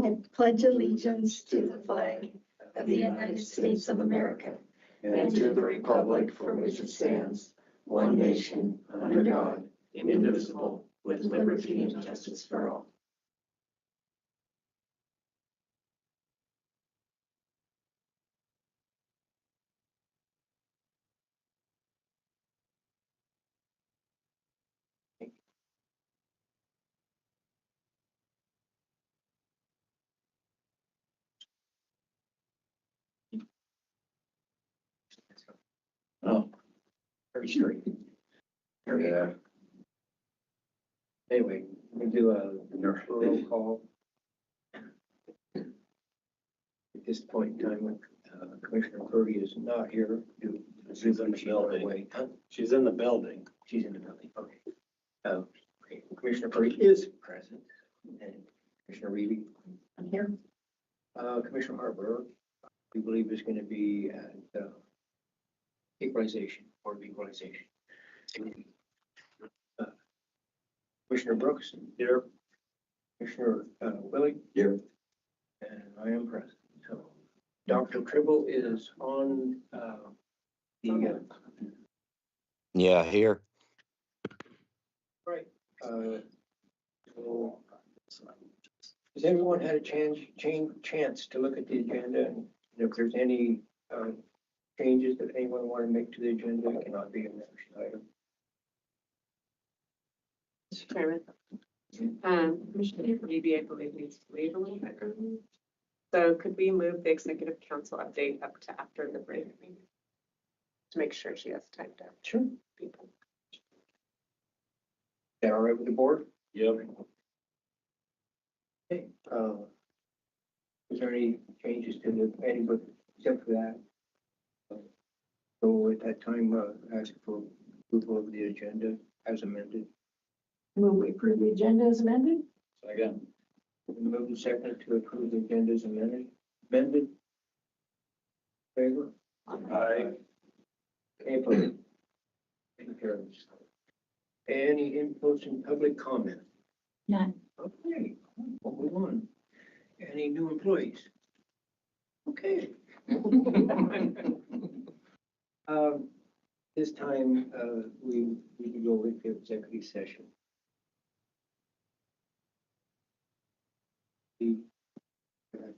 I pledge allegiance to the flag of the United States of America and to the republic for which it stands, one nation, under God, indivisible, with liberty and justice for all. Oh, very straight. Yeah. Anyway, we do a roll call. At this point in time, when Commissioner Purdy is not here, She's in the building. away. Huh? She's in the building. She's in the building, okay. Okay. Commissioner Purdy is present, and Commissioner Reedy. I'm here. Commissioner Harbour, we believe is going to be at equalization or equalization. Commissioner Brooks. Here. Commissioner Willie. Here. And I am present. So Dr. Tribble is on the Yeah, here. right. So has everyone had a chance to look at the agenda, and if there's any changes that anyone want to make to the agenda, it cannot be an action item. Mr. Chairman, Commissioner Reedy, I believe, needs to leave a little bit early. So could we move the executive council update up to after the break? To make sure she has time to. Sure. People. Is that all right with the board? Yep. Okay. Is there any changes to the planning book except for that? So at that time, ask for approval of the agenda as amended. Will we approve the agenda as amended? Second. Move the second to approve the agenda as amended. Favor? Aye. Any opposed? Any carries? Any inputs in public comment? None. Okay, we'll move on. Any new employees? Okay. This time, we can go into executive session.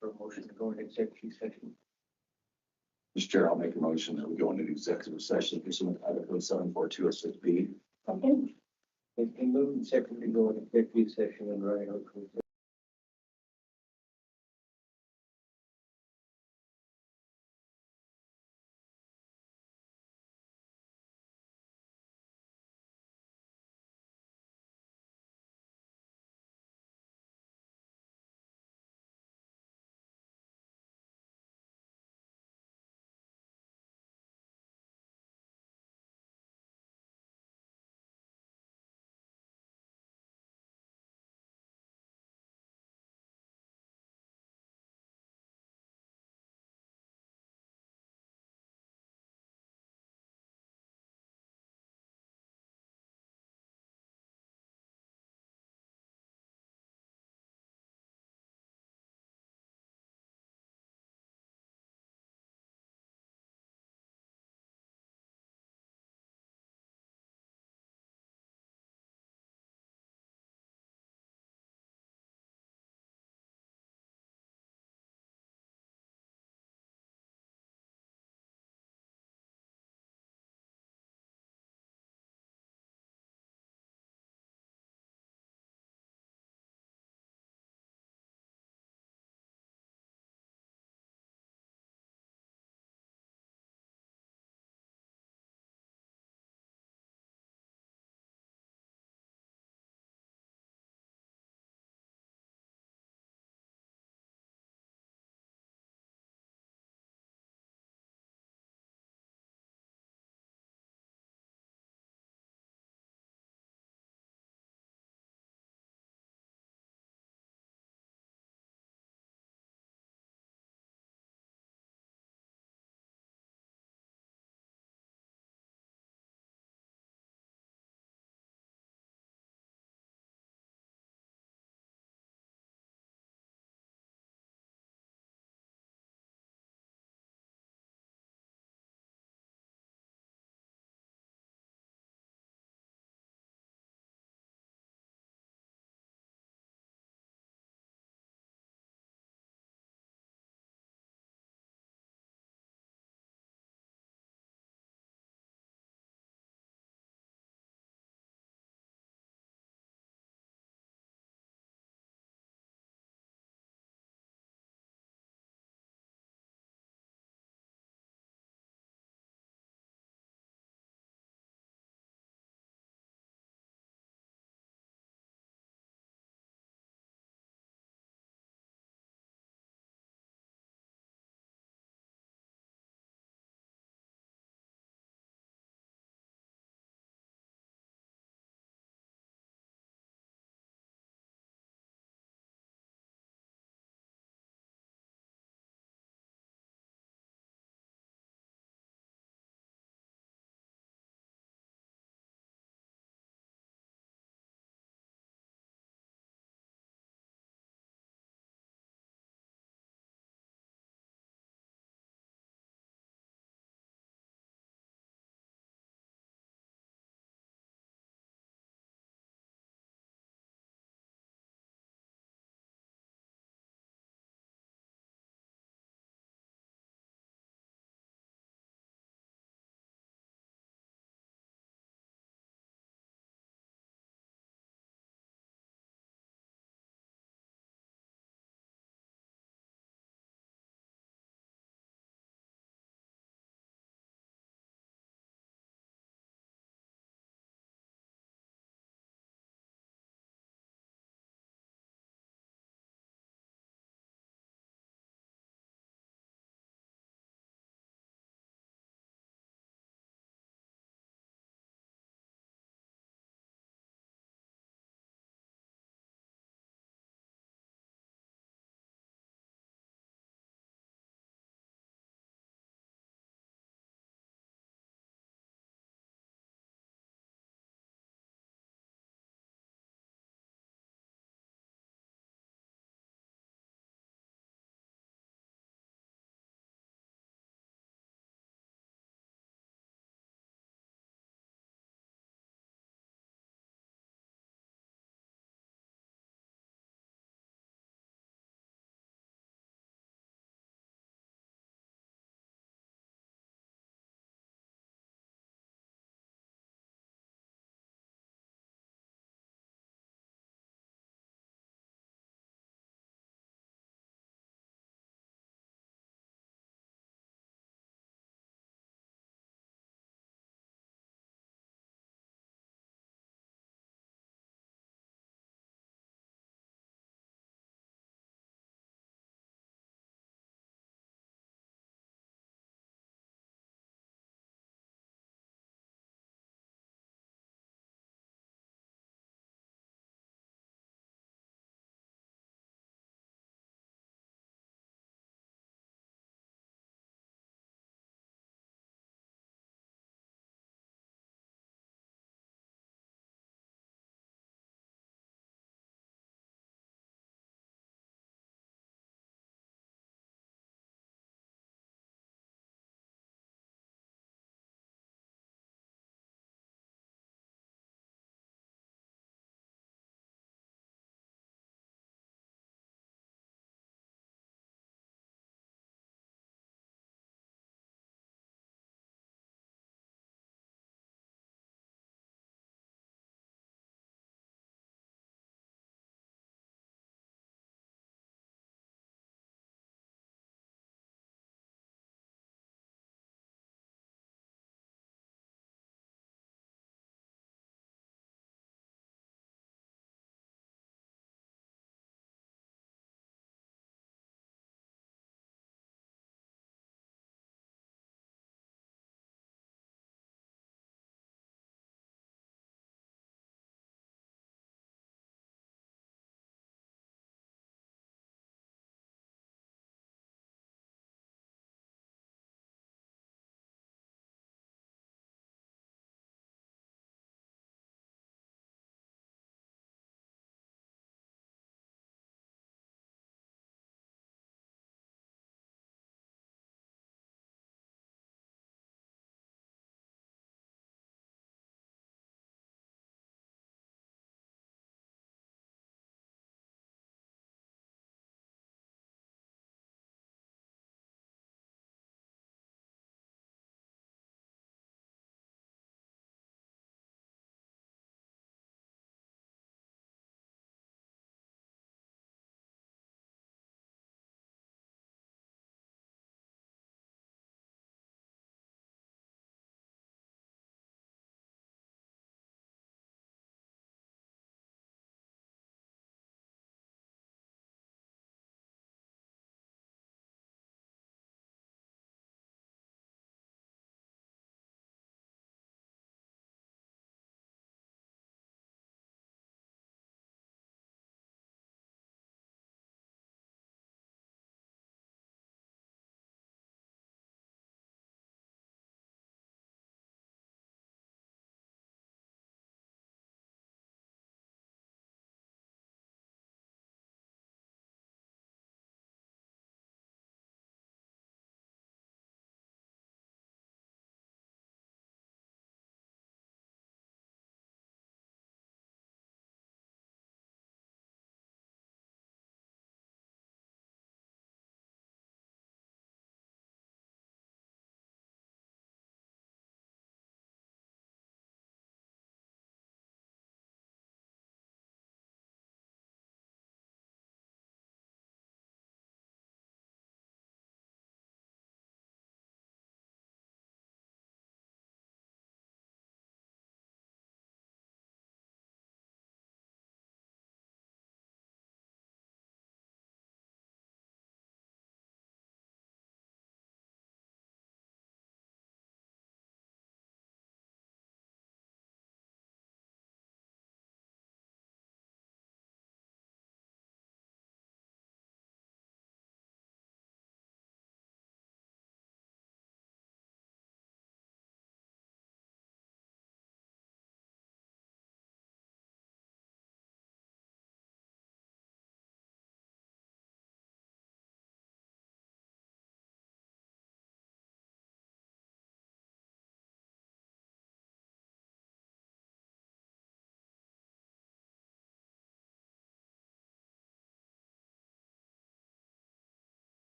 For a motion to go into executive session. Mr. Chair, I'll make a motion that we go into executive session pursuant to Idaho 74206B. Okay. It's been moved and seconded to go into executive session and write out.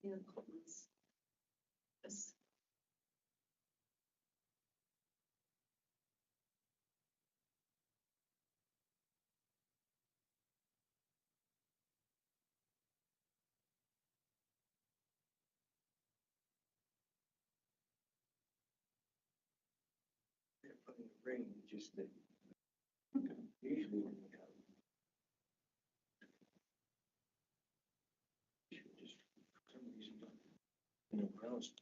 Yeah, Colton's. This. Rain, just that. Usually when we have. Just for some reason, grounds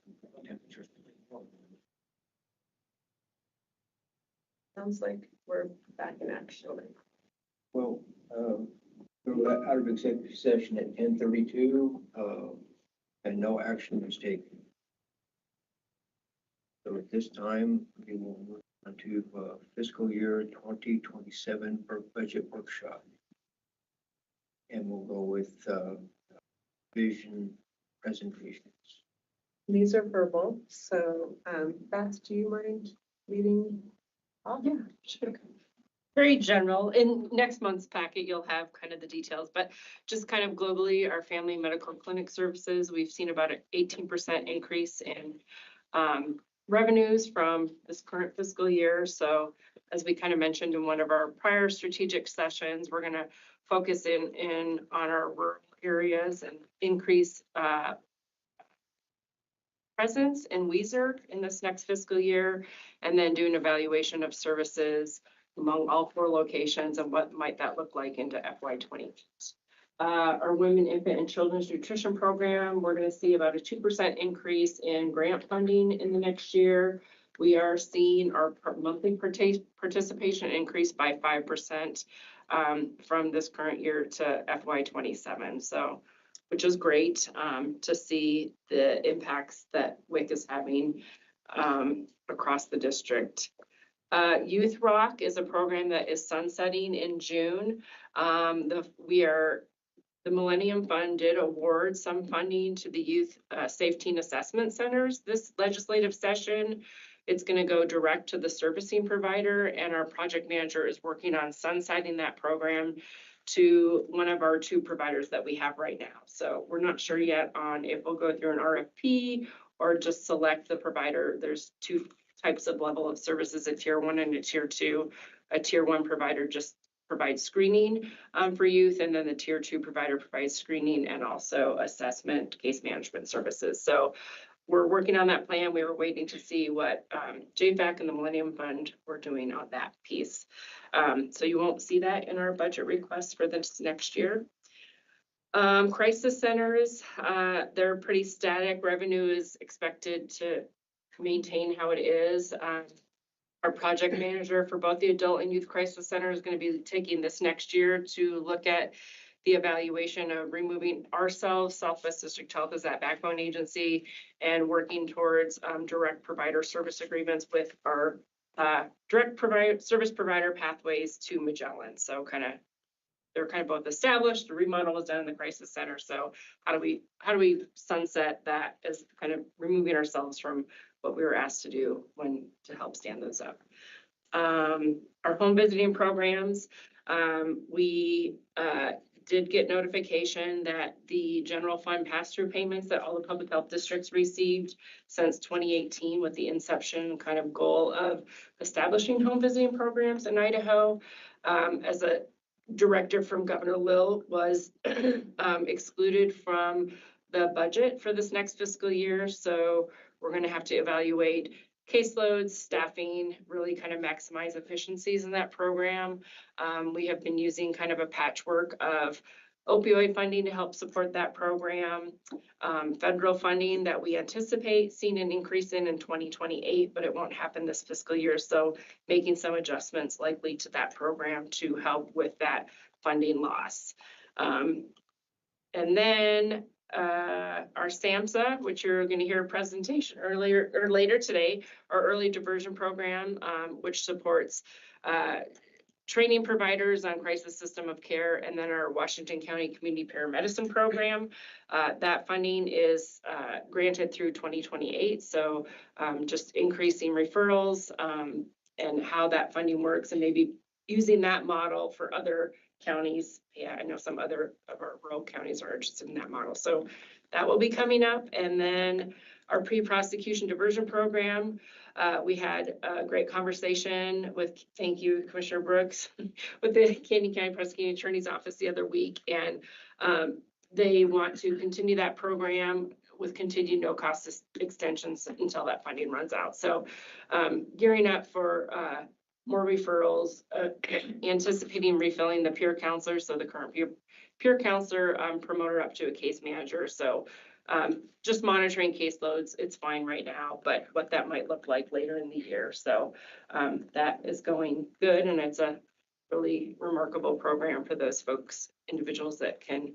temperatures. Sounds like we're back in action. Well, we were out of executive session at 10:32, and no action was taken. So at this time, we will move on to fiscal year 2027 for budget workshop. And we'll go with vision presentations. These are verbal, so Beth, do you mind leading? Yeah, sure. Very general. In next month's packet, you'll have kind of the details, but just kind of globally, our family medical clinic services, we've seen about an 18% increase in revenues from this current fiscal year. So as we kind of mentioned in one of our prior strategic sessions, we're going to focus in on our rural areas and increase presence in Weiser in this next fiscal year, and then do an evaluation of services among all 4 locations and what might that look like into FY20. Our women, infant, and children's nutrition program, we're going to see about a 2% increase in grant funding in the next year. We are seeing our monthly participation increase by 5% from this current year to FY27. So, which is great to see the impacts that WIC is having across the district. Youth Rock is a program that is sunsetting in June. The Millennium Fund did award some funding to the Youth Safety and Assessment Centers this legislative session. It's going to go direct to the servicing provider, and our project manager is working on sunsetting that program to one of our 2 providers that we have right now. So we're not sure yet on if we'll go through an RFP or just select the provider. There's 2 types of level of services, a tier 1 and a tier 2. A tier 1 provider just provides screening for youth, and then the tier 2 provider provides screening and also assessment, case management services. So we're working on that plan. We were waiting to see what JFAC and the Millennium Fund were doing on that piece. So you won't see that in our budget request for this next year. Crisis centers, they're pretty static. Revenue is expected to maintain how it is. Our project manager for both the adult and youth crisis center is going to be taking this next year to look at the evaluation of removing ourselves, Southwest District Health as that backbone agency, and working towards direct provider service agreements with our direct service provider pathways to Magellan. So they're kind of both established. The remodel was done in the crisis center. So how do we sunset that as kind of removing ourselves from what we were asked to do to help stand those up? Our home visiting programs, we did get notification that the general fund pass-through payments that all the public health districts received since 2018 with the inception kind of goal of establishing home visiting programs in Idaho, as a directive from Governor Lill, was excluded from the budget for this next fiscal year. So we're going to have to evaluate caseloads, staffing, really kind of maximize efficiencies in that program. We have been using kind of a patchwork of opioid funding to help support that program, federal funding that we anticipate seeing an increase in 2028, but it won't happen this fiscal year. So making some adjustments likely to that program to help with that funding loss. And then our SAMHSA, which you're going to hear a presentation earlier or later today, our early diversion program, which supports training providers on crisis system of care, and then our Washington County Community Paramedicine program. That funding is granted through 2028. So just increasing referrals and how that funding works, and maybe using that model for other counties. Yeah, I know some other of our rural counties are interested in that model. So that will be coming up. And then our pre-prosecution diversion program, we had a great conversation with, thank you, Commissioner Brooks, with the Canyon County Prosecuting Attorney's Office the other week. And they want to continue that program with continued no-cost extensions until that funding runs out. So gearing up for more referrals, anticipating refilling the peer counselor. So the current peer counselor promoter up to a case manager. So just monitoring caseloads, it's fine right now, but what that might look like later in the year. So that is going good, and it's a really remarkable program for those folks, individuals that can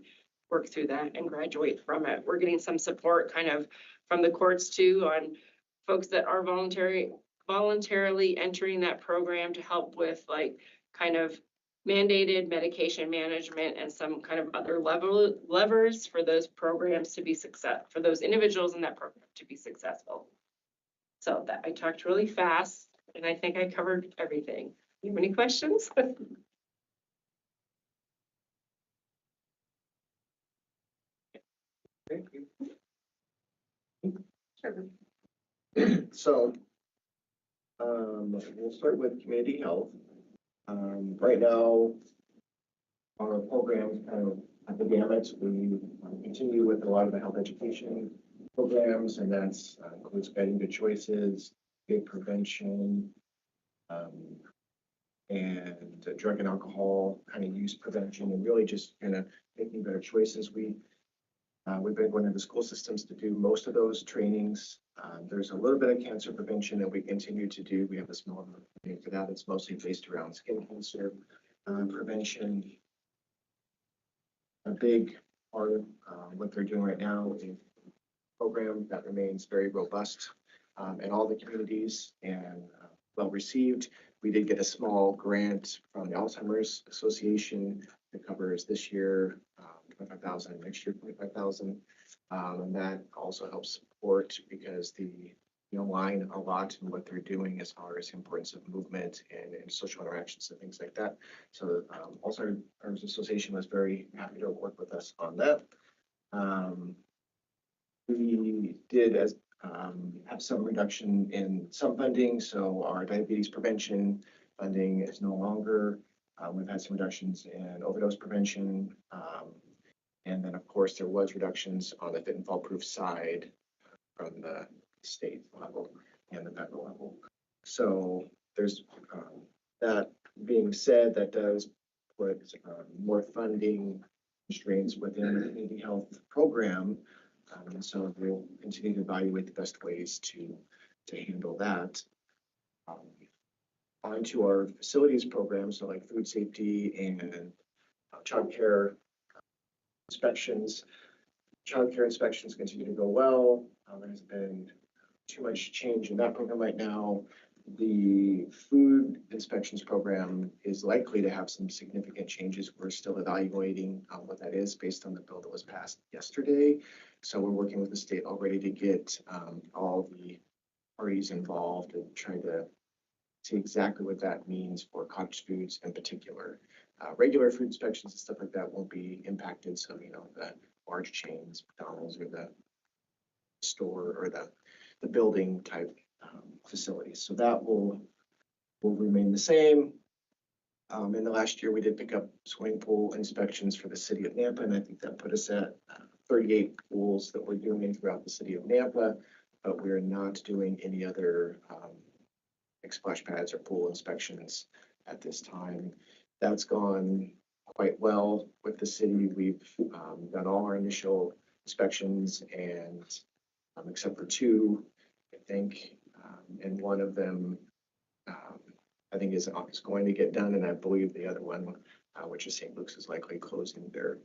work through that and graduate from it. We're getting some support kind of from the courts too on folks that are voluntarily entering that program to help with like kind of mandated medication management and some kind of other levers for those programs to be for those individuals in that program to be successful. So that I talked really fast and I think I covered everything. You have any questions? Sure. So, we'll start with community health. Right now, our programs kind of at the gamut. We continue with a lot of the health education programs, and that's includes guiding good choices, big prevention, and drug and alcohol kind of use prevention, and really just kind of making better choices. We've been one of the school systems to do most of those trainings. There's a little bit of cancer prevention that we continue to do. We have a small training for that. It's mostly based around skin cancer prevention. A big part of what they're doing right now is a program that remains very robust in all the communities and well received. We did get a small grant from the Alzheimer's Association that covers this year 25,000, next year 25,000, and that also helps support because the align a lot in what they're doing as far as importance of movement and social interactions and things like that. So Alzheimer's Association was very happy to work with us on that. We did have some reduction in some funding, so our diabetes prevention funding is no longer. We've had some reductions in overdose prevention. And then, of course, there was reductions on the fit and fall proof side from the state level and the federal level. So there's that being said, that does put more funding constraints within the community health program. And so we'll continue to evaluate the best ways to handle that. On to our facilities program, so like food safety and childcare inspections. Childcare inspections continue to go well. There hasn't been too much change in that program right now. The food inspections program is likely to have some significant changes. We're still evaluating what that is based on the bill that was passed yesterday. So we're working with the state already to get all the parties involved and trying to see exactly what that means for cottage foods in particular. Regular food inspections and stuff like that won't be impacted. So, the large chains, McDonald's or the store or the building type facilities. So that will remain the same. In the last year, we did pick up swimming pool inspections for the city of Nampa, and I think that put us at 38 pools that we're doing throughout the city of Nampa, but we're not doing any other splash pads or pool inspections at this time. That's gone quite well with the city. We've done all our initial inspections, and except for two, I think, and one of them I think is going to get done, and I believe the other one, which is St. Luke's, is likely closing their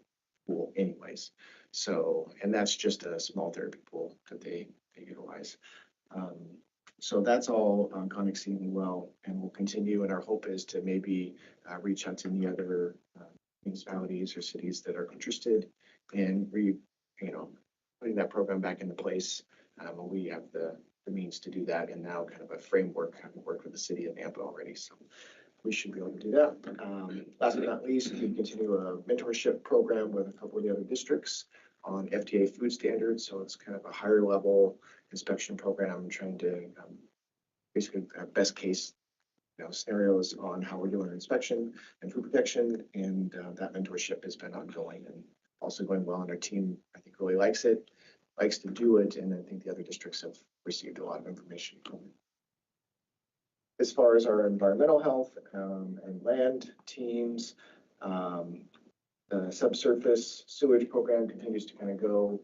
pool anyways. So, and that's just a small therapy pool that they utilize. So that's all gone exceedingly well, and we'll continue. And our hope is to maybe reach out to any other municipalities or cities that are interested in putting that program back into place. We have the means to do that, and now kind of a framework, having worked with the city of Nampa already. So we should be able to do that. Last but not least, we continue a mentorship program with a couple of the other districts on FDA food standards. So it's kind of a higher level inspection program trying to basically have best case scenarios on how we're doing our inspection and food protection. And that mentorship has been ongoing and also going well. And our team, I think, really likes it, likes to do it. And I think the other districts have received a lot of information from it. As far as our environmental health and land teams, the subsurface sewage program continues to kind of go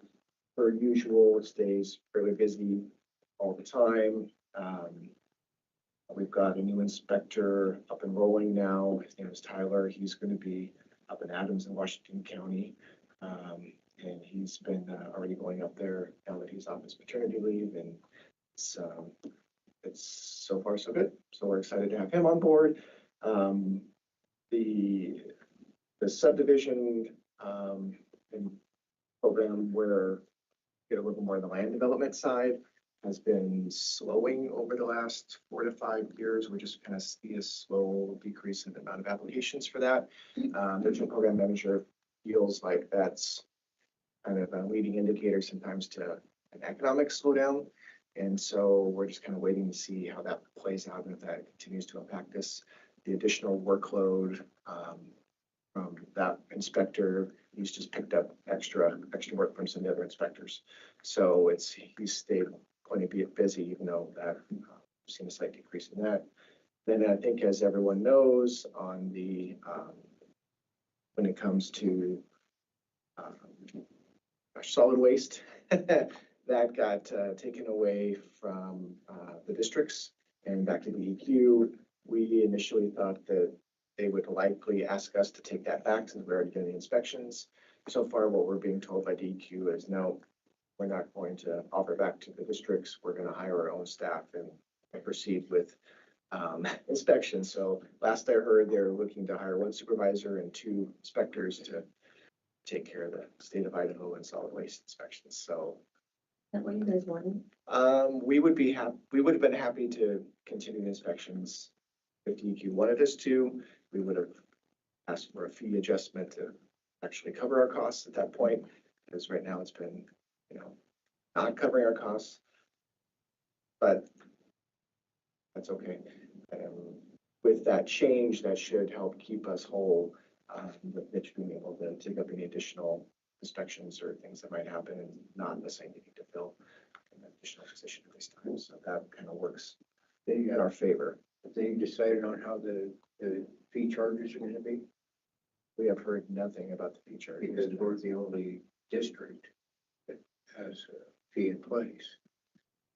per usual. It stays fairly busy all the time. We've got a new inspector up and rolling now. His name is Tyler. He's going to be up in Adams in Washington County. And he's been already going up there now that he's off his paternity leave. And it's so far so good. So we're excited to have him on board. The subdivision program where get a little more on the land development side has been slowing over the last 4 to 5 years. We just kind of see a slow decrease in the amount of applications for that. The regional program manager feels like that's kind of a leading indicator sometimes to an economic slowdown. And so we're just kind of waiting to see how that plays out and if that continues to impact us. The additional workload from that inspector, he's just picked up extra work from some of the other inspectors. So he's stayed plenty busy, even though that we've seen a slight decrease in that. Then I think, as everyone knows, on the when it comes to solid waste, that got taken away from the districts and back to DEQ. We initially thought that they would likely ask us to take that back since we're already doing the inspections. So far, what we're being told by DEQ is no, we're not going to offer back to the districts. We're going to hire our own staff and proceed with inspections. So last I heard, they're looking to hire 1 supervisor and 2 inspectors to take care of the state of Idaho and solid waste inspections. So That what you guys wanted? we would have been happy to continue the inspections if DEQ wanted us to. We would have asked for a fee adjustment to actually cover our costs at that point, because right now it's been, not covering our costs. But that's okay. With that change, that should help keep us whole, with Mitch being able to take up any additional inspections or things that might happen and not necessarily needing to fill an additional position at this time. So that kind of works in our favor. Have they decided on how the fee charges are going to be? We have heard nothing about the fee charges. Because we're the only district that has a fee in place.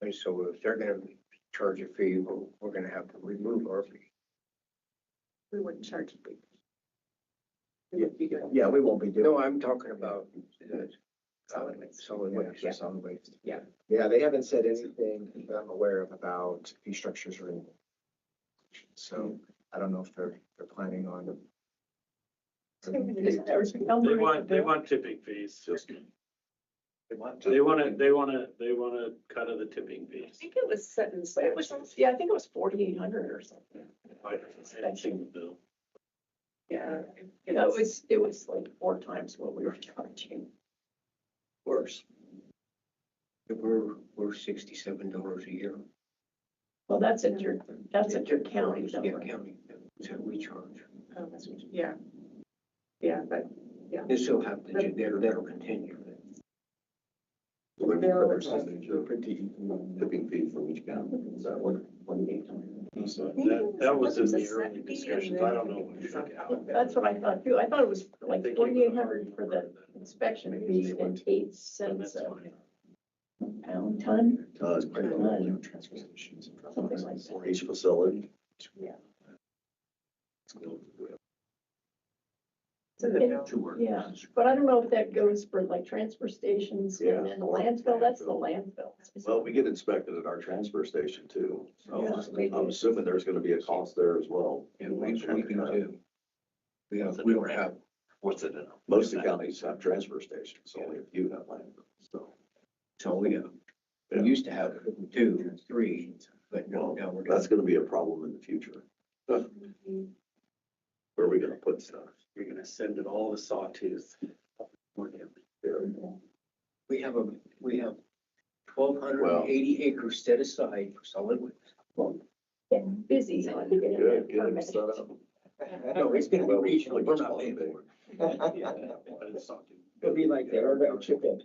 And so if they're going to charge a fee, we're going to have to remove our fee. We wouldn't charge a fee. Yeah, we won't be doing. No, I'm talking about Solid waste. solid waste. Yeah, solid waste. Yeah. Yeah, they haven't said anything that I'm aware of about fee structures or anything. So I don't know if they're planning on. They want tipping fees. They want to cut of the tipping I fees. think it was set in stone. It was, yeah, I think it was 4,800 or something. That's in the bill. Yeah, it was like 4 times what we were charging. Worse. We're $67 a year. Well, that's at your county. though, Yeah, right? county, that's what we charge. Oh, that's what, yeah. Yeah, but This will have to, that'll continue. What percentage of tipping fee from each county? Is that what? That was in the early discussions. I don't know what you shook out. That's what I thought too. I thought it was like I think 4,800 for the inspection fee and 8 cents a pound ton. It's quite a lot of transfer stations. Something like that. For each facility. Yeah. it's in the bill. Yeah, but I don't know if that goes for like transfer stations and then the landfill. That's the landfill. Well, we get inspected at our transfer station too. Yeah, So we do. I'm assuming there's going to be a cost there as well. Yeah, we do too. We don't have, What's it in? Most of the counties have transfer stations, only a few have landfills, so. so we have, we used to have 2, 3, but no, now we're. That's going to be a problem in the future. Where are we gonna put stuff? You're gonna send it all to Sawtooth. We have 1,280 acres set aside for solid waste. Getting busy on getting that Good, get it permit. set up. No, it's gonna be Well, regional. We're it's not paying big. for it. It'll be like they are going to chip in.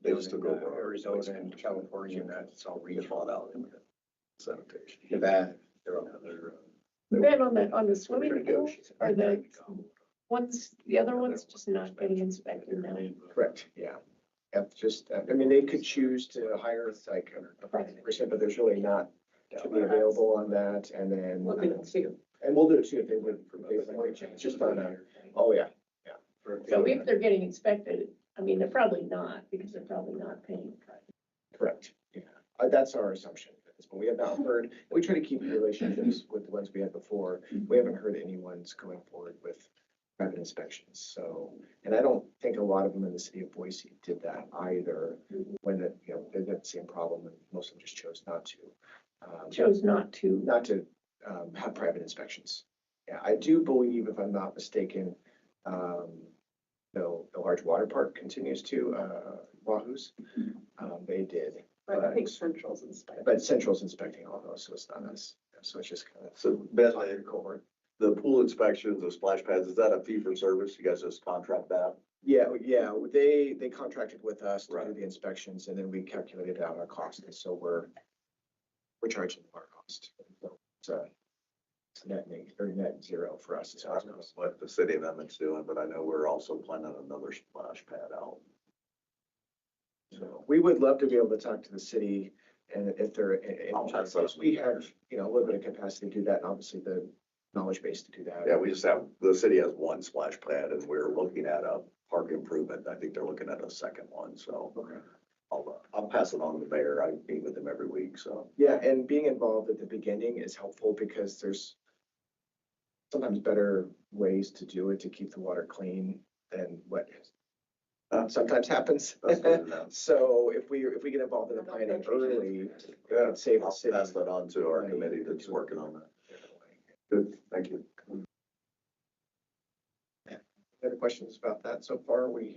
They just took over our Arizona waste and control. California, and that's all They regional. bought out sanitation. Nevada, they're all, they're. Then on the swimming pools, Negotiate. are the the other ones just not getting inspected now? Correct, yeah. Yep, just, I mean, they could choose to hire like a person, but there's really not to be available on that, and then. We'll do it too. And we'll do it too if they would, just on a, oh, yeah. So if they're getting inspected, I mean, they're probably not, because they're probably not paying. Correct, yeah. That's our assumption. But we have not heard, we try to keep relationships with the ones we had before. We haven't heard anyone's going forward with private inspections, so. And I don't think a lot of them in the city of Boise did that either, when they had the same problem, and most of them just chose not to. Chose not to. Not to have private inspections. Yeah, I do believe, if I'm not mistaken, the large water park continues to, Wahoo's. They did. But I think Central's inspected. But Central's inspecting all those, so it's not us. So it's just kind of. So Ben, cohort. the pool inspections, the splash pads, is that a fee for service? You guys just contract that? Yeah, they contracted with us to do Right. the inspections, and then we calculated out our cost, and so we're charging our cost. So it's net zero for us. I don't know what the city of Emmons doing, but I know we're also planning another splash pad out. So we would love to be able to talk to the city, and if they're, Oh, that's us. we have, a little bit of capacity to do that, and obviously the knowledge base to do that. Yeah, we just have, the city has one splash pad and we're looking at a park improvement. I think they're looking at a second one, so Okay. I'll pass it on to the mayor. I meet with him every week, so. Yeah, and being involved at the beginning is helpful because there's sometimes better ways to do it to keep the water clean than what sometimes happens. That's good to know. So if we get involved in the planning early, it'd save the I'll city. pass that on to our committee that's working on that. Good, thank you. Any other questions about that? So far, we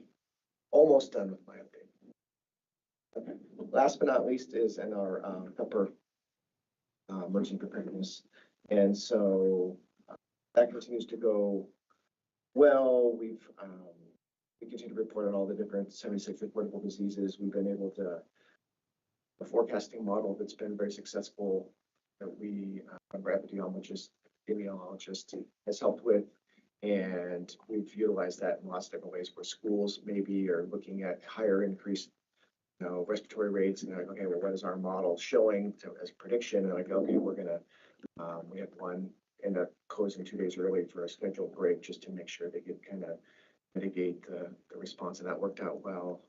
almost done with my update. Okay. Last but not least is in our Pepper emergency preparedness. And so that continues to go well. We continue to report on all the different 76 reportable diseases. We've been able to, a forecasting model that's been very successful that we, our epidemiologist has helped with. And we've utilized that in lots of different ways where schools maybe are looking at higher increased respiratory rates, and they're like, okay, well, what is our model showing as prediction? And like, okay, we're gonna, we had one end up closing 2 days early for a scheduled break just to make sure they could kind of mitigate the response, and that worked out well.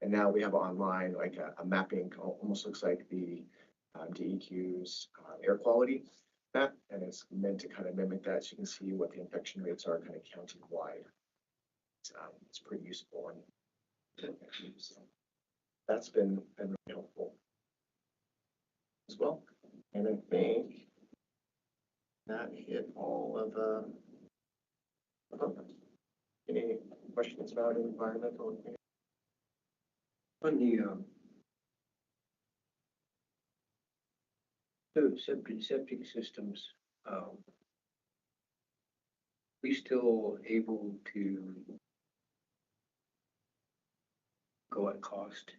And now we have online like a mapping, almost looks like the DEQ's air quality map, and it's meant to kind of mimic that, so you can see what the infection rates are kind of county-wide. It's pretty useful, and so that's been really helpful as well. And I think that hit all of any questions about environmental? On the septic systems, we still able to go at cost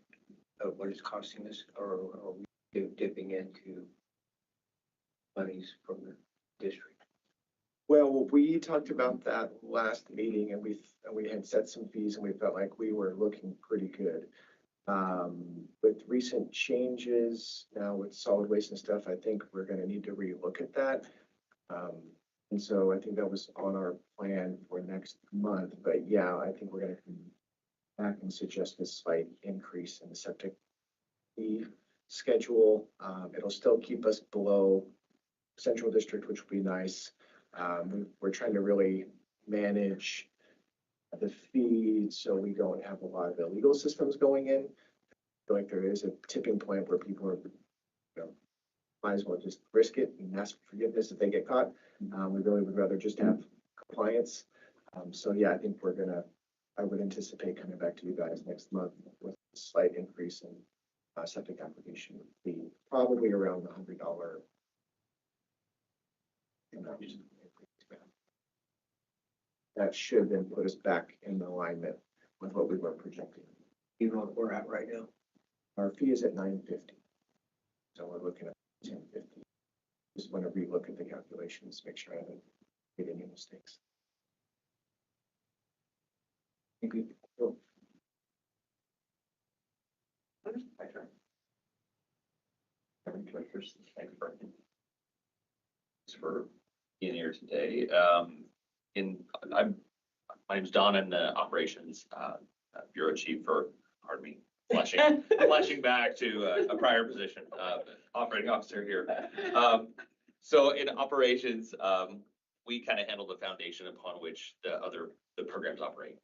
of what it's costing us, or are we dipping into monies from the district? Well, we talked about that last meeting, and we had set some fees, and we felt like we were looking pretty good. With recent changes now with solid waste and stuff, I think we're gonna need to relook at that. And so I think that was on our plan for next month, but yeah, I think we're gonna come back and suggest a slight increase in the septic fee schedule. It'll still keep us below Central District, which would be nice. We're trying to really manage the feed so we don't have a lot of illegal systems going in. I feel like there is a tipping point where people are might as well just risk it and ask for forgiveness if they get caught. We really would rather just have compliance. So yeah, I think I would anticipate coming back to you guys next month with a slight increase in septic application fee, probably around the $100 amount. That should then put us back in alignment with what we were projecting. You know what we're at right now. Our fee is at $950. So we're looking at $1050. Just want to relook at the calculations, make sure I haven't made any mistakes. Thank you. Cool. Thanks for being here today. My name's Don, I'm the operations bureau chief for, pardon me, flashing back to a prior position, operating officer here. So in operations, we kind of handle the foundation upon which the programs operate.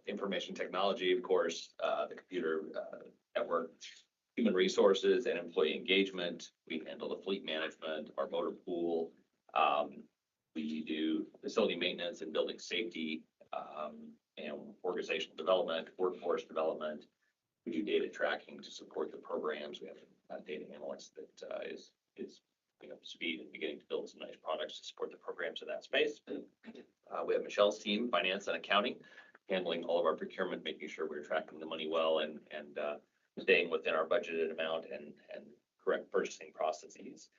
Information technology, of course, the computer network, human resources and employee engagement. We handle the fleet management, our motor pool. We do facility maintenance and building safety, and organizational development, workforce development. We do data tracking to support the programs. We have a data analyst that is up to speed and beginning to build some nice products to support the programs in that space. We have Michelle's team, finance and accounting, handling all of our procurement, making sure we're tracking the money well and staying within our budgeted amount and correct purchasing processes,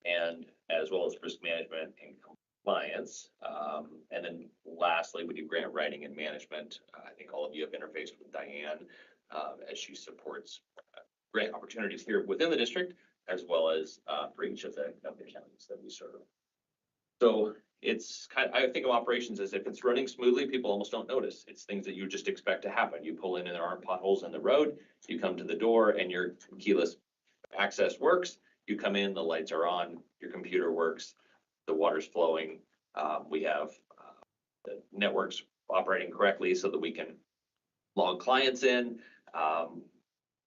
and as well as risk management and compliance. And then lastly, we do grant writing and management. I think all of you have interfaced with Diane as she supports grant opportunities here within the district, as well as for each of the counties that we serve. So it's I think of operations as if it's running smoothly, people almost don't notice. It's things that you just expect to happen. You pull in and there aren't potholes in the road. You come to the door and your keyless access works. You come in, the lights are on, your computer works, the water's flowing. We have the networks operating correctly so that we can log clients in.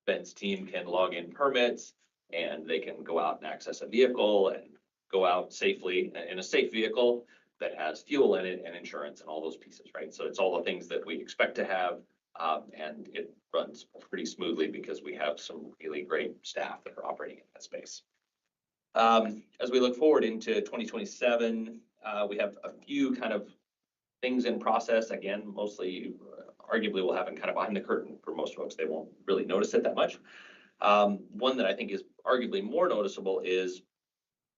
Ben's team can log in permits and they can go out and access a vehicle and go out safely in a safe vehicle that has fuel in it and insurance and all those pieces, right? So it's all the things that we expect to have, and it runs pretty smoothly because we have some really great staff that are operating in that space. As we look forward into 2027, we have a few kind of things in process. Again, mostly arguably will happen kind of behind the curtain for most folks. They won't really notice it that much. One that I think is arguably more noticeable is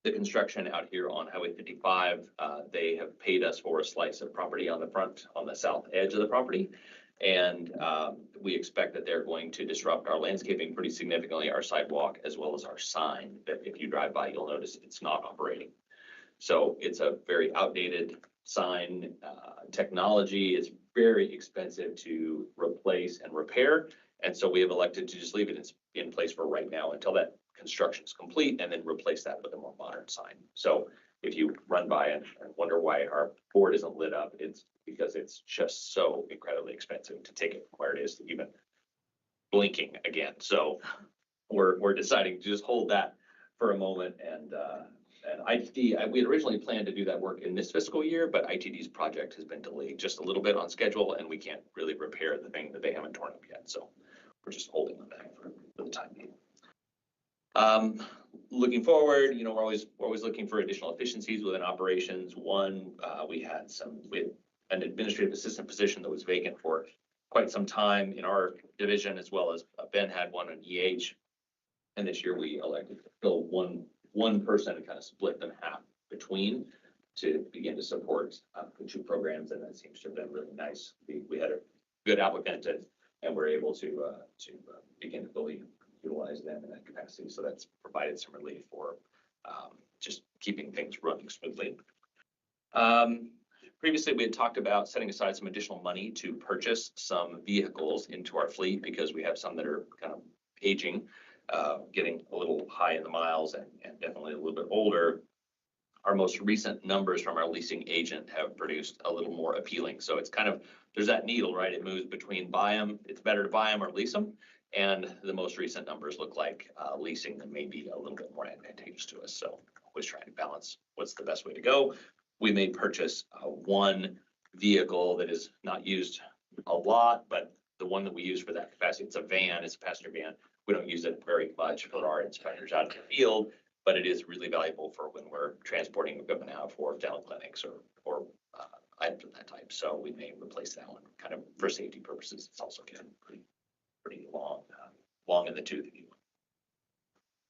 the construction out here on Highway 55. They have paid us for a slice of property on the south edge of the property. And we expect that they're going to disrupt our landscaping pretty significantly, our sidewalk, as well as our sign, that if you drive by, you'll notice it's not operating. So it's a very outdated sign technology. It's very expensive to replace and repair. And so we have elected to just leave it in place for right now until that construction is complete, and then replace that with a more modern sign. So if you run by and wonder why our board isn't lit up, it's because it's just so incredibly expensive to take it from where it is to even blinking again. So we're deciding to just hold that for a moment. And ITD, we had originally planned to do that work in this fiscal year, but ITD's project has been delayed just a little bit on schedule, and we can't really repair the thing that they haven't torn up yet. So we're just holding on that for the time being. Looking forward, we're always looking for additional efficiencies within operations. One, we had an administrative assistant position that was vacant for quite some time in our division, as well as Ben had one on EH. And this year we elected to fill one person and kind of split them half between to begin to support the two programs. And that seems to have been really nice. We had a good applicant and we're able to begin to fully utilize them in that capacity. So that's provided some relief for just keeping things running smoothly. Previously, we had talked about setting aside some additional money to purchase some vehicles into our fleet because we have some that are kind of aging, getting a little high in the miles and definitely a little bit older. Our most recent numbers from our leasing agent have produced a little more appealing. So it's kind of, there's that needle, right? It moves between buy them. It's better to buy them or lease them. And the most recent numbers look like leasing them may be a little bit more advantageous to us. So always trying to balance what's the best way to go. We may purchase one vehicle that is not used a lot, but the one that we use for that capacity, it's a van, it's a passenger van. We don't use it very much for our inspectors out in the field, but it is really valuable for when we're transporting equipment out for dental clinics or items of that type. So we may replace that one kind of for safety purposes. It's also getting pretty long, long in the tooth, if you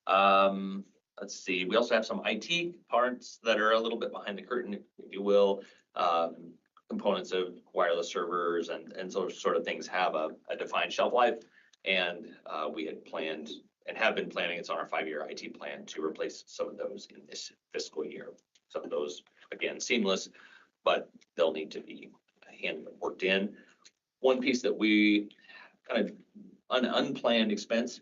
will. Let's see, we also have some IT parts that are a little bit behind the curtain, if you will. Components of wireless servers and those sort of things have a defined shelf life. And we had planned and have been planning, it's on our 5-year IT plan to replace some of those in this fiscal year. Some of those, again, seamless, but they'll need to be handled and worked in. One piece that we kind of an unplanned expense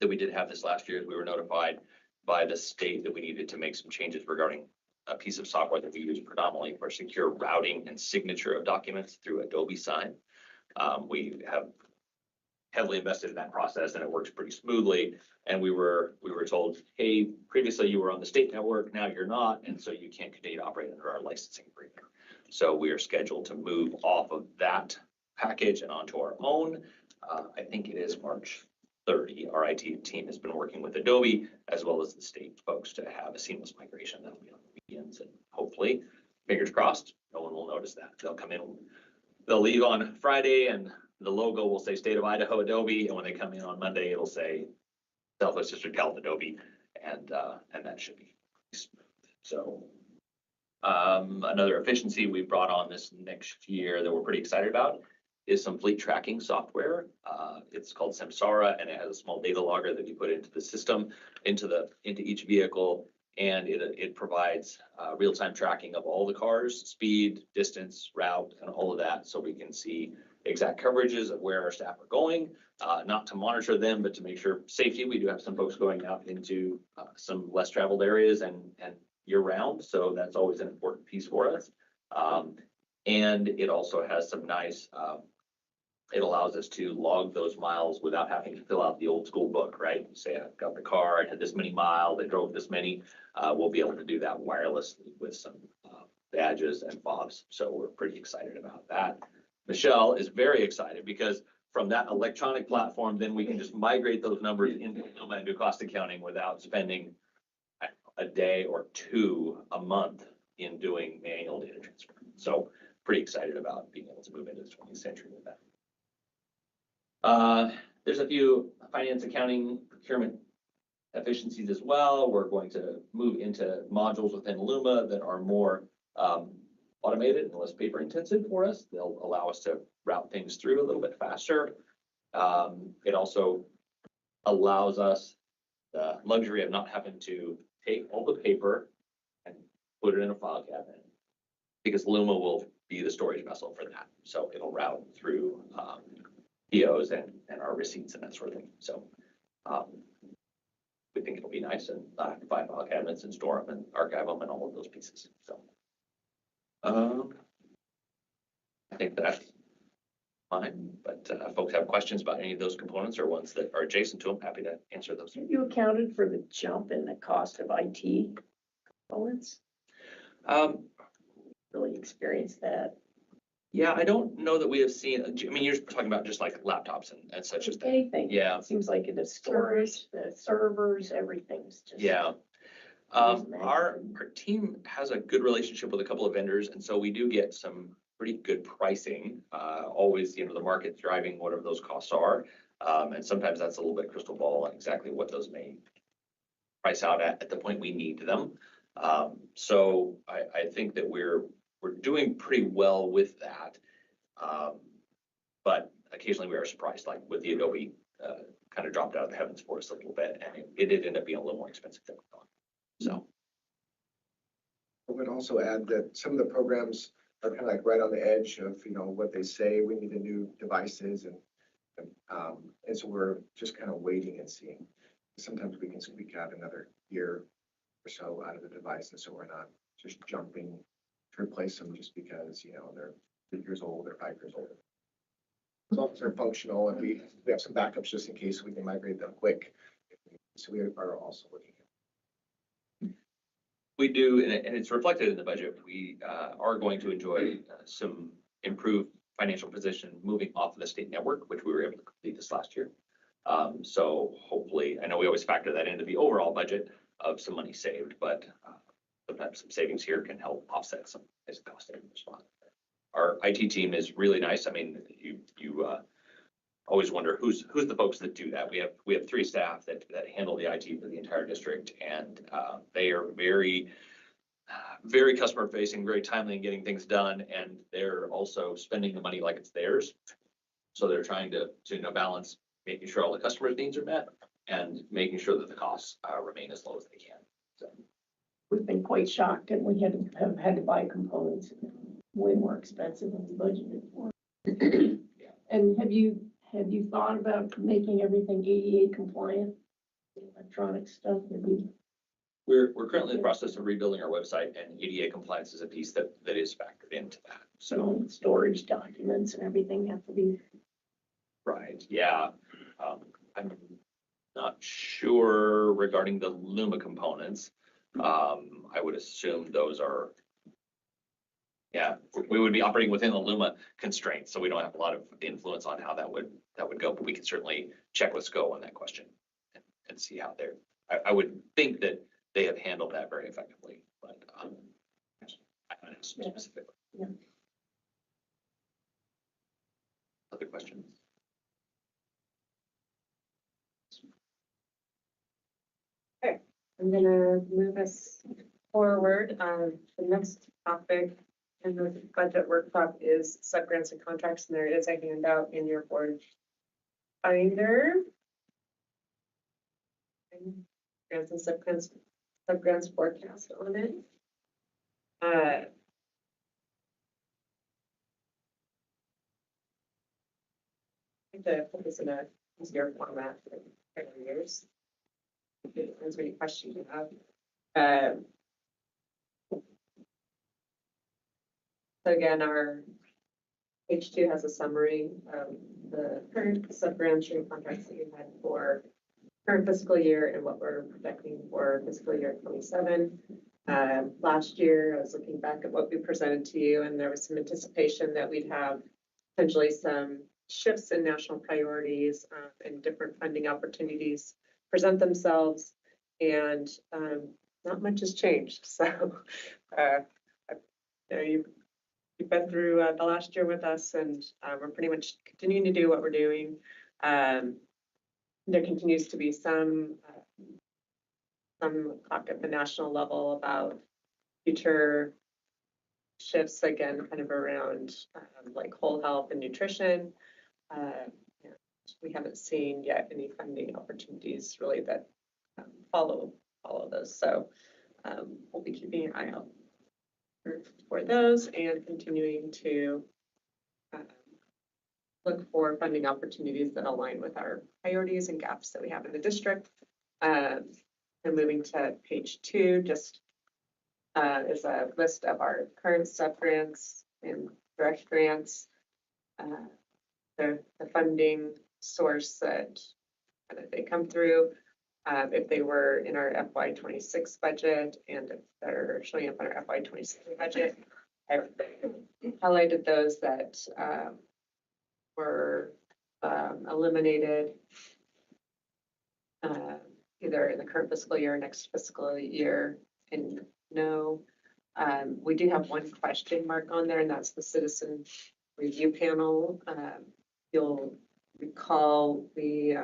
that we did have this last year is we were notified by the state that we needed to make some changes regarding a piece of software that we use predominantly for secure routing and signature of documents through Adobe Sign. We have heavily invested in that process and it works pretty smoothly. And we were told, hey, previously you were on the state network, now you're not, and so you can't continue to operate under our licensing agreement. So we are scheduled to move off of that package and onto our own. I think it is March 30. Our IT team has been working with Adobe as well as the state folks to have a seamless migration that'll be on the weekends, and hopefully, fingers crossed, no one will notice that. They'll come in, they'll leave on Friday and the logo will say State of Idaho Adobe, and when they come in on Monday, it'll say Southwest District Health Adobe, and that should be smooth. So another efficiency we brought on this next year that we're pretty excited about is some fleet tracking software. It's called Samsara, and it has a small data logger that you put into the system, into each vehicle, and it provides real-time tracking of all the cars, speed, distance, route, and all of that, so we can see exact coverages of where our staff are going, not to monitor them, but to make sure safety. We do have some folks going out into some less traveled areas and year round, so that's always an important piece for us. And it also has some nice, it allows us to log those miles without having to fill out the old school book, right? Say I got the car, I had this many miles, I drove this many. We'll be able to do that wirelessly with some badges and fobs. So we're pretty excited about that. Michelle is very excited because from that electronic platform, then we can just migrate those numbers into cost accounting without spending a day or two a month in doing manual data transfer. So pretty excited about being able to move into the 20th century with that. There's a few finance, accounting, procurement efficiencies as well. We're going to move into modules within Luma that are more automated and less paper intensive for us. They'll allow us to route things through a little bit faster. It also allows us the luxury of not having to take all the paper and put it in a file cabinet, because Luma will be the storage vessel for that. So it'll route through POs and our receipts and that sort of thing. So we think it'll be nice and not have to buy file cabinets and store them and archive them and all of those pieces. So I think that's fine, but if folks have questions about any of those components or ones that are adjacent to them, happy to answer those. Have you accounted for the jump in the cost of IT components? Really experienced that? Yeah, I don't know that we have seen, I mean, you're talking about just like laptops and such as that. Anything. Yeah. It seems like the storage, the servers, everything's just. Yeah. Our team has a good relationship with a couple of vendors, and so we do get some pretty good pricing. Always, the market's driving whatever those costs are. And sometimes that's a little bit crystal ball on exactly what those may price out at the point we need them. So I think that we're doing pretty well with that. But occasionally we are surprised, like with the Adobe kind of dropped out of the heavens for us a little bit, and it did end up being a little more expensive than we thought. So I would also add that some of the programs are kind of like right on the edge of, what they say. We need the new devices and so we're just kind of waiting and seeing. Sometimes we can squeak out another year or so out of the device, and so we're not just jumping to replace them just because, they're 3 years old or 5 years old. results are functional, and we have some backups just in case we can migrate them quick. So we are also looking. We do, and it's reflected in the budget. We are going to enjoy some improved financial position moving off of the state network, which we were able to complete this last year. So hopefully, I know we always factor that into the overall budget of some money saved, but sometimes some savings here can help offset some cost savings as well. Our IT team is really nice. I mean, you always wonder who's the folks that do that. We have 3 staff that handle the IT for the entire district, and they are very customer facing, very timely in getting things done, and they're also spending the money like it's theirs. So they're trying to balance making sure all the customers' needs are met and making sure that the costs remain as low as they can. So We've been quite shocked, and we have had to buy components way more expensive than we budgeted for. And have you thought about making everything ADA compliant? Electronic stuff, maybe? we're currently in the process of rebuilding our website, and ADA compliance is a piece that is factored into that. So, Storage documents and everything have to be. right, yeah. I'm not sure regarding the Luma components. I would assume those are, yeah, we would be operating within the Luma constraints, so we don't have a lot of influence on how that would go, but we can certainly check with SCO on that question and see how they're, I would think that they have handled that very effectively, but I don't know specifically. Yeah. Other questions? I'm gonna move us forward. The next topic in the budget workshop is subgrants and contracts, and there is a handout in your board binder. Grants and subgrants forecast on it. I think to put this in a easier format for years. As many questions you have. So again, our page 2 has a summary of the current subgrants and contracts that we had for current fiscal year and what we're projecting for fiscal year 27. Last year, I was looking back at what we presented to you, and there was some anticipation that we'd have potentially some shifts in national priorities and different funding opportunities present themselves, and not much has changed. So you've been through the last year with us, and we're pretty much continuing to do what we're doing. There continues to be some talk at the national level about future shifts, again, kind of around like whole health and nutrition. We haven't seen yet any funding opportunities really that follow those. So we'll be keeping an eye out for those and continuing to look for funding opportunities that align with our priorities and gaps that we have in the district. And moving to page 2, just is a list of our current subgrants and direct grants. The funding source that they come through, if they were in our FY26 budget, and if they're showing up in our FY27 budget. I highlighted those that were eliminated either in the current fiscal year or next fiscal year. And no, we do have one question mark on there, and that's the citizen review panel. You'll recall we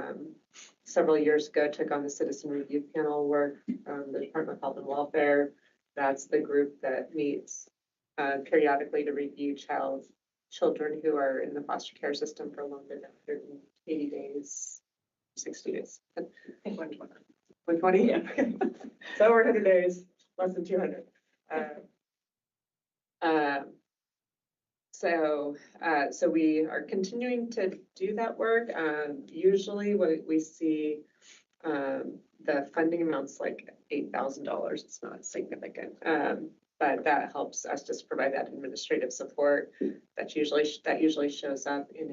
several years ago took on the citizen review panel work from the Department of Health and Welfare. That's the group that meets periodically to review children who are in the foster care system for longer than 180 days, 60 days. 120, yeah. So over 100 days, less than 200. So we are continuing to do that work. Usually we see the funding amounts like $8,000. It's not significant, but that helps us just provide that administrative support. That usually shows up in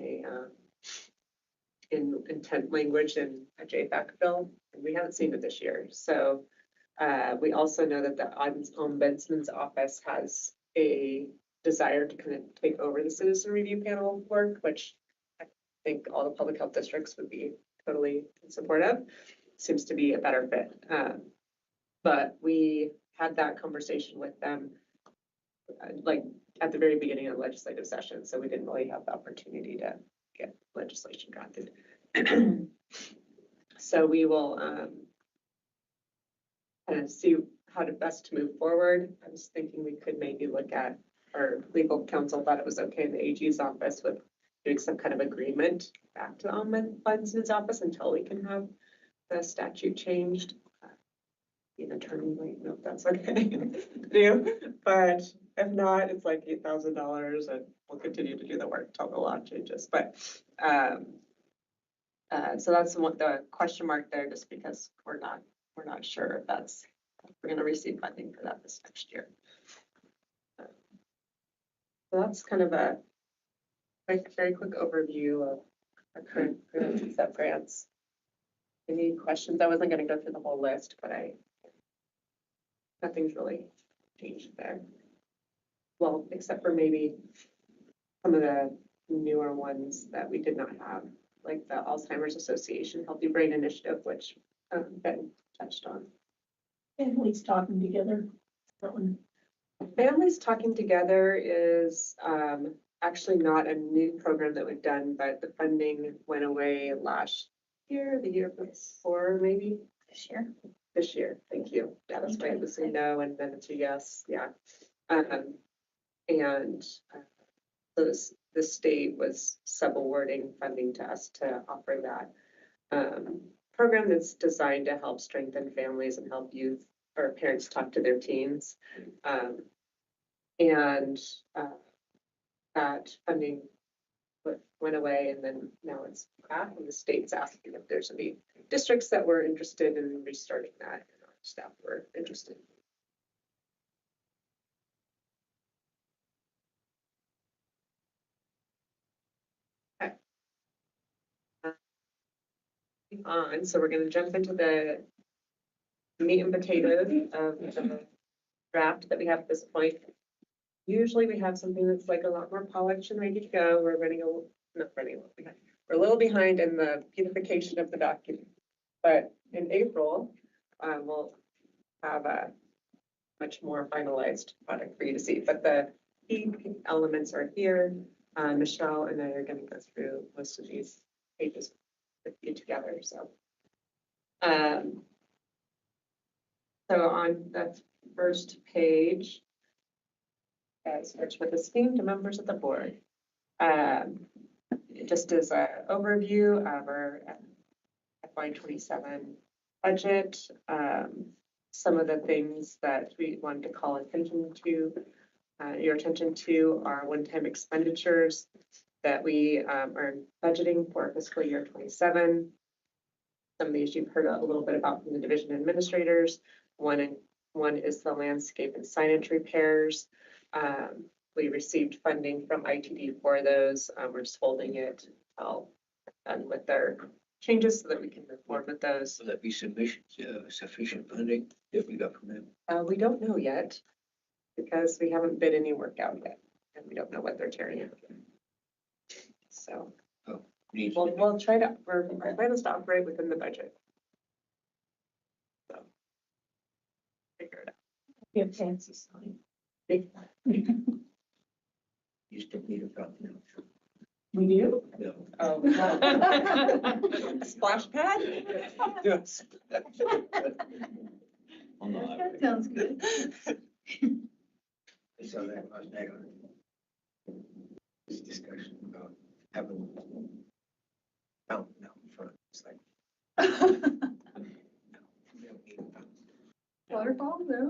in intent language in a JFAC bill, and we haven't seen it this year. So we also know that the Ombudsman's office has a desire to kind of take over the citizen review panel work, which I think all the public health districts would be totally in support of. Seems to be a better fit. But we had that conversation with them like at the very beginning of the legislative session, so we didn't really have the opportunity to get legislation drafted. So we will kind of see how to best to move forward. I was thinking we could maybe look at, our legal counsel thought it was okay in the AG's office with doing some kind of agreement back to the Ombudsman's office until we can have the statute changed. The attorney might know if that's okay to do, but if not, it's like $8,000 and we'll continue to do the work till the law changes. But so that's the question mark there, just because we're not sure if we're going to receive funding for that this next year. So that's kind of a very quick overview of our current CSEP grants. Any questions? I wasn't going to go through the whole list, but nothing's really changed there. Well, except for maybe some of the newer ones that we did not have, like the Alzheimer's Association Healthy Brain Initiative, which Ben touched on. Families talking together. That one. Families Talking Together is actually not a new program that we've done, but the funding went away last year, the year before, maybe. This year, thank you. Yeah, that's why it was a no and then it's a yes, yeah. And so the state was sub-awarding funding to us to offer that program that's designed to help strengthen families and help youth or parents talk to their teens. And that funding went away, and then now it's back, and the state's asking if there's any districts that were interested in restarting that, and our staff were interested. Okay. So we're going to jump into the meat and potatoes of the draft that we have at this point. Usually we have something that's like a lot more polished and ready to go. We're a little behind in the beautification of the document. But in April, we'll have a much more finalized product for you to see. But the key elements are here. Michelle and I are going to go through most of these pages with you together. So, so on the first page, it starts with esteemed members of the board. Just as an overview of our FY27 budget, some of the things that we wanted to call your attention to are one-time expenditures that we are budgeting for fiscal year 27. Some of these you've heard a little bit about from the division administrators. One is the landscape and signage repairs. We received funding from ITD for those. We're just holding it done with their changes so that we can move forward with those. Will that be sufficient funding that we got from them? We don't know yet because we haven't bid any work out yet, and we don't know what they're tearing out. So we'll try to. Our plan is to operate within the budget. So figure it out. We have fancy sign. You still need a problem. We do? No. Oh, no. Splash pad? Yes. That sounds good. I saw that last night on this discussion about having fountain out in front. It's like, no, we don't need a fountain. Waterfall, no?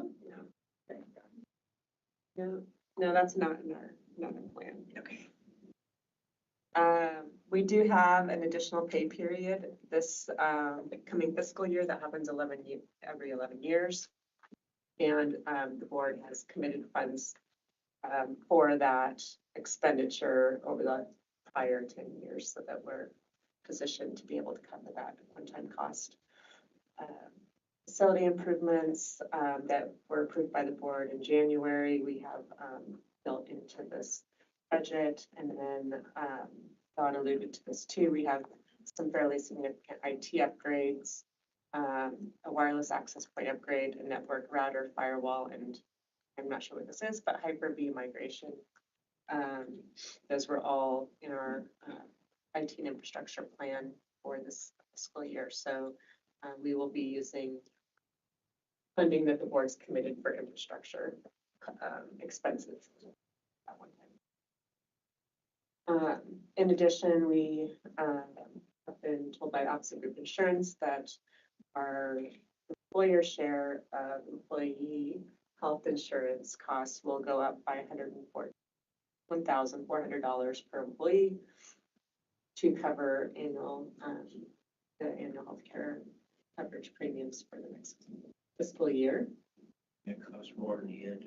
No, that's not in our plan. Okay. We do have an additional pay period this coming fiscal year that happens every 11 years. And the board has committed funds for that expenditure over the prior 10 years so that we're position to be able to cover that one-time cost. Facility improvements that were approved by the board in January, we have built into this budget. And then Dawn alluded to this too. We have some fairly significant IT upgrades, a wireless access point upgrade, a network router, firewall, and I'm not sure what this is, but Hyper-V migration. Those were all in our IT and infrastructure plan for this fiscal year. So we will be using funding that the board's committed for infrastructure expenses at one time. In addition, we have been told by Opposite Group Insurance that our employer share of employee health insurance costs will go up by $1,400 per employee to cover the annual healthcare coverage premiums for the next fiscal year. It costs more in the end.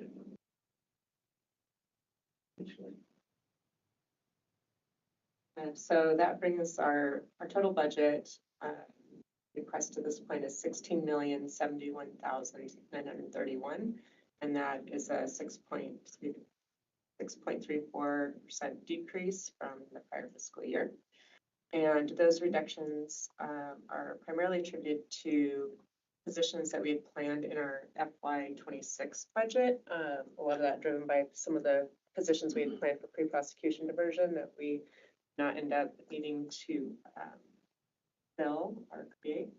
So that brings our total budget request to this point is $16,071,931, and that is a 6.34% decrease from the prior fiscal year. And those reductions are primarily attributed to positions that we had planned in our FY26 budget. A lot of that driven by some of the positions we had planned for pre-prosecution diversion that we not end up needing to fill or create,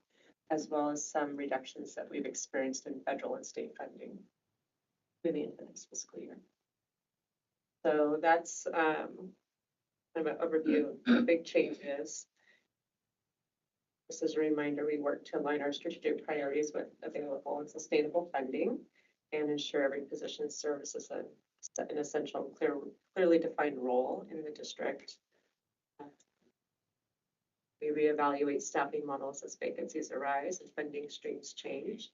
as well as some reductions that we've experienced in federal and state funding moving into the next fiscal year. So that's kind of an overview of the big changes. Just as a reminder, we work to align our strategic priorities with available and sustainable funding and ensure every position serves as an essential, clearly defined role in the district. We reevaluate staffing models as vacancies arise and funding streams change.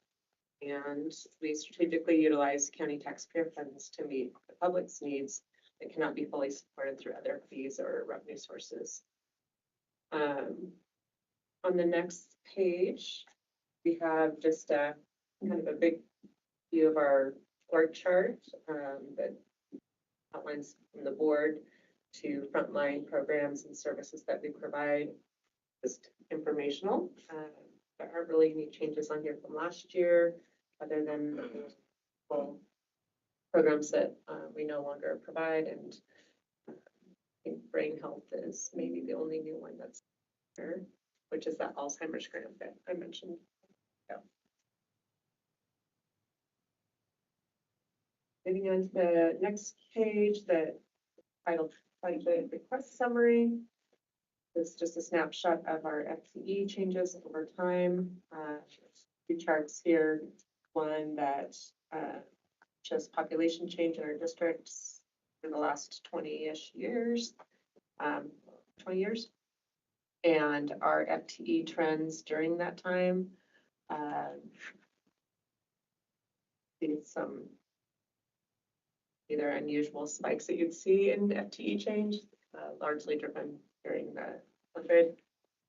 And we strategically utilize county taxpayer funds to meet the public's needs that cannot be fully supported through other fees or revenue sources. On the next page, we have just a kind of a big view of our org chart that outlines from the board to frontline programs and services that we provide. Just informational. There aren't really any changes on here from last year, other than the programs that we no longer provide. And I think brain health is maybe the only new one that's there, which is that Alzheimer's grant that I mentioned. Yeah. Moving on to the next page, the title budget request summary. This is just a snapshot of our FTE changes over time. Two charts here. One that shows population change in our districts in the last 20-ish years, 20 years, and our FTE trends during that time. Some either unusual spikes that you'd see in FTE change, largely driven during the COVID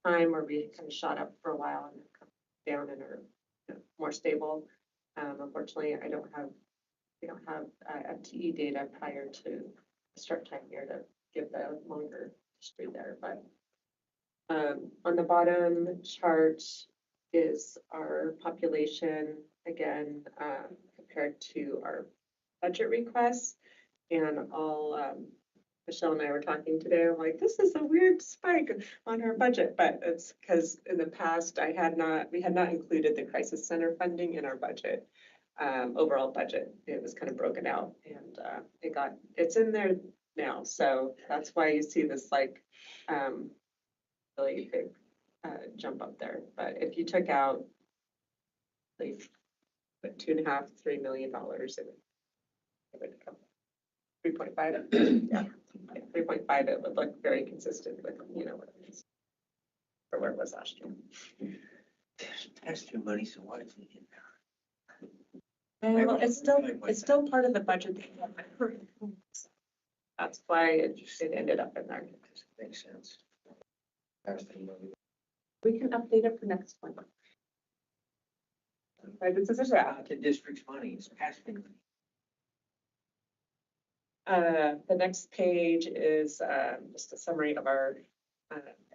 time where we kind of shot up for a while and come down and are more stable. Unfortunately, we don't have FTE data prior to the start time here to give the longer history there. But on the bottom chart is our population, again, compared to our budget requests. And Michelle and I were talking today, I'm like, this is a weird spike on our budget, but it's because in the past we had not included the crisis center funding in our budget, overall budget. It was kind of broken out, and it's in there now. So that's why you see this like really big jump up there. But if you took out like $2.5–3 million, it would come 3.5. Yeah. 3.5, it would look very consistent with, what it is, or where it was last year. Extra money, so why is it in there? Well, it's still part of the budget. That's why it ended up in there. Makes sense. We can update it for next one. Right, this is a draft. The district's money is passing. The next page is just a summary of our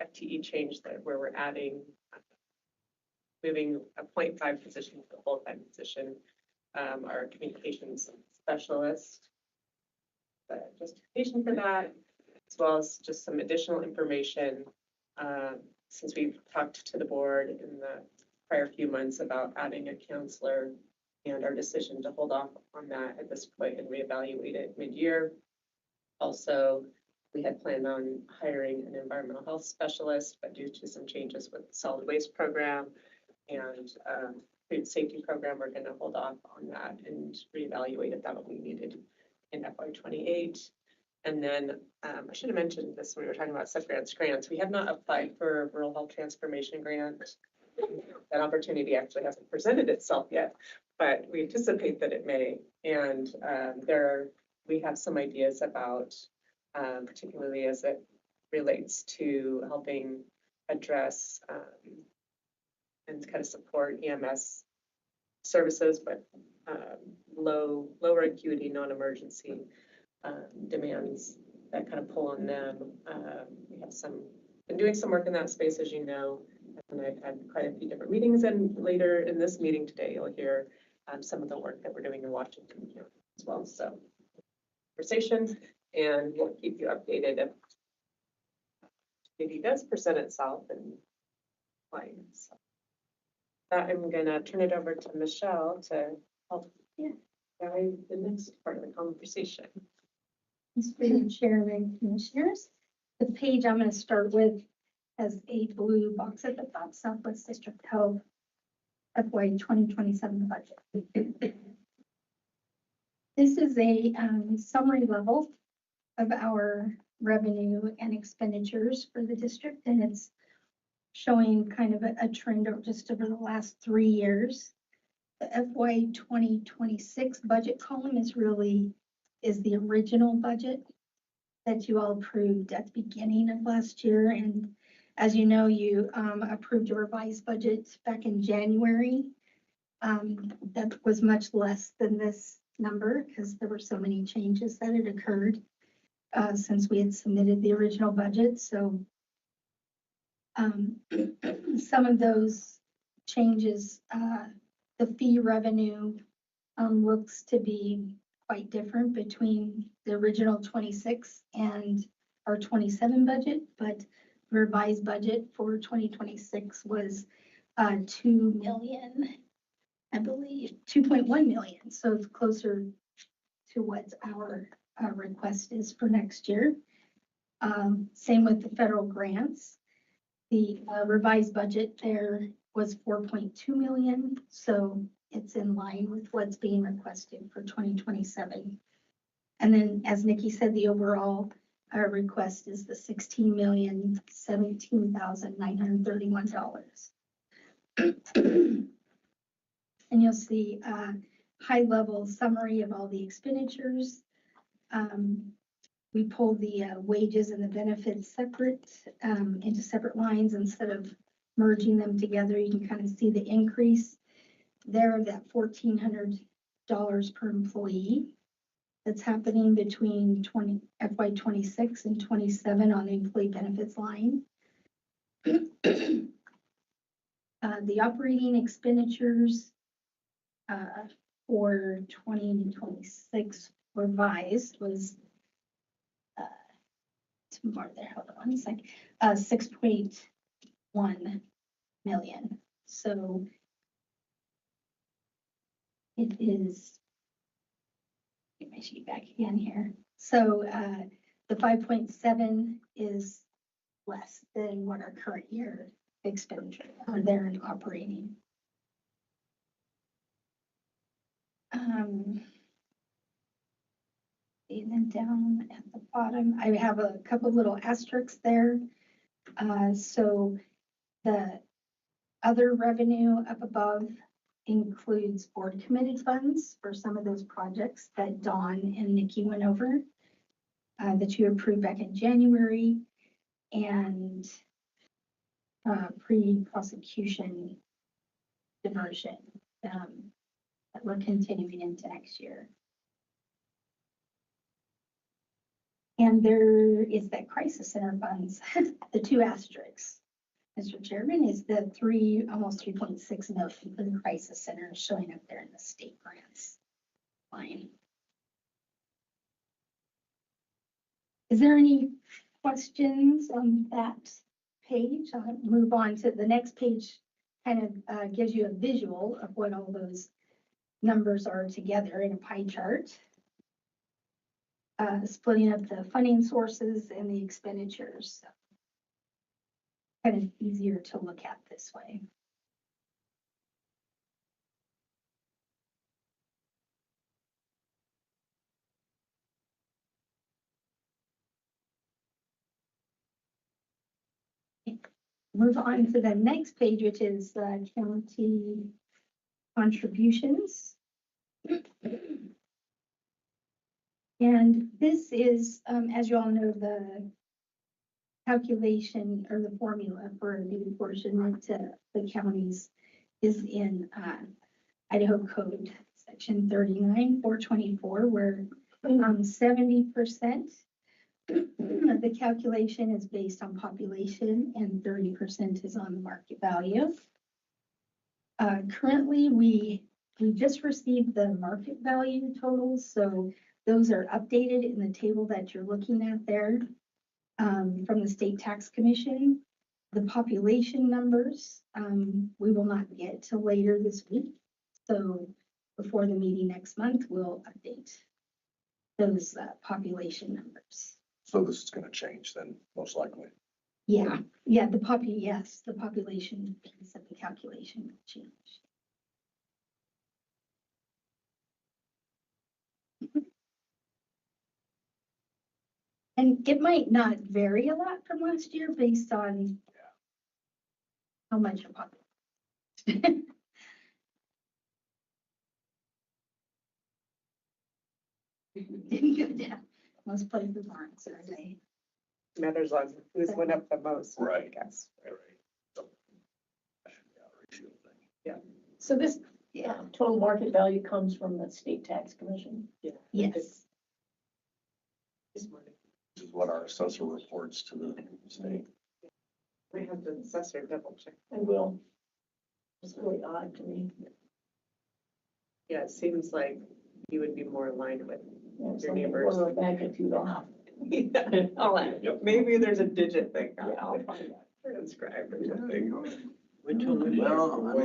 FTE change that where we're adding, moving a 0.5 position to a full-time position, our communications specialist. The justification for that, as well as just some additional information, since we've talked to the board in the prior few months about adding a counselor and our decision to hold off on that at this point and reevaluate it mid-year. Also, we had planned on hiring an environmental health specialist, but due to some changes with the solid waste program and food safety program, we're going to hold off on that and reevaluate if that will be needed in FY28. And then I should have mentioned this when we were talking about grants. We have not applied for a rural health transformation grant. That opportunity actually hasn't presented itself yet, but we anticipate that it may. And we have some ideas about, particularly as it relates to helping address and kind of support EMS services, but lower acuity, non-emergency demands that kind of pull on them. We have been doing some work in that space, as you know, and I've had quite a few different meetings, and later in this meeting today, you'll hear some of the work that we're doing in Washington as well. So conversation, and we'll keep you updated if it does present itself and why. So I'm gonna turn it over to Michelle to help guide the next part of the conversation. Mr. Chairman, Commissioners, the page I'm going to start with has a blue box at the top, Southwest District Health FY 2027 budget. This is a summary level of our revenue and expenditures for the district, and it's showing kind of a trend of just over the last 3 years. The FY 2026 budget column is the original budget that you all approved at the beginning of last year. And as you know, you approved a revised budget back in January. That was much less than this number because there were so many changes that had occurred since we had submitted the original budget. So some of those changes, the fee revenue looks to be quite different between the original 26 and our 27 budget, but the revised budget for 2026 was 2 million, I believe, 2.1 million. So it's closer to what our request is for next year. Same with the federal grants. The revised budget there was 4.2 million. So it's in line with what's being requested for 2027. And then, as Nikki said, the overall request is the $16,017,931. And you'll see a high-level summary of all the expenditures. We pulled the wages and the benefits separate into separate lines instead of merging them together. You can kind of see the increase there, that $1,400 per employee that's happening between FY 26 and 27 on the employee benefits line. The operating expenditures for 2026 revised was more there. Hold on a second. 6.1 million. So it is, get my sheet back again here. So the 5.7 is less than what our current year expenditure are there in operating. And then down at the bottom, I have a couple little asterisks there. So the other revenue up above includes board committed funds for some of those projects that Dawn and Nikki went over that you approved back in January. And pre-prosecution diversion, that we're continuing into next year. And there is that crisis center funds, the 2 asterisks. Mr. Chairman, is the almost 3.6 million for the crisis center showing up there in the state grants line. Is there any questions on that page? I'll move on to the next page. Kind of gives you a visual of what all those numbers are together in a pie chart. Splitting up the funding sources and the expenditures. Kind of easier to look at this way. Move on to the next page, which is county contributions. And this is, as you all know, the calculation or the formula for the apportionment to the counties is in Idaho Code Section 39-424, where 70% of the calculation is based on population and 30% is on the market value. Currently, we just received the market value totals, so those are updated in the table that you're looking at there from the State Tax Commission. The population numbers we will not get till later this week, so before the meeting next month, we'll update those population numbers. So this is gonna change then, most likely. Yeah, the population piece of the calculation will change. And it might not vary a lot from last year based on how much your population. Didn't go down. Most places aren't, so they. Matters on who's went up the most. I Right. guess. So this, Total market value comes from the state tax commission. yes, This is what our assessor reports to the state. I have the assessor double check. I will. It's really odd to me. Yeah, it seems like you would be more aligned with. Yeah, it's Your like a neighbors. quarter of a magnitude off. Yeah, I'll add. Maybe there's a digit thing. Yeah, I'll find out. Transcribed or something. Well, I don't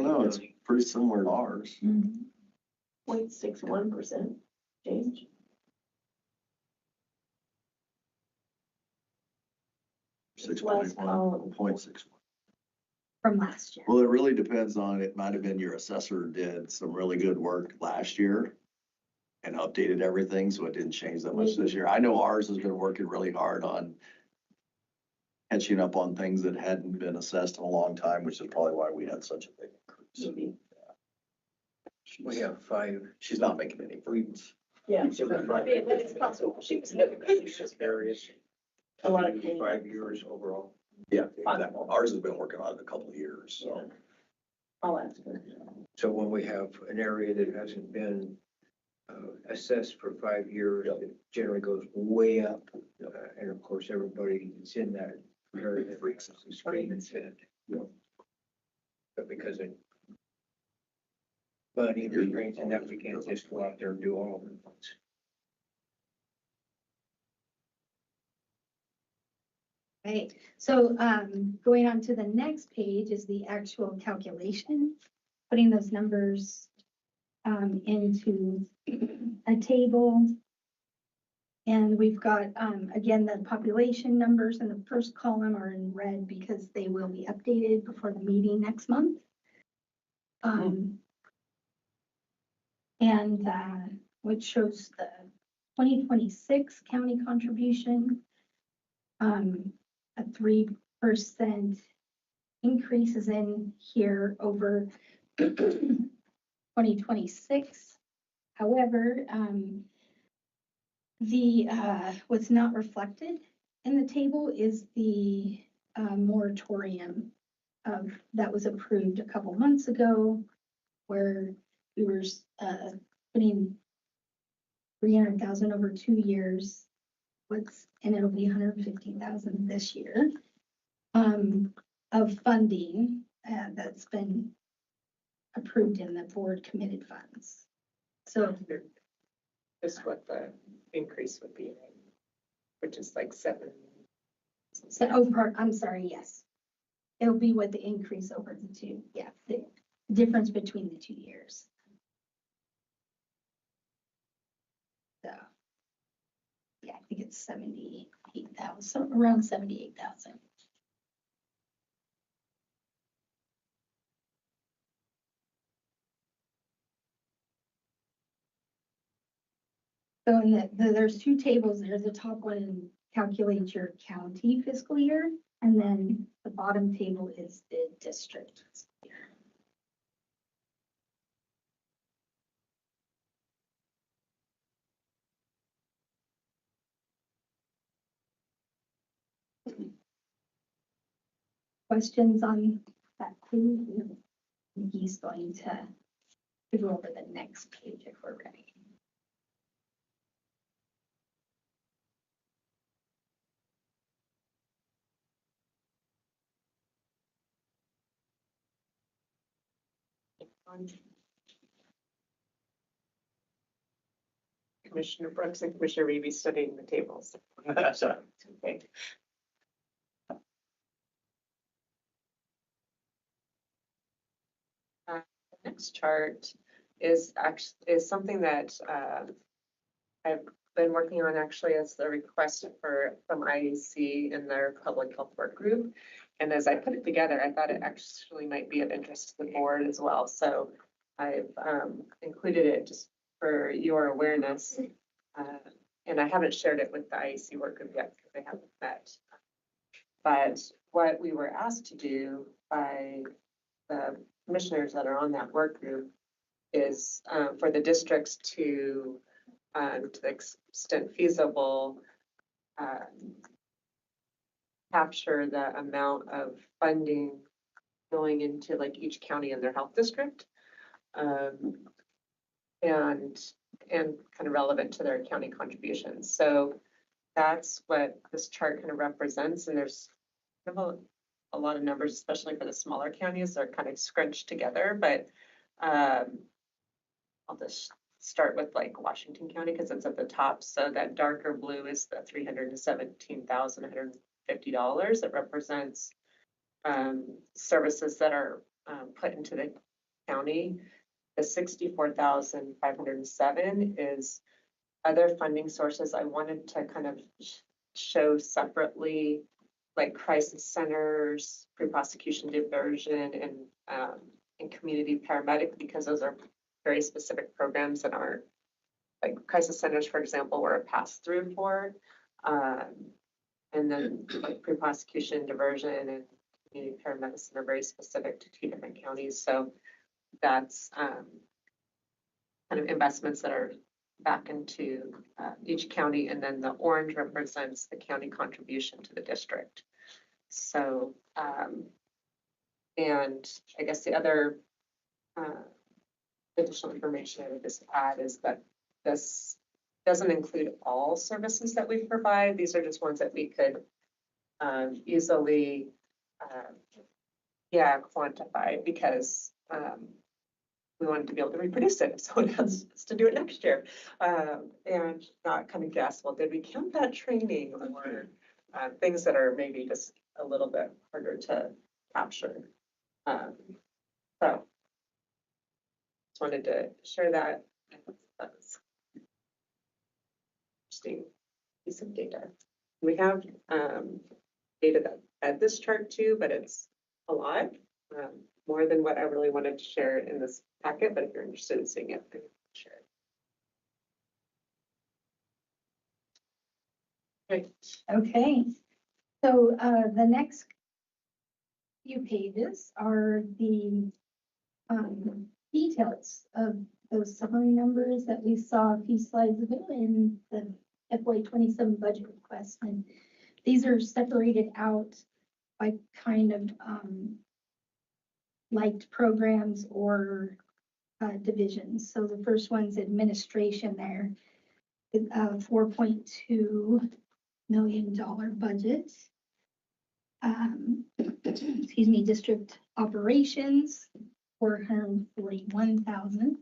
know, it's pretty similar to ours. 0.61% change. Six Last point column. one, 0.61. from last year. Well, it really depends on, it might have been your assessor did some really good work last year and updated everything, so it didn't change that much this year. I know ours has been working really hard on catching up on things that hadn't been assessed in a long time, which is probably why we had such a big increase. Maybe. We have 5. She's not making any improvements. Yeah. It's possible. She was Areas. A lot of 5 years overall. Yeah, exactly. Ours has been working on it a couple of years, so. I'll ask her. So when we have an area that hasn't been assessed for 5 years, it generally goes way up. And of course, everybody that's in that area freaks out and screams and said. But because of money restraints and that, we can't just go out there and do all of them. Right, so going on to the next page is the actual calculation, putting those numbers into a table. And we've got, again, the population numbers in the first column are in red because they will be updated before the meeting next month. And which shows the 2026 county contribution. A 3% increase is in here over 2026. However, what's not reflected in the table is the moratorium that was approved a couple months ago, where we were, putting 300,000 over 2 years. And it'll be 150,000 this year, of funding, that's been approved in the board committed funds. So, Just what the increase would be, right? Which is like 7. I'm sorry, yes. It'll be what the increase over the two, yeah, the difference between the 2 years. So, yeah, I think it's 78,000, around 78,000. So there's 2 tables there. The top one calculates your county fiscal year, and then the bottom table is the district fiscal year. Questions on that, please? He's going to go over the next page if we're ready. Commissioner Brooks and Commissioner Reeve studying the tables. So, Okay. The next chart is something that I've been working on actually as the request from IEC in their public health work group. And as I put it together, I thought it actually might be of interest to the board as well. So I've included it just for your awareness. And I haven't shared it with the IEC work group yet because they haven't met. But what we were asked to do by the commissioners that are on that work group is for the districts to the extent feasible, capture the amount of funding going into like each county in their health district, and kind of relevant to their county contributions. So that's what this chart kind of represents. And there's a lot of numbers, especially for the smaller counties, they're kind of scrunched together. But I'll just start with like Washington County because it's at the top. So that darker blue is the $317,150 that represents services that are put into the county. The 64,507 is other funding sources. I wanted to kind of show separately, like crisis centers, pre-prosecution diversion, and community paramedic, because those are very specific programs that are, like crisis centers, for example, were a pass-through for, and then like pre-prosecution diversion and community paramedicine are very specific to 2 different counties. So that's kind of investments that are back into each county, and then the orange represents the county contribution to the district. So, and I guess the other additional information I would just add is that this doesn't include all services that we provide. These are just ones that we could easily, quantify, because we wanted to be able to reproduce it if someone has to do it next year, and not kind of guess, well, did we count that training, or things that are maybe just a little bit harder to capture. So just wanted to share that. That's interesting piece of data. We have data that at this chart too, but it's a lot. More than what I really wanted to share in this packet, but if you're interested in seeing it, I can share it. Right. Okay, so the next few pages are the details of those summary numbers that we saw a few slides ago in the FY27 budget request. And these are separated out by kind of liked programs or divisions. So the first one's administration there, $4.2 million budget. Excuse me, district operations, 441,000.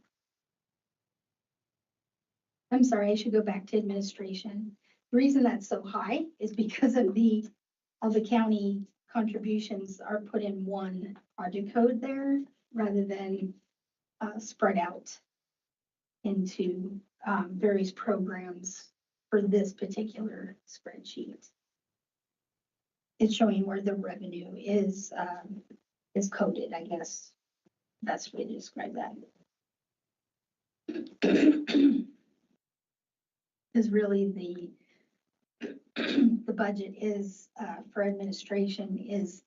I'm sorry, I should go back to administration. The reason that's so high is because of the county contributions are put in one project code there rather than spread out into various programs for this particular spreadsheet. It's showing where the revenue is coded, I guess. That's the way to describe that. Is really the budget is for administration is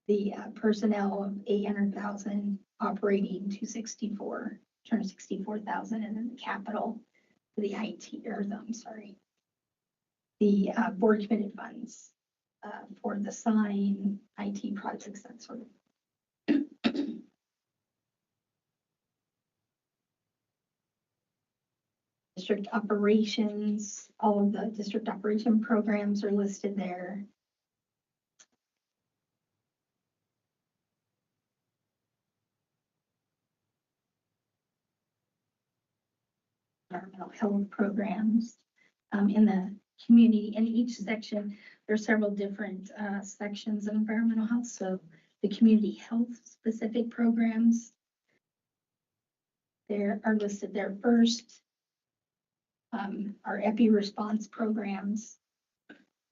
the personnel of 800,000, operating 264,000, and then the capital for the IT, or I'm sorry, the board committed funds for the sign, IT projects, that sort of. District operations, all of the district operation programs are listed there. Environmental health programs in the community. In each section, there are several different sections of environmental health. So the community health specific programs there are listed there first. Our EPI response programs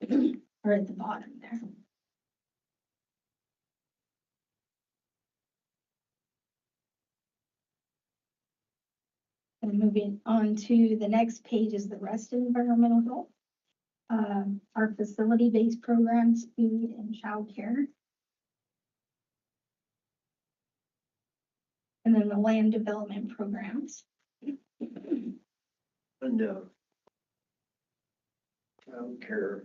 are at the bottom there. And moving on to the next page is the rest of environmental health. Our facility-based programs, food and child care. And then the land development programs. And child care,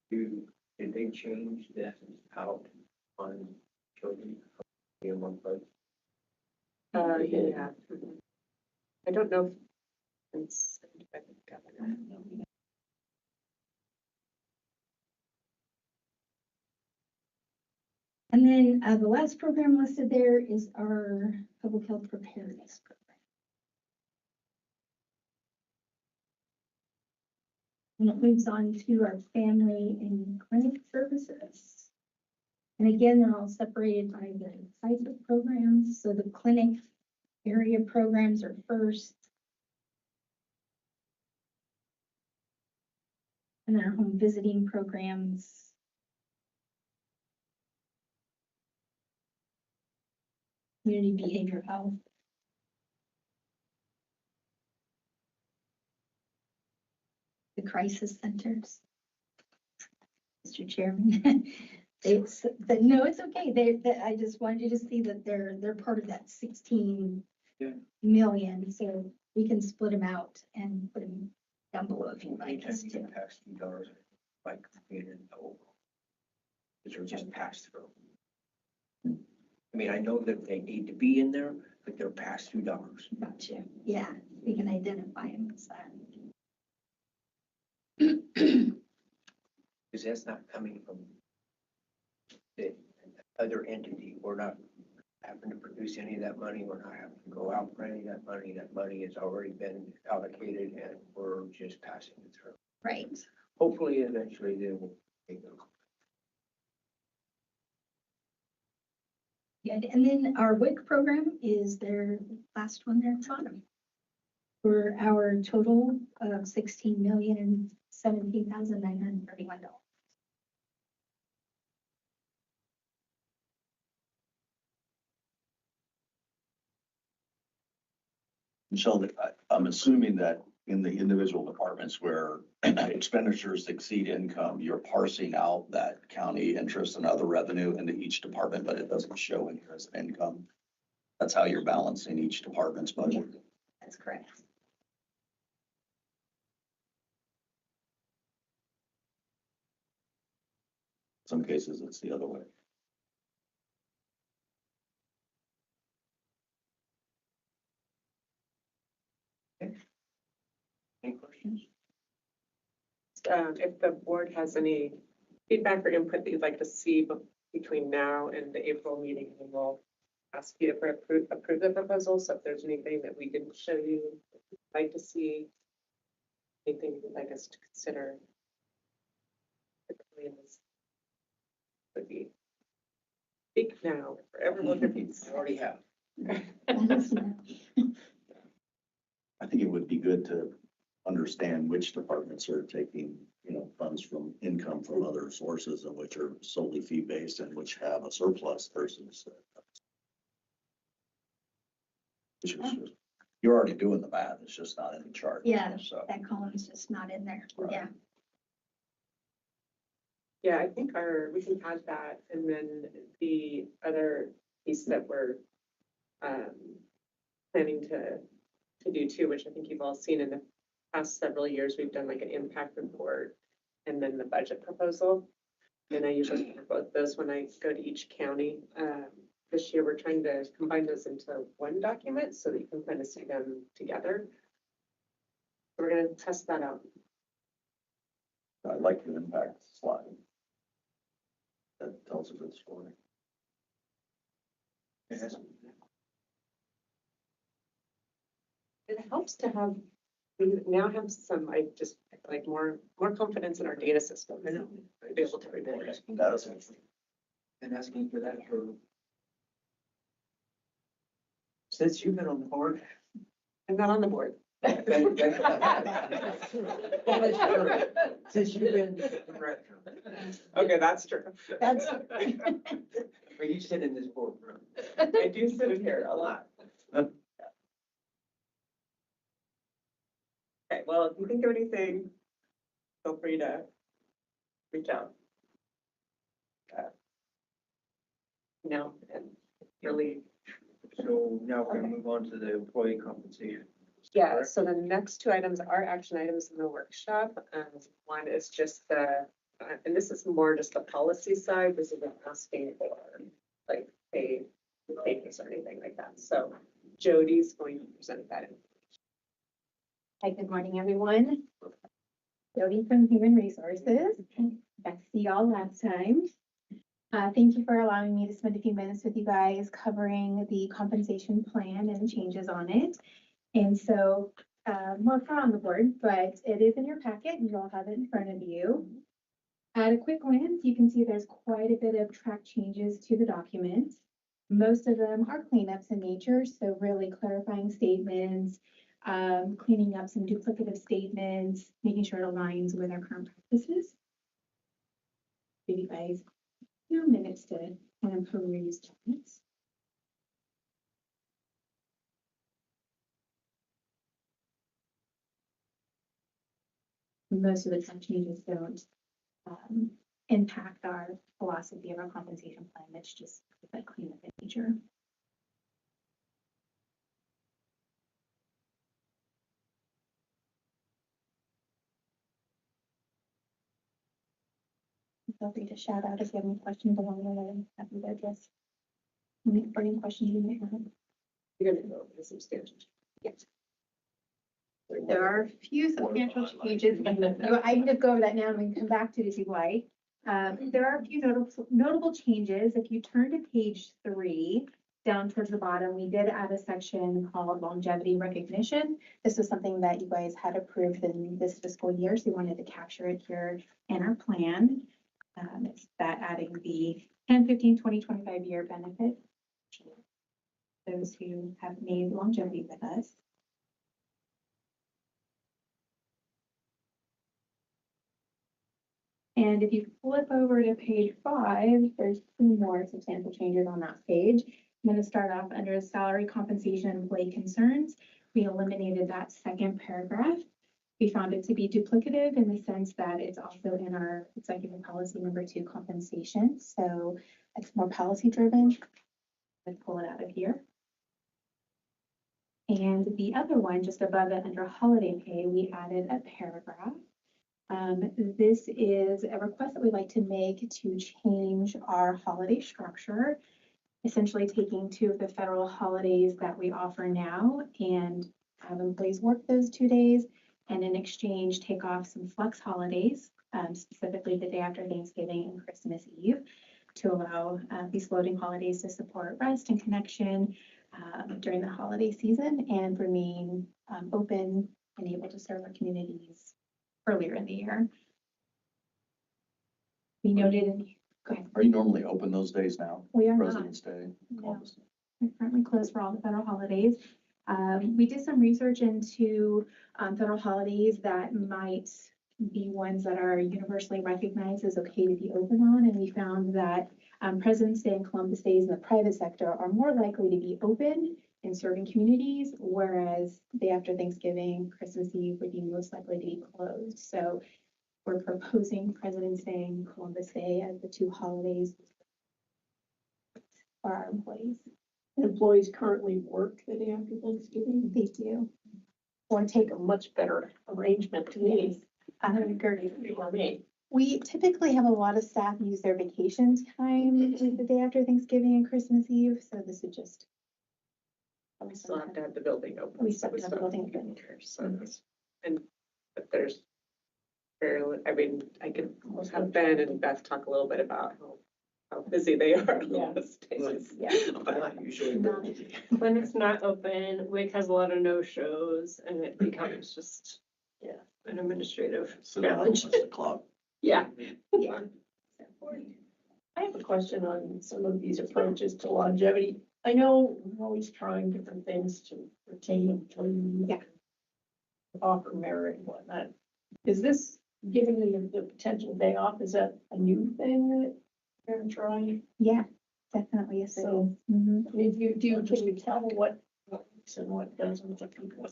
did they change that out on children? In one place? Yeah. I don't know if it's. And then the last program listed there is our public health preparedness program. And it moves on to our family and clinic services. And again, they're all separated by the type of programs. So the clinic area programs are first. And then our home visiting programs. Community behavioral health. The crisis centers. Mr. Chairman. No, it's okay. I just wanted you to see that they're part of that 16 million. So we can split them out and put them down below if you'd like us to. Pass $2 like being in the overall. These are just passed through. I mean, I know that they need to be in there, but they're past $2. Gotcha. Yeah, we can identify them as that. Because that's not coming from the other entity. We're not having to produce any of that money. We're not having to go out for any of that money. That money has already been allocated and we're just passing it through. Right. Hopefully, eventually they will take it. Good. And then our WIC program is their last one there at the bottom. For our total of $16,017,931. Michelle, I'm assuming that in the individual departments where expenditures exceed income, you're parsing out that county interest and other revenue into each department, but it doesn't show in here as income. That's how you're balancing each department's budget. That's correct. Some cases it's the other way. If the board has any feedback or input that you'd like to see between now and the April meeting, then we'll ask you to approve the proposal. So if there's anything that we didn't show you, you'd like to see, anything you'd like us to consider. Would be speak now for everyone to be. Already have. I think it would be good to understand which departments are taking, funds from income from other sources and which are solely fee-based and which have a surplus versus. You're already doing the math, it's just not in the chart. Yeah, So. that column's just not in there. Right. Yeah. Yeah, I think we can add that, and then the other piece that we're planning to do too, which I think you've all seen in the past several years, we've done like an impact report and then the budget proposal. And I usually do both those when I go to each county. This year, we're trying to combine those into one document so that you can kind of see them together. So we're gonna test that out. I like the impact slide. That tells a good story. Yes. It helps to have, we now have some, I just like more confidence in our data system. I know, be able to report it. That is. Been asking for that for. Since you've been on the board. I'm not on the board. Since you've been. Director. Okay, that's true. That's, Or you sit in this boardroom. I do sit in here a lot. Okay, well, if you think of anything, feel free to reach out. No, and really. So now we're gonna move on to the employee compensation. Yeah, Correct? so the next two items are action items in the workshop. One is just and this is more just the policy side. This isn't asking for like pay papers or anything like that. So Jody's going to present that. Hi, good morning, everyone. Jody from Human Resources. Got to see y'all last time. Thank you for allowing me to spend a few minutes with you guys covering the compensation plan and changes on it. And so, more for on the board, but it is in your packet and you all have it in front of you. At a quick glance, you can see there's quite a bit of track changes to the document. Most of them are cleanups in nature, so really clarifying statements, cleaning up some duplicative statements, making sure it aligns with our current practices. Give you guys a few minutes to kind of peruse documents. Most of the track changes don't impact our philosophy of our compensation plan. It's just like cleanup in nature. Feel free to shout out if you have any questions along the way. I'm happy to address any burning questions you may have. You're gonna go over the substantial. Yes. There are a few substantial changes. I can just go over that now and we can come back to it if you like. There are a few notable changes. If you turn to page 3, down towards the bottom, we did add a section called longevity recognition. This was something that you guys had approved in this fiscal year, so we wanted to capture it here in our plan. It's that adding the 10, 15, 20, 25 year benefit. Those who have made longevity with us. And if you flip over to page 5, there's 2 more substantial changes on that page. I'm going to start off under salary compensation and employee concerns. We eliminated that second paragraph. We found it to be duplicative in the sense that it's also in our executive policy number 2 compensation. So it's more policy driven. Let's pull it out of here. And the other one just above it under holiday pay, we added a paragraph. This is a request that we'd like to make to change our holiday structure, essentially taking 2 of the federal holidays that we offer now and have employees work those 2 days and in exchange take off some flex holidays, specifically the day after Thanksgiving and Christmas Eve, to allow these floating holidays to support rest and connection during the holiday season and remain open and able to serve our communities earlier in the year. We noted in, go ahead. Are you normally open those days now? We are not. President's Day? No. Columbus Day? We're currently closed for all the federal holidays. We did some research into federal holidays that might be ones that are universally recognized as okay to be open on, and we found that President's Day and Columbus Days in the private sector are more likely to be open and serving communities, whereas day after Thanksgiving, Christmas Eve would be most likely to be closed. So we're proposing President's Day and Columbus Day as the two holidays for our employees. Employees currently work the day after Thanksgiving. They do. Or take a much better arrangement to me. I agree. For me. We typically have a lot of staff use their vacation time the day after Thanksgiving and Christmas Eve, so this would just. We still have to have the building open. We still have the building open. So, and, but there's fairly, I mean, I could have Ben and Beth talk a little bit about how busy they are on Yeah. those days. Yeah. Usually. When it's not open, WIC has a lot of no-shows and it becomes just, Yeah. an administrative Sit down and challenge. watch the clock. Yeah. Yeah. I have a question on some of these approaches to longevity. I know we're always trying different things to retain employees. Yeah. Offer merit and whatnot. Is this giving them the potential day off? Is that a new thing that they're trying? Yeah, definitely. Yes, it So- is. Mhm. I mean, can you tell what works and what doesn't? What people-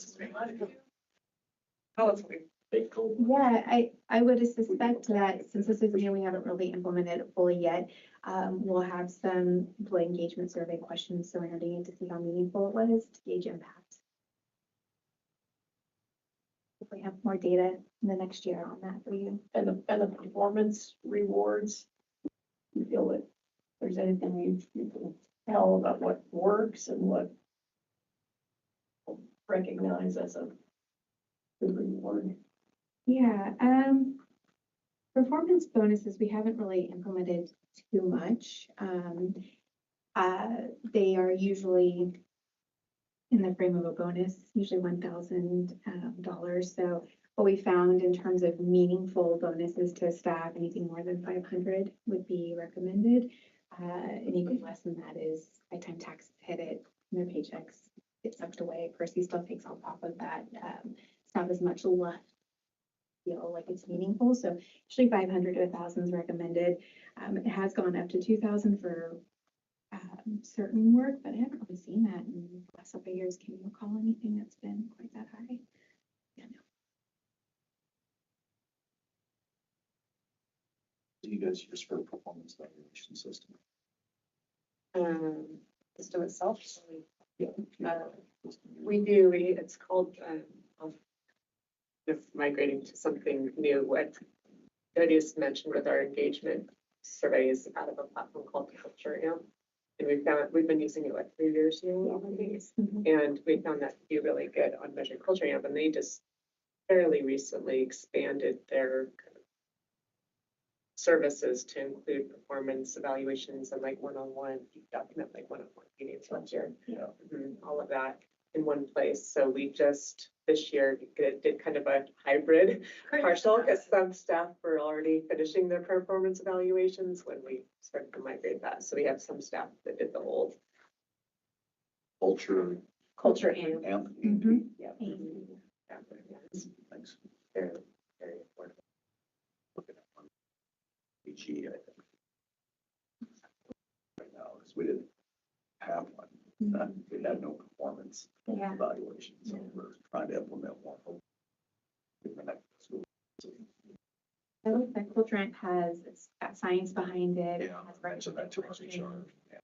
Oh, it's weird. Big cool. Yeah, I would suspect that since this is new, we haven't really implemented it fully yet. We'll have some employee engagement survey questions surrounding it to see how meaningful it was to gauge impact. If we have more data in the next year on that for you. And the performance rewards. You feel that there's anything you can tell about what works and what recognize as a good reward? Yeah, performance bonuses, we haven't really implemented too much. They are usually in the frame of a bonus, usually $1,000. So what we found in terms of meaningful bonuses to staff, anything more than 500 would be recommended. Anything less than that is by time taxes hit it, their paychecks get sucked away. Percy still takes on top of that. It's not as much left. Feel like it's meaningful. So usually 500 to 1,000 is recommended. It has gone up to 2,000 for certain work, but I haven't really seen that in the last couple of years. Can you recall anything that's been quite that high? Yeah, no. Do you guys use for a performance evaluation system? System itself. Yeah. We do, it's called, if migrating to something new, what Jody has mentioned with our engagement surveys out of a platform called Culture Amp. And we've been using it like 3 years now, and we found that to be really good on measuring Culture Amp, and they just fairly recently expanded their kind of services to include performance evaluations and like one-on-one, document like one-on-one meetings last year. Yeah. All of that in one place. So we just this year did kind of a hybrid partial because some staff were already finishing their performance evaluations when we started to migrate that. So we have some staff that did the whole Culture and. Amp. yeah. Thanks. Very, very important. Looking at one. PG, I think. Right now, because we didn't have one. We had no performance Yeah. evaluation, so we're trying to implement one. In the next school. I like that Culture Amp has, it's got science behind it. It Yeah, has I mentioned that to our questions. HR. Yeah.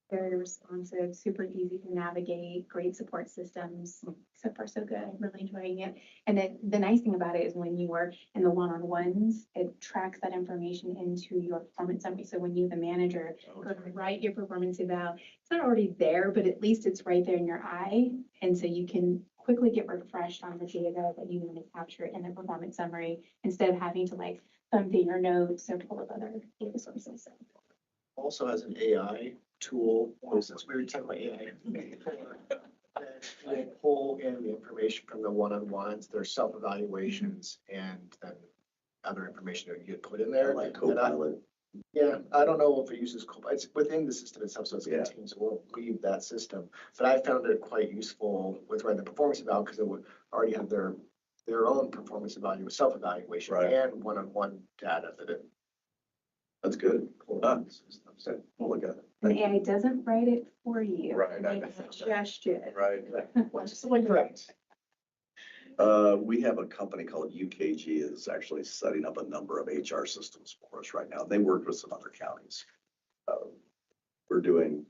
Very responsive, super easy to navigate, great support systems. So far, so good. I'm really enjoying it. And then the nice thing about it is when you are in the one-on-ones, it tracks that information into your performance summary. So when you, the manager, go to write your performance eval, it's not already there, but at least it's right there in your eye. And so you can quickly get refreshed on the data that you want to capture in the performance summary instead of having to like thumb through your notes or pull up other data sources. So, Also has an AI tool, since we were talking about AI. They pull in the information from the one-on-ones, their self-evaluations, and then other information that you get put in there. Like And I- Copilot. Yeah, I don't know if it uses Copilot. It's within the system itself, so it's Yeah. contained, so we'll leave that system. But I found it quite useful with writing the performance eval because it would already have their own performance evaluation, self-evaluation Right. and one-on-one data that it That's good. pulls Ah. in the system. So We'll look at it. and the AI doesn't write it for you. Right, I It know. suggestions. Right. just so correct. We have a company called UKG is actually setting up a number of HR systems for us right now. They worked with some other counties. We're doing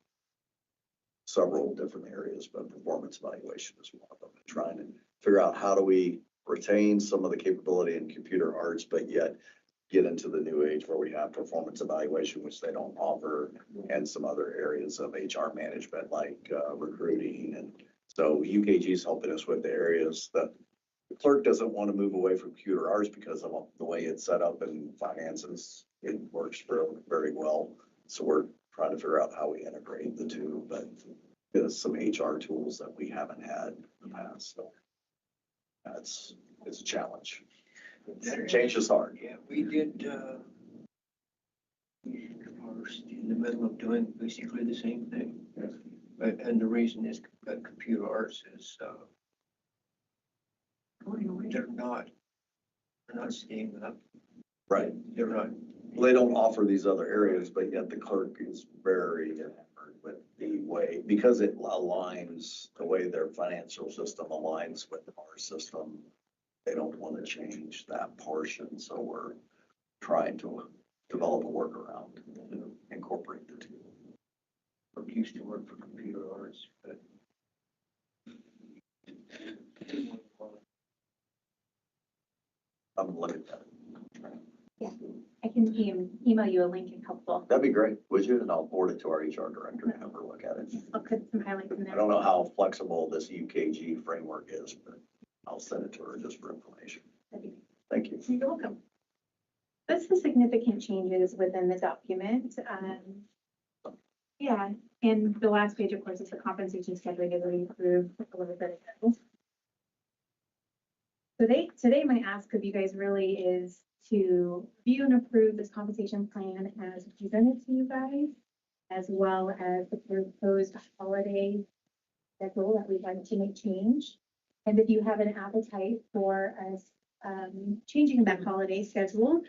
several different areas, but performance evaluation is one of them. Trying to figure out how do we retain some of the capability in computer arts, but yet get into the new age where we have performance evaluation, which they don't offer, and some other areas of HR management like recruiting. And so UKG is helping us with the areas that the clerk doesn't want to move away from computer arts because of the way it's set up in finances. It works very well. So we're trying to figure out how we integrate the two, but there's some HR tools that we haven't had in the past. So it's a challenge. Change is hard. Yeah, we did, we're in the middle of doing basically the same thing. And the reason is computer arts is, they're not staying up. Right. They're not. Well, they don't offer these other areas, but yet the clerk is very enamored with the way, because it aligns the way their financial system aligns with our system. They don't want to change that portion, so we're trying to develop a workaround to incorporate the two. I used to work for computer arts, but. I'm looking at it. I can email you a link and helpful. That'd be great, would you? And I'll forward it to our HR director and have her look at it. I'll put some highlights in there. I don't know how flexible this UKG framework is, but I'll send it to her just for information. That'd be Thank you. You're welcome. That's the significant changes within the document. Yeah, and the last page, of course, is the compensation schedule that we approved a little bit ago. Today my ask of you guys really is to review and approve this compensation plan as presented to you guys, as well as the proposed holiday schedule that we'd like to make change. And if you have an appetite for us changing that holiday schedule,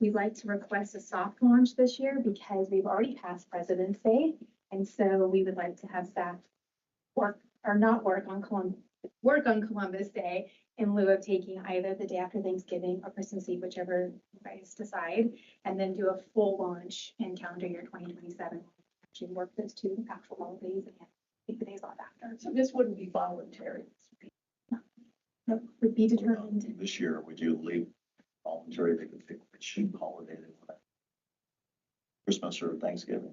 we'd like to request a soft launch this year because we've already passed President's Day. And so we would like to have staff work or not work on Columbus Day in lieu of taking either the day after Thanksgiving or Christmas Eve, whichever you guys decide, and then do a full launch in calendar year 2027. Actually work those two actual holidays and take the days off after. So this wouldn't be voluntary. That would be determined. This year, would you leave voluntary, they could pick which holiday they want? Christmas or Thanksgiving?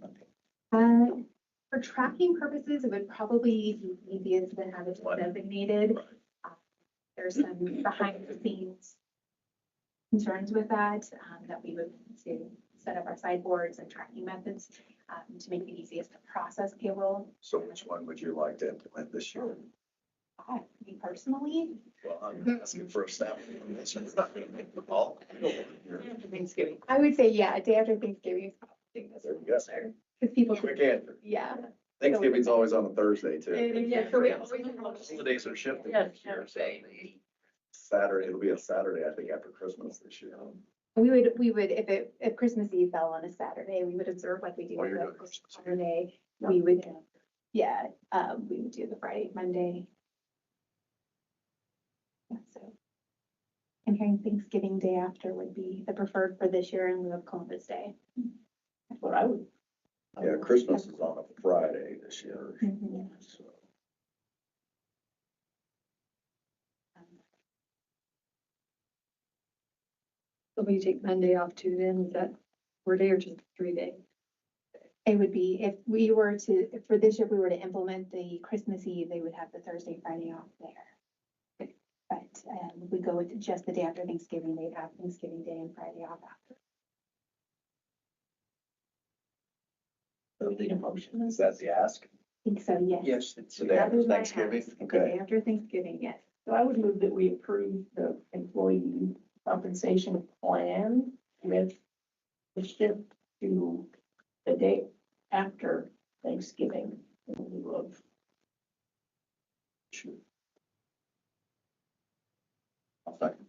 For tracking purposes, it would probably be easiest to have it designated. There's some behind the scenes concerns with that, that we would to set up our sideboards and tracking methods to make it easiest to process payroll. So which one would you like to implement this year? Me personally, Well, I'm asking for a staff. It's not going to make the call. Thanksgiving. I would say, yeah, a day after Thanksgiving is probably There you go. better. Because people, We can. yeah. Thanksgiving's always on a Thursday too. Yeah, so we always. Holidays are shifting Yes, this year, so Saturday, it'll be a Saturday, I think, after Christmas this year. We would, if Christmas Eve fell on a Saturday, we would observe like we do Oh, you're the doing first Christmas Eve. Saturday. We would, we would do the Friday, Monday. Yeah, so. And hearing Thanksgiving Day after would be the preferred for this year in lieu of Columbus Day. That's what I would. Yeah, Christmas is on a Friday this year. Mhm. So So we take Monday off too then, is that 4-day or just 3-day? It would be, if we were to, for this year, if we were to implement the Christmas Eve, they would have the Thursday, Friday off there. But we go with just the day after Thanksgiving, they have Thanksgiving Day and Friday off after. Need a motion. Is that the ask? I think so, yes. Yes, it's The day That after was my Thanksgiving? ask, the Okay. day after Thanksgiving, yes. So I would move that we approve the employee compensation plan with the shift to the day after Thanksgiving in lieu of. I'll second.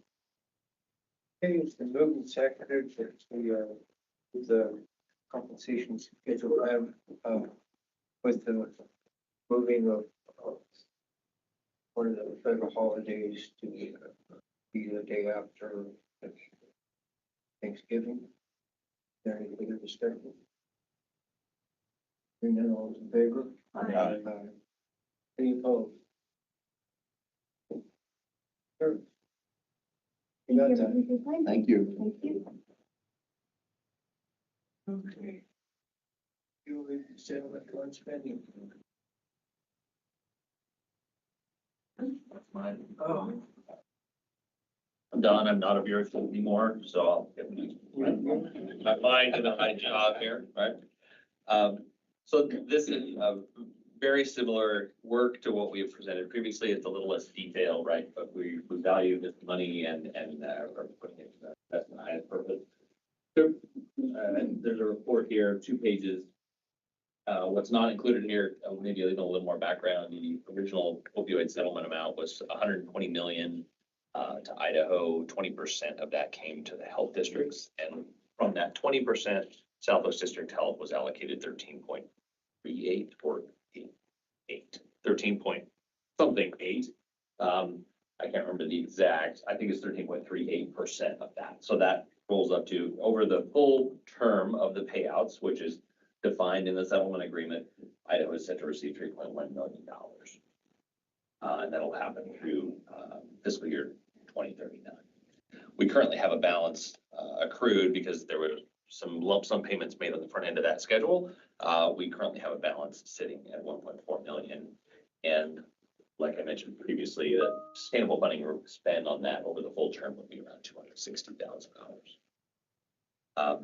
Okay, it's been moved and seconded that the compensation schedule have, with the moving of one of the federal holidays to be the day after Thanksgiving. There any further discussion? Hearing none, all those in favor? Aye. Any opposed? Sure. You got that? Thank you. Thank you. Okay. You will settlement on spending. That's mine. Oh. I'm done. I'm not a bureaucrat anymore, so I'll get my mind in my job here, right? So this is very similar work to what we have presented previously. It's a little less detailed, right? But we value this money and are putting it that's the highest purpose. So, and there's a report here, 2 pages. What's not included here, maybe a little more background. The original opioid settlement amount was 120 million to Idaho. 20% of that came to the health districts, and from that 20%, Southwest District Health was allocated 13.38 or 13 point something 8. I can't remember the exact. I think it's 13.38% of that. So that rolls up to, over the full term of the payouts, which is defined in the settlement agreement, Idaho is set to receive $3.1 million. And that'll happen through fiscal year 2039. We currently have a balance accrued because there were some lump sum payments made on the front end of that schedule. We currently have a balance sitting at 1.4 million. And like I mentioned previously, the sustainable funding spend on that over the full term would be around $260,000.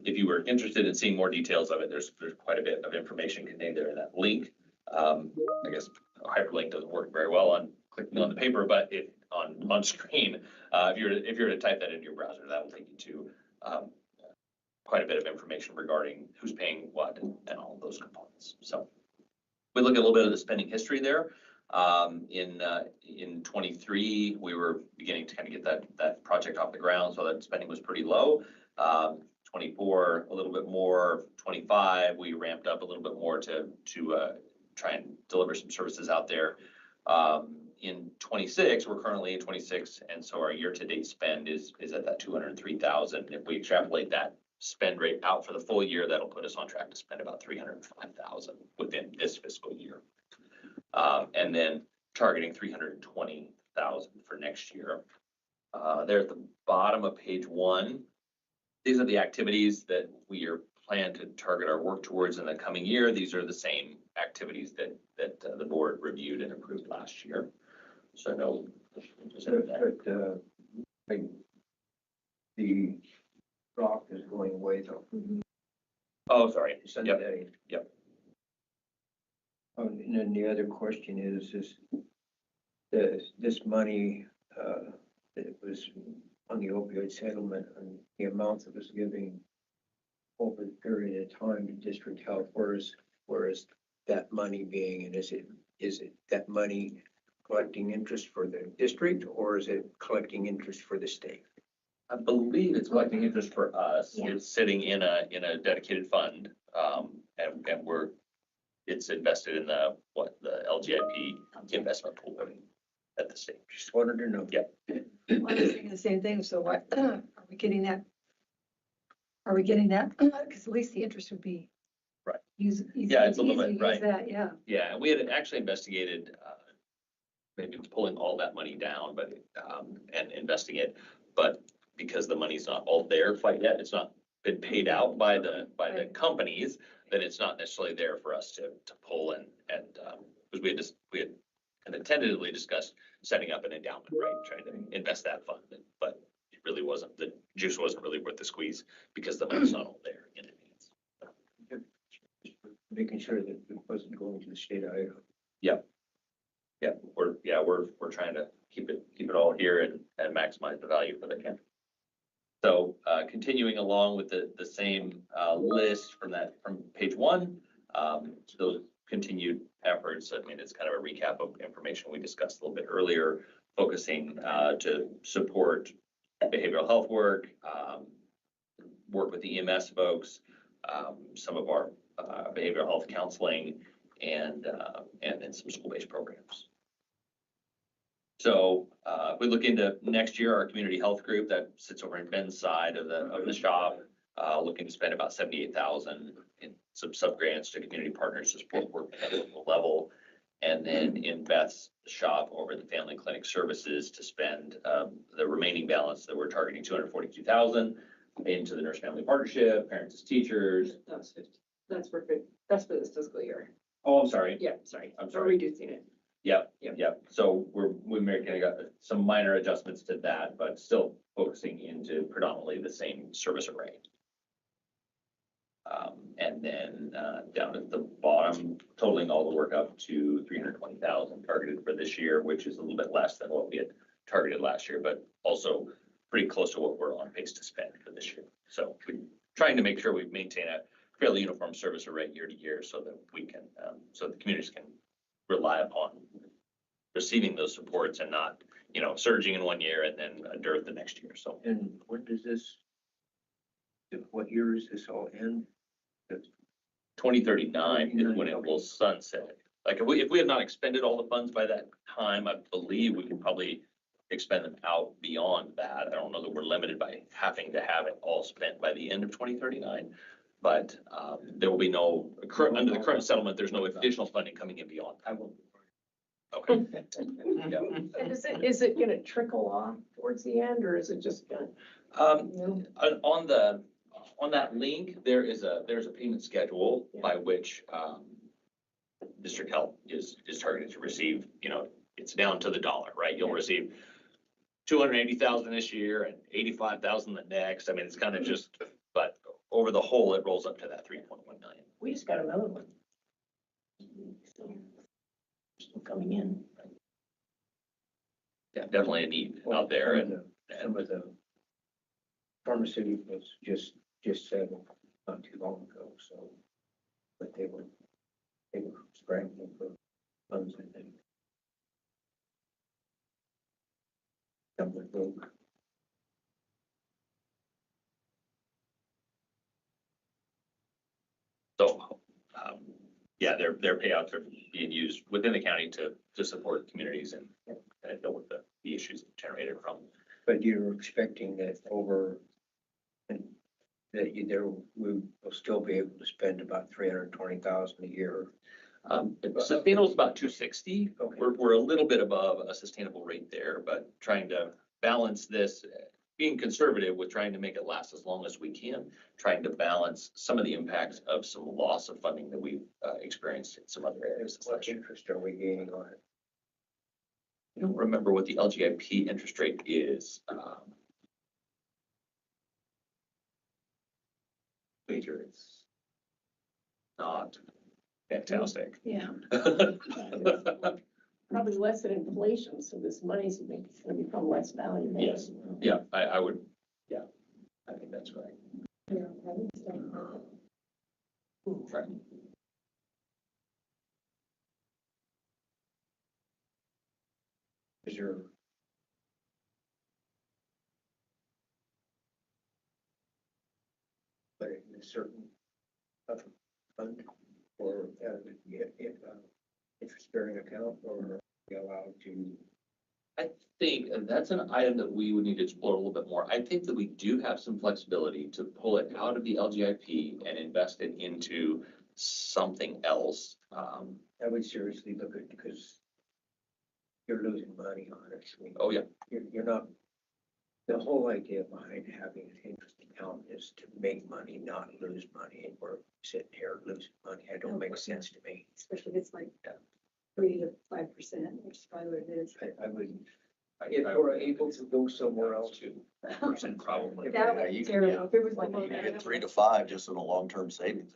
If you were interested in seeing more details of it, there's quite a bit of information contained there in that link. I guess a hyperlink doesn't work very well on clicking on the paper, but it on screen, if you're to type that into your browser, that will take you to quite a bit of information regarding who's paying what and all of those components. So we look at a little bit of the spending history there. In 23, we were beginning to kind of get that project off the ground, so that spending was pretty low. 24, a little bit more. 25, we ramped up a little bit more to try and deliver some services out there. In 26, we're currently in 26, and so our year-to-date spend is at that 203,000. If we extrapolate that spend rate out for the full year, that'll put us on track to spend about 305,000 within this fiscal year. And then targeting 320,000 for next year. There at the bottom of page 1, these are the activities that we are planned to target our work towards in the coming year. These are the same activities that the board reviewed and approved last year. So no. The rock is going away though. Oh, sorry. Sunday. Yep. And then the other question is this money that was on the opioid settlement and the amount that was giving over the period of time to district health, where is that money being, and is it that money collecting interest for the district, or is it collecting interest for the state? I believe it's collecting interest for us. Yeah. It's sitting in a dedicated fund, and it's invested in the LGIP investment pool at the state. Just wanted to know. Yep. I was thinking the same thing, so what, are we getting that? Are we getting that? Because at least the interest would be. Right. Easy Yeah, it's a little bit, to use right. that, yeah. Yeah, and we had actually investigated maybe pulling all that money down, but and investing it, but because the money's not all there quite yet, it's not been paid out by the companies, then it's not necessarily there for us to pull and because we had kind of tentatively discussed setting up an endowment, right? Trying to invest that fund, but it really wasn't, the juice wasn't really worth the squeeze because the money's not all there in advance. Making sure that it wasn't going to the state of Idaho. Yeah, we're trying to keep it all here and maximize the value for the county. So, continuing along with the same, list from page one, those continued efforts, I mean, it's kind of a recap of information we discussed a little bit earlier, focusing, to support behavioral health work, work with the EMS folks, some of our, behavioral health counseling, and then some school-based programs. So if we look into next year, our community health group that sits over in Ben's side of the shop, looking to spend about 78,000 in some sub-grants to community partners to support work at the local level. And then in Beth's shop over at the Family Clinic Services to spend the remaining balance that we're targeting 242,000 into the Nurse Family Partnership, Parents as Teachers. That's for this fiscal year. Oh, I'm sorry. Yeah, sorry. I'm We're sorry. reducing it. Yep. So we're making some minor adjustments to that, but still focusing into predominantly the same service array. And then down at the bottom, totaling all the work up to 320,000 targeted for this year, which is a little bit less than what we had targeted last year, but also pretty close to what we're on pace to spend for this year. So we're trying to make sure we maintain a fairly uniform service array year to year so that we can, so the communities can rely upon receiving those supports and not, surging in one year and then a dearth the next year. So And when does what year is this all end? 2039 is when it will sunset. Like if we have not expended all the funds by that time, I believe we can probably expend them out beyond that. I don't know that we're limited by having to have it all spent by the end of 2039. But there will be under the current settlement, there's no additional funding coming in beyond that. I won't. Okay. Yeah. And is it gonna trickle off towards the end, or is it just gonna? On that link, there's a payment schedule by which District Health is targeted to receive, it's down to the dollar, right? You'll receive 280,000 this year and 85,000 the next. I mean, it's kind of just, but over the whole, it rolls up to that 3.1 million. We just got another one. Still coming in. Yeah, definitely a need out there. And Some of the pharmaceuticals just said not too long ago, so, but they were scrambling for funds, I think. Some were broke. so, yeah, their payouts are being used within the county to support communities and deal with the issues generated from. But you're expecting that we will still be able to spend about 320,000 a year. Sustainable is about 260. Okay. We're a little bit above a sustainable rate there, but trying to balance this, being conservative with trying to make it last as long as we can, trying to balance some of the impacts of some loss of funding that we've experienced in some other areas. What interest are we gaining on it? I don't remember what the LGIP interest rate is. Major, it's not fantastic. Yeah. Probably less than inflation, so this money's gonna become less valuable. Yes. Yeah, I would, yeah, I think that's right. Right. Is there but in a certain fund or interest-bearing account, or are we allowed to? I think that's an item that we would need to explore a little bit more. I think that we do have some flexibility to pull it out of the LGIP and invest it into something else. I would seriously look at, because you're losing money on it. I mean, Oh, yeah. You're not, the whole idea behind having an interest account is to make money, not lose money. And we're sitting here losing money. It don't make sense to me. Especially if it's like 3 to 5%, which is probably what it is. I would, if we're able to go somewhere else. 2% probably. That Yeah, would you be can- terrible if it was You below can get that. 3 to 5 just in a long-term savings,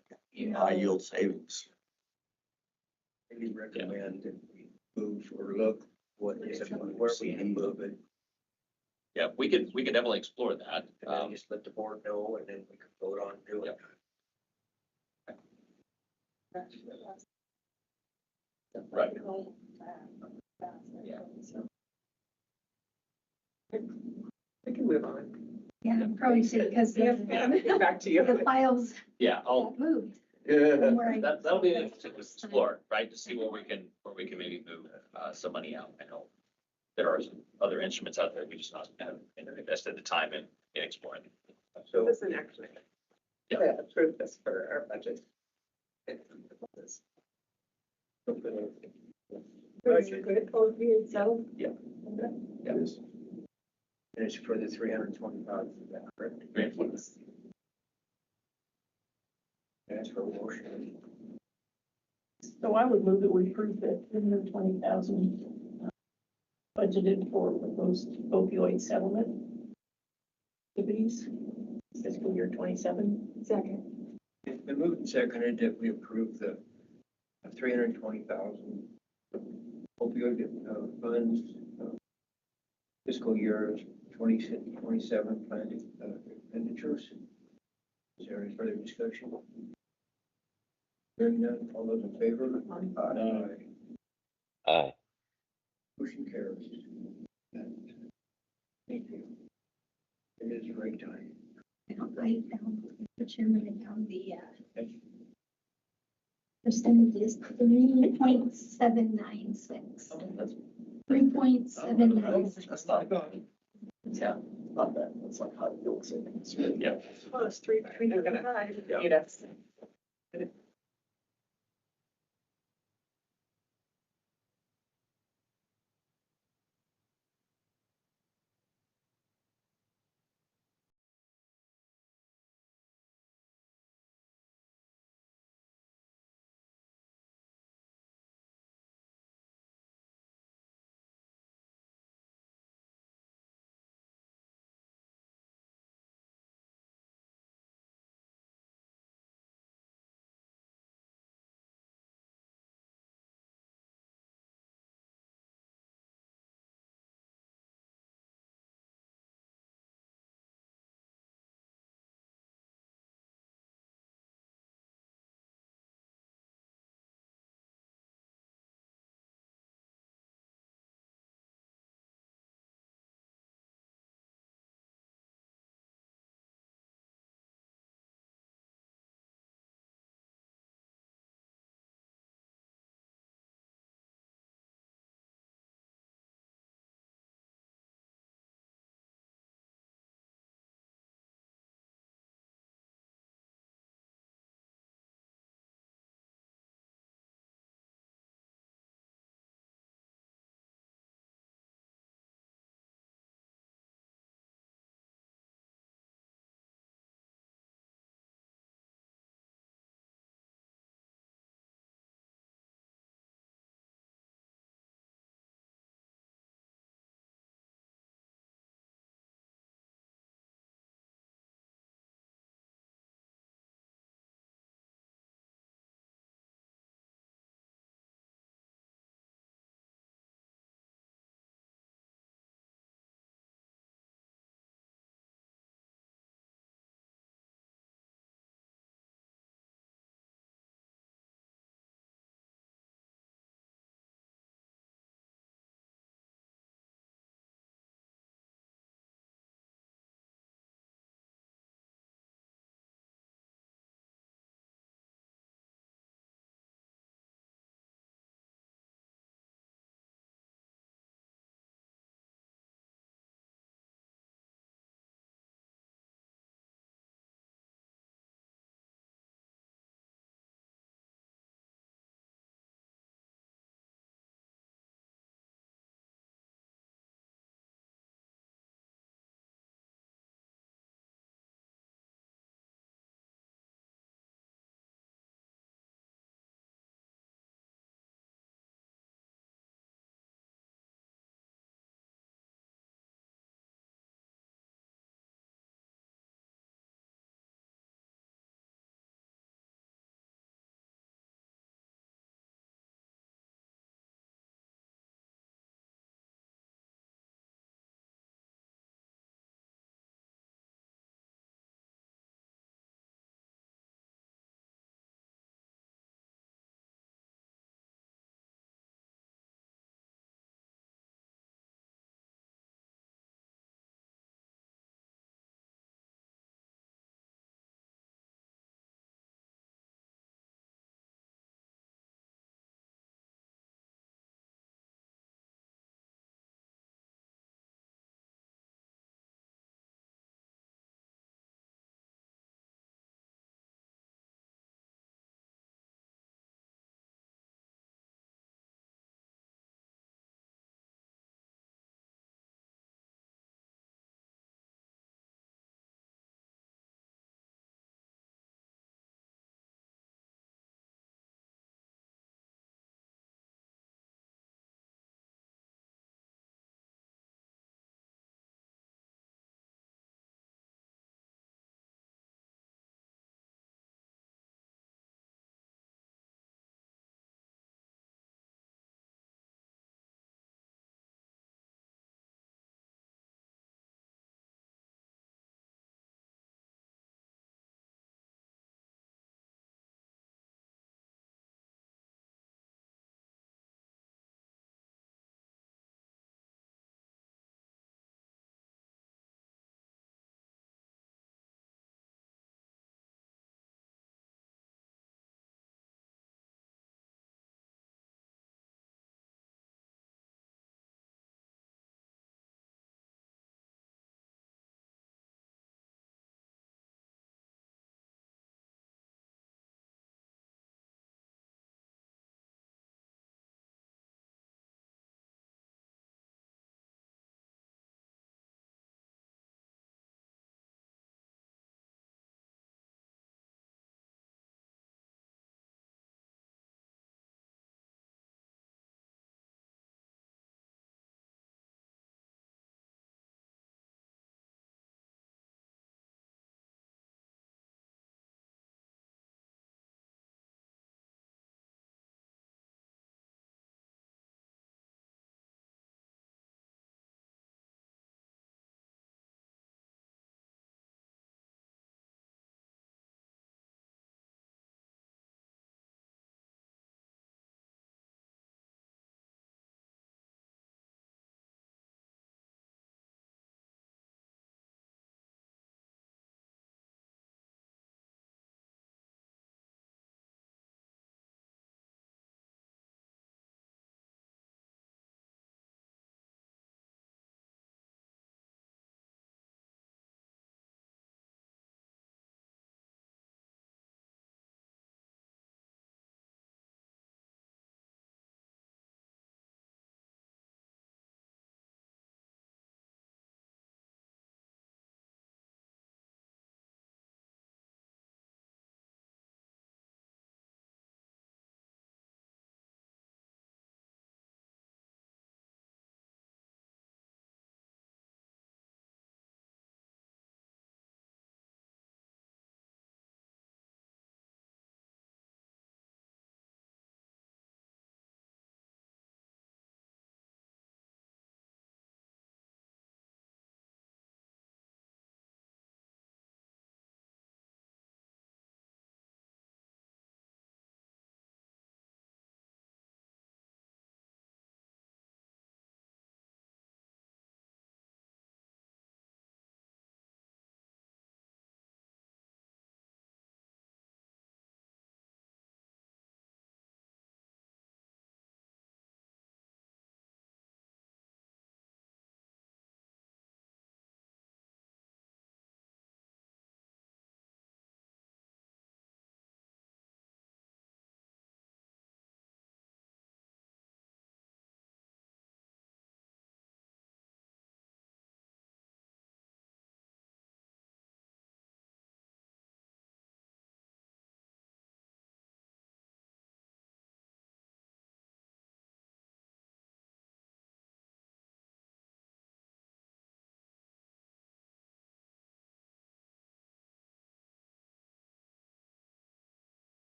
high yield savings. Maybe recommend that we move or look what is, where we can move it. Yeah, we could definitely explore that. And then just let the board know and then we can vote on doing it. Right. Yeah. We can move on. Yeah, probably see, because Yeah, get back to you. the files Yeah, got moved. Yeah. from where I- that'll be interesting to explore, right, to see where we can maybe move, some money out. I know there are some other instruments out there, we just not have invested the time in exploring. So, This is actually. Yeah, approve this for our budget. budget, So, yes. And it's for the 325, is that correct? That's for motion. So I would move that we approve that 320,000 budgeted for proposed opioid settlement activities, fiscal year 27. second, It's been moved and seconded that we approve the 320,000 opioid funds fiscal year 2027 planned expenditures. Is there any further discussion? Hearing none, all those in favor? Aye. Aye. Motion carries. Thank you. It is break time. I found, the chairman found the percentages, 3.796. 3.796. That's not bad. Yeah, not bad. That's like high yield savings. Yeah. Well, it's 3.5. Yes.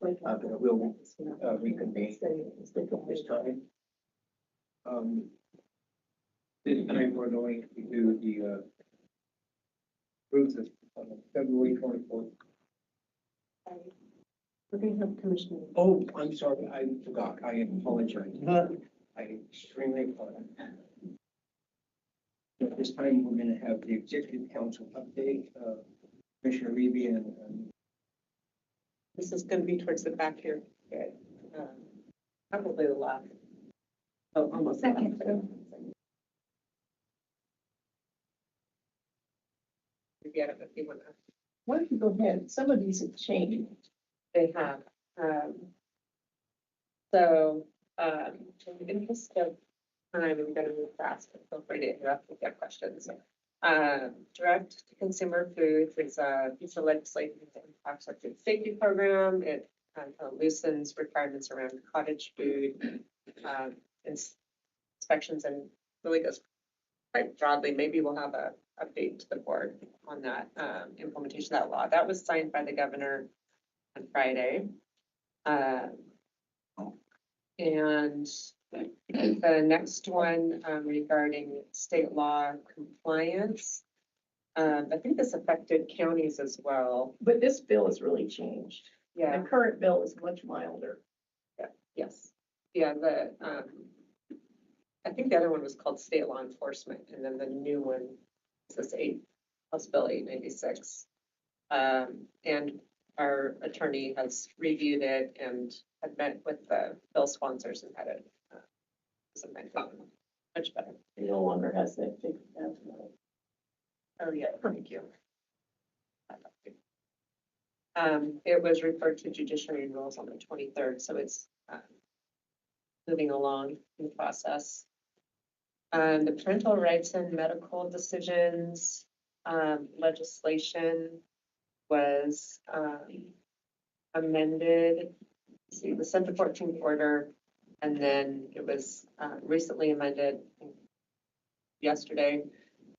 but we'll reconvene this time. This time we're going to do the rules of February 24th. We're going to have Commissioner. Oh, I'm sorry, I forgot. I apologize. I extremely apologize. At this time, we're going to have the executive council update. Commissioner Levy and This is going to be towards the back here. Okay. Probably the last. Oh, almost. Second. Yeah, if you want to. Why don't you go ahead? Some of these have changed. They have. So, in the interest of time, I'm going to move fast, but feel free to interrupt if you have questions. Direct to consumer foods is a piece of legislation that impacts our food safety program. It loosens requirements around cottage food, inspections, and really goes quite broadly. Maybe we'll have a update to the board on that implementation of that law. That was signed by the governor on Friday. And the next one regarding state law compliance. I think this affected counties as well. But this bill has really changed. Yeah, The current bill is much milder. yes. Yeah, I think the other one was called state law enforcement, and then the new one is this House Bill 896. And our attorney has reviewed it and had met with the bill sponsors and had it much better. It no longer has that big. Oh, yeah, thank you. It was referred to judiciary rules on the 23rd, so it's moving along in the process. The parental rights and medical decisions legislation was amended. See, the sent to 14th order, and then it was recently amended yesterday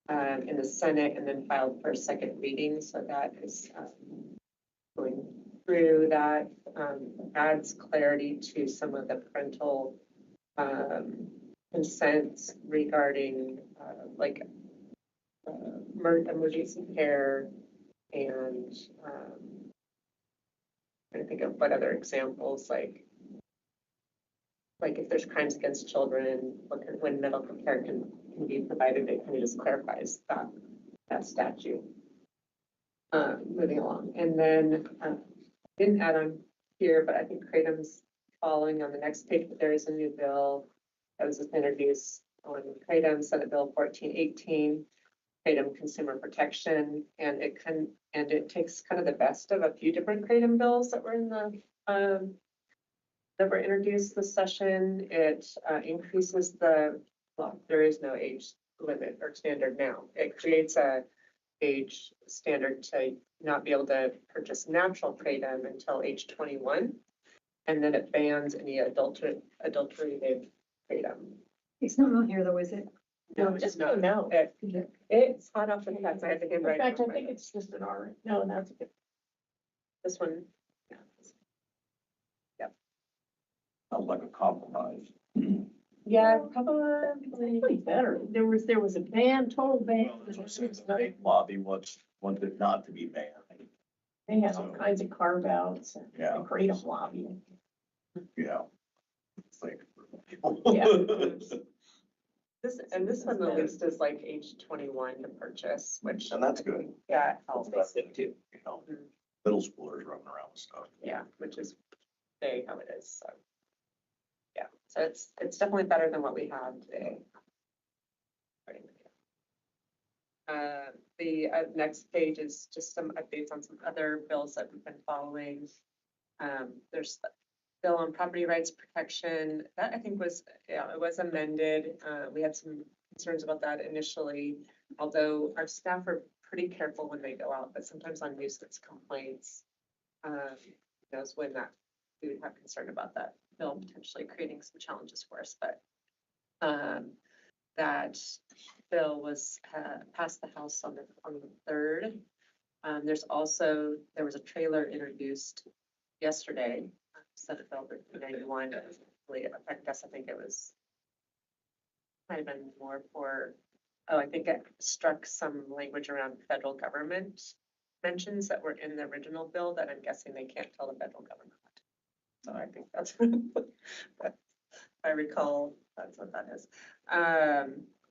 in the Senate, and then filed for a second reading. So that is going through. That adds clarity to some of the parental consents regarding like emergency care and trying to think of what other examples, like if there's crimes against children, when medical care can be provided, it kind of just clarifies that statute. Moving along, and then didn't add on here, but I think Kratom's following on the next page. But there is a new bill that was just introduced on Kratom, Senate Bill 1418, Kratom Consumer Protection, and it takes kind of the best of a few different Kratom bills that were in the that were introduced this session. It increases there is no age limit or standard now. It creates a age standard to not be able to purchase natural kratom until age 21, and then it bans any adulterated kratom. It's not on here though, is it? No, it's not. No, it's hot off the press. I had to get In right. fact, I think it's just an R. No, that's good. This one. Sounds like a compromise. Yeah, probably. Probably better. There was a ban, total ban. Lobby wants it not to be banned. They had all kinds of carve outs and Yeah. Kratom lobby. Yeah. It's like. This one, the list is like age 21 to purchase, which. And that's good. Yeah, it helps. That's it too, you know, middle schoolers running around with stuff. Yeah, which is today how it is, so. Yeah, so it's definitely better than what we have today. The next page is just some updates on some other bills that we've been following. There's the bill on property rights protection. That I think was, it was amended. We had some concerns about that initially, although our staff are pretty careful when they go out, but sometimes on nuisance complaints, knows when that we would have concern about that bill potentially creating some challenges for us, but that bill was passed the House on the 3rd. There was a trailer introduced yesterday, Senate Bill 1391, really affect us. I think it was, might have been more for, I think it struck some language around federal government mentions that were in the original bill that I'm guessing they can't tell the federal government. So I think that's, if I recall, that's what that is.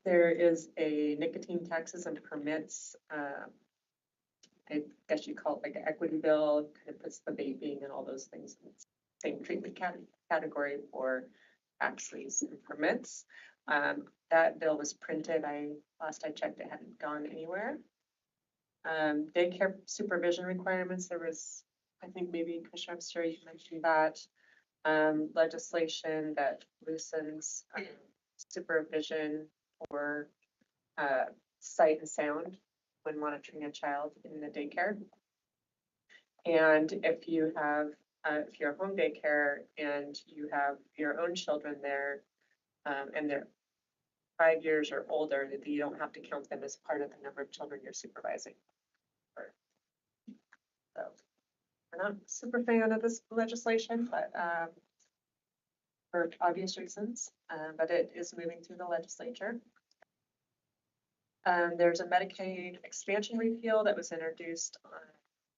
There is a nicotine taxes and permits, I guess you call it like an equity bill, kind of puts the vaping and all those things in the same treatment category for taxes and permits. That bill was printed. Last I checked, it hadn't gone anywhere. Daycare supervision requirements, there was, I think maybe Commissioner Upster, you mentioned that, legislation that loosens supervision for sight and sound when monitoring a child in the daycare. And if you have, if you're a home daycare and you have your own children there, and they're 5 years or older, that you don't have to count them as part of the number of children you're supervising. So we're not super fan of this legislation, but for obvious reasons, but it is moving through the legislature. There's a Medicaid expansion repeal that was introduced on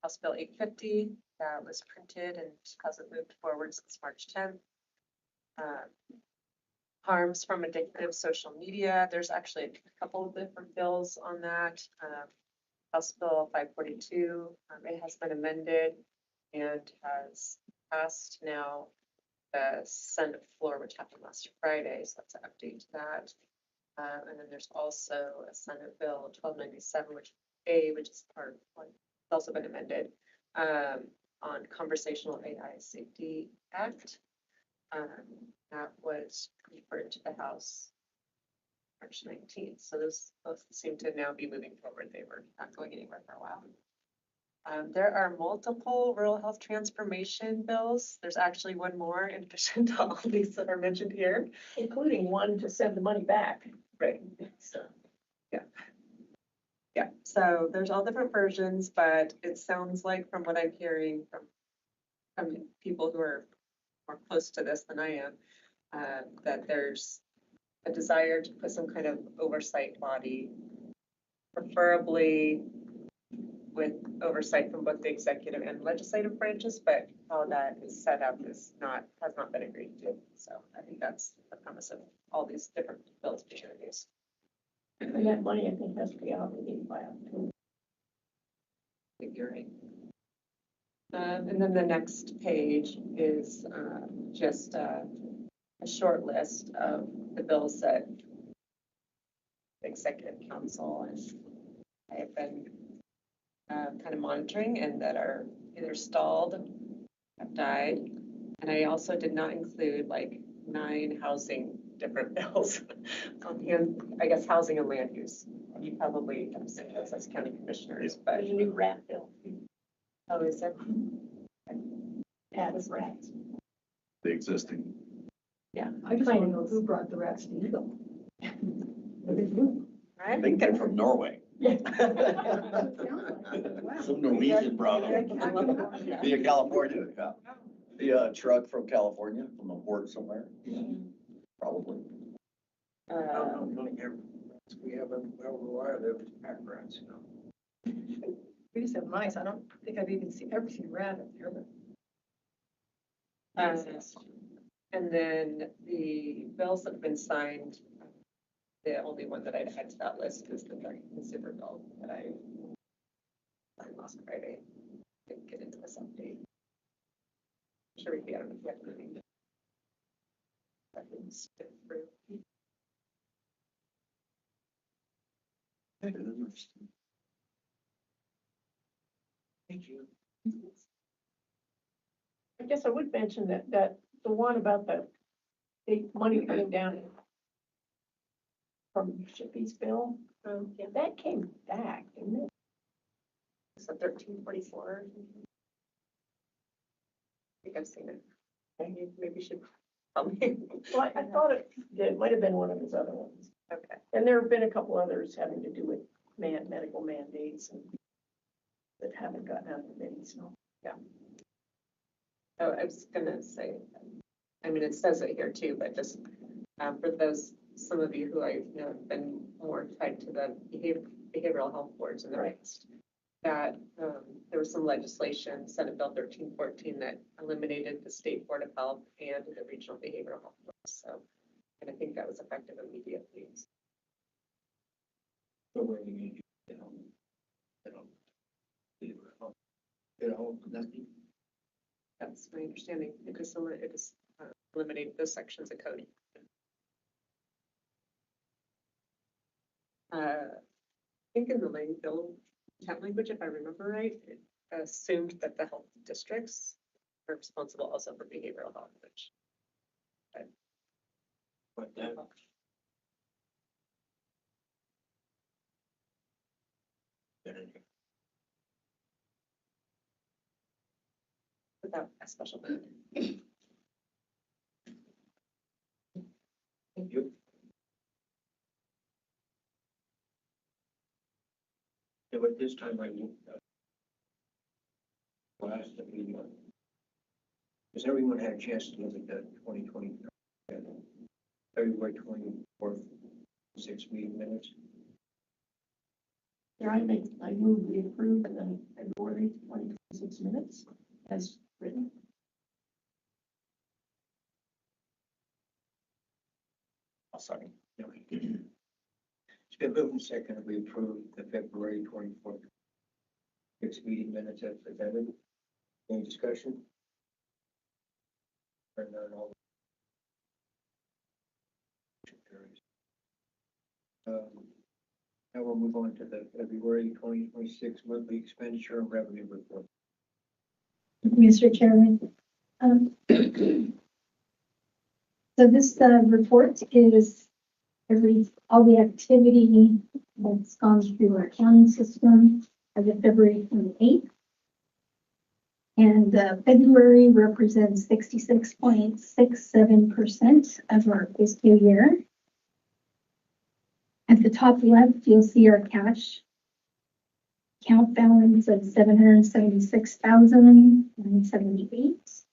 House Bill 850 that was printed and hasn't moved forward since March 10th. Harms from addictive social media. There's actually a couple of different bills on that. House Bill 542, it has been amended and has passed now the Senate floor, which happened last Friday. So that's an update to that. And then there's also a Senate Bill 1297, which is part one, it's also been amended, on Conversational AI Safety Act. That was referred to the House March 19th. So those both seem to now be moving forward. They were not going anywhere for a while. There are multiple rural health transformation bills. There's actually one more in addition to all these that are mentioned here. Including one to send the money back. Right. So, yeah. Yeah. So there's all different versions, but it sounds like from what I'm hearing from people who are more close to this than I am, that there's a desire to put some kind of oversight body, preferably with oversight from both the executive and legislative branches, but how that is set up has not been agreed to. So I think that's the premise of all these different bills being introduced. And that money, I think, has to be obligated by October. Figuring. And then the next page is just a short list of the bills that the Executive Council and I have been kind of monitoring and that are either stalled, have died. And I also did not include like 9 housing different bills on hand, I guess housing and land use. You probably have seen those as county commissioners, but There's a new rat bill. oh, is there? Added rats. The existing. Yeah. I just want to know who brought the rats to Eagle. Right? They came from Norway. Yeah. Some Norwegian brought them. Via California, yeah. The truck from California, from the port somewhere. Probably. I don't know, we have where I live, pack rats, you know. We just have mice. I don't think I've even ever seen a rat up there, but. And then the bills that have been signed, the only one that I'd add to that list is the direct consumer bill that I signed last Friday. Didn't get into this update. Sure, we don't know if you have anything. I can skip through. Thank you. I guess I would mention that the one about the money coming down from Shippey's bill, yeah, that came back, didn't it? So 1344. I think I've seen it. Maybe you should tell me. Well, I thought it might have been one of his other ones. Okay. And there have been a couple others having to do with medical mandates and that haven't gotten out of the committee, so. Yeah. Oh, I was gonna say, I mean, it says it here too, but just for those, some of you who I know have been more tied to the behavioral health boards in the past, that there was some legislation, Senate Bill 1314, that eliminated the State Board of Health and the regional behavioral health boards. So, and I think that was effective immediately. So what are you gonna do? Nothing. That's my understanding, because someone, it is eliminating those sections of code. I think in the bill intent language, if I remember right, it assumed that the health districts are responsible also for behavioral health, which. But that, Without a special vote. thank you. Yeah, but this time I moved. Last that we, has everyone had a chance to look at the 2020, February 24th, 6 meeting minutes? Here, I move we approve the February 2026 minutes as written. I'll second. Okay. It's been moved and seconded. We approve the February 24th, 6 meeting minutes as presented. Any discussion? Or none, all. Now we'll move on to the February 2026 monthly expenditure and revenue report. Mr. Chairman. So this report is all the activity that's gone through our accounting system as of February 28th. And February represents 66.67% of our fiscal year. At the top left, you'll see our cash account balance of $776,978.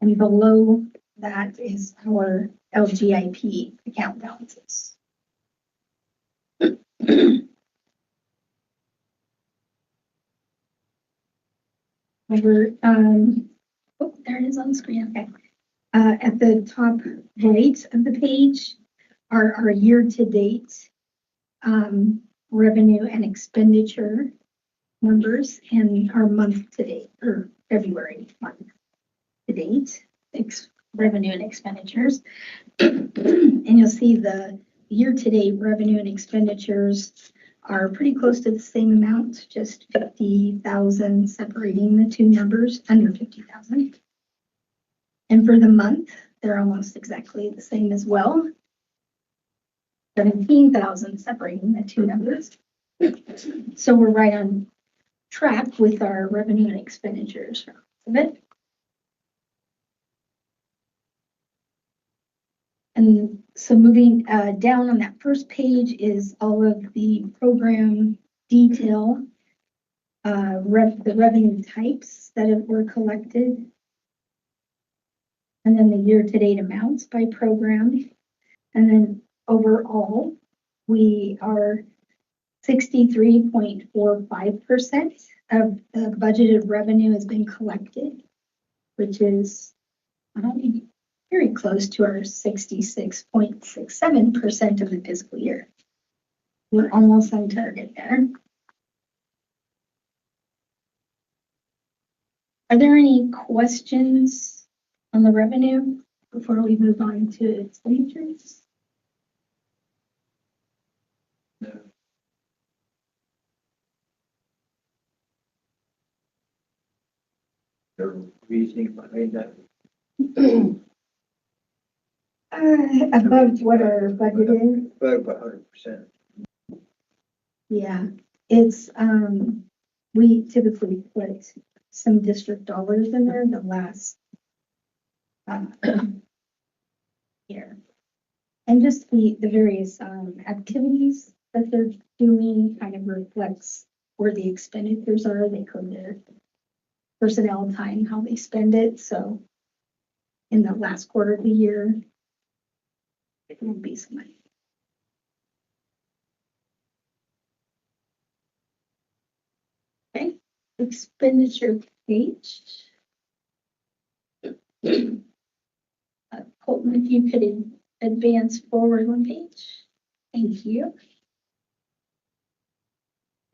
And below that is our LGIP account balances. Over, oh, there it is on the screen. Okay. At the top right of the page are our year-to-date revenue and expenditure numbers and our month-to-date or February month-to-date revenue and expenditures. And you'll see the year-to-date revenue and expenditures are pretty close to the same amount, just 50,000 separating the two numbers, under 50,000. And for the month, they're almost exactly the same as well. 17,000 separating the two numbers. So we're right on track with our revenue and expenditures of it. And so moving down on that first page is all of the program detail, the revenue types that were collected, and then the year-to-date amounts by program. And then overall, we are 63.45% of the budgeted revenue has been collected, which is very close to our 66.67% of the fiscal year. We're almost on target there. Are there any questions on the revenue before we move on to expenditures? No. The reasoning behind that. Above what our budget is. Above 100%. Yeah, it's, we typically put some district dollars in there the last year. And just the various activities that they're doing kind of reflects where the expenditures are, they go there. personnel time, how they spend it, so in the last quarter of the year, it won't be so much. Okay, expenditure page. Colton, if you could advance forward one page. Thank you.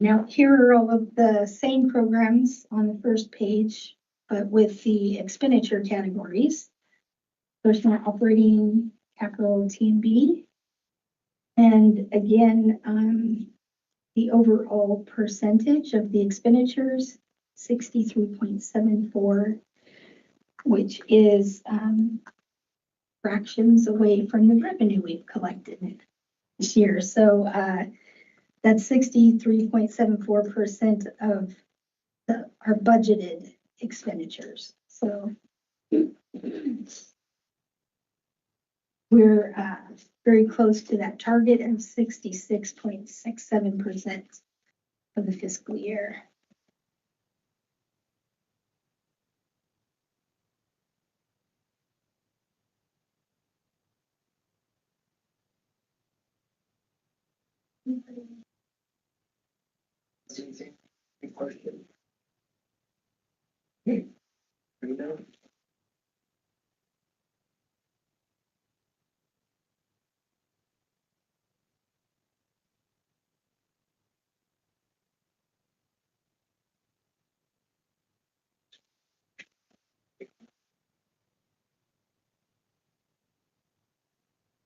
Now, here are all of the same programs on the first page, but with the expenditure categories. Personal operating, capital T&B. And again, the overall percentage of the expenditures, 63.74, which is fractions away from the revenue we've collected this year. So that's 63.74% of our budgeted expenditures. So we're very close to that target of 66.67% of the fiscal year. Good question. Hey, bring it down.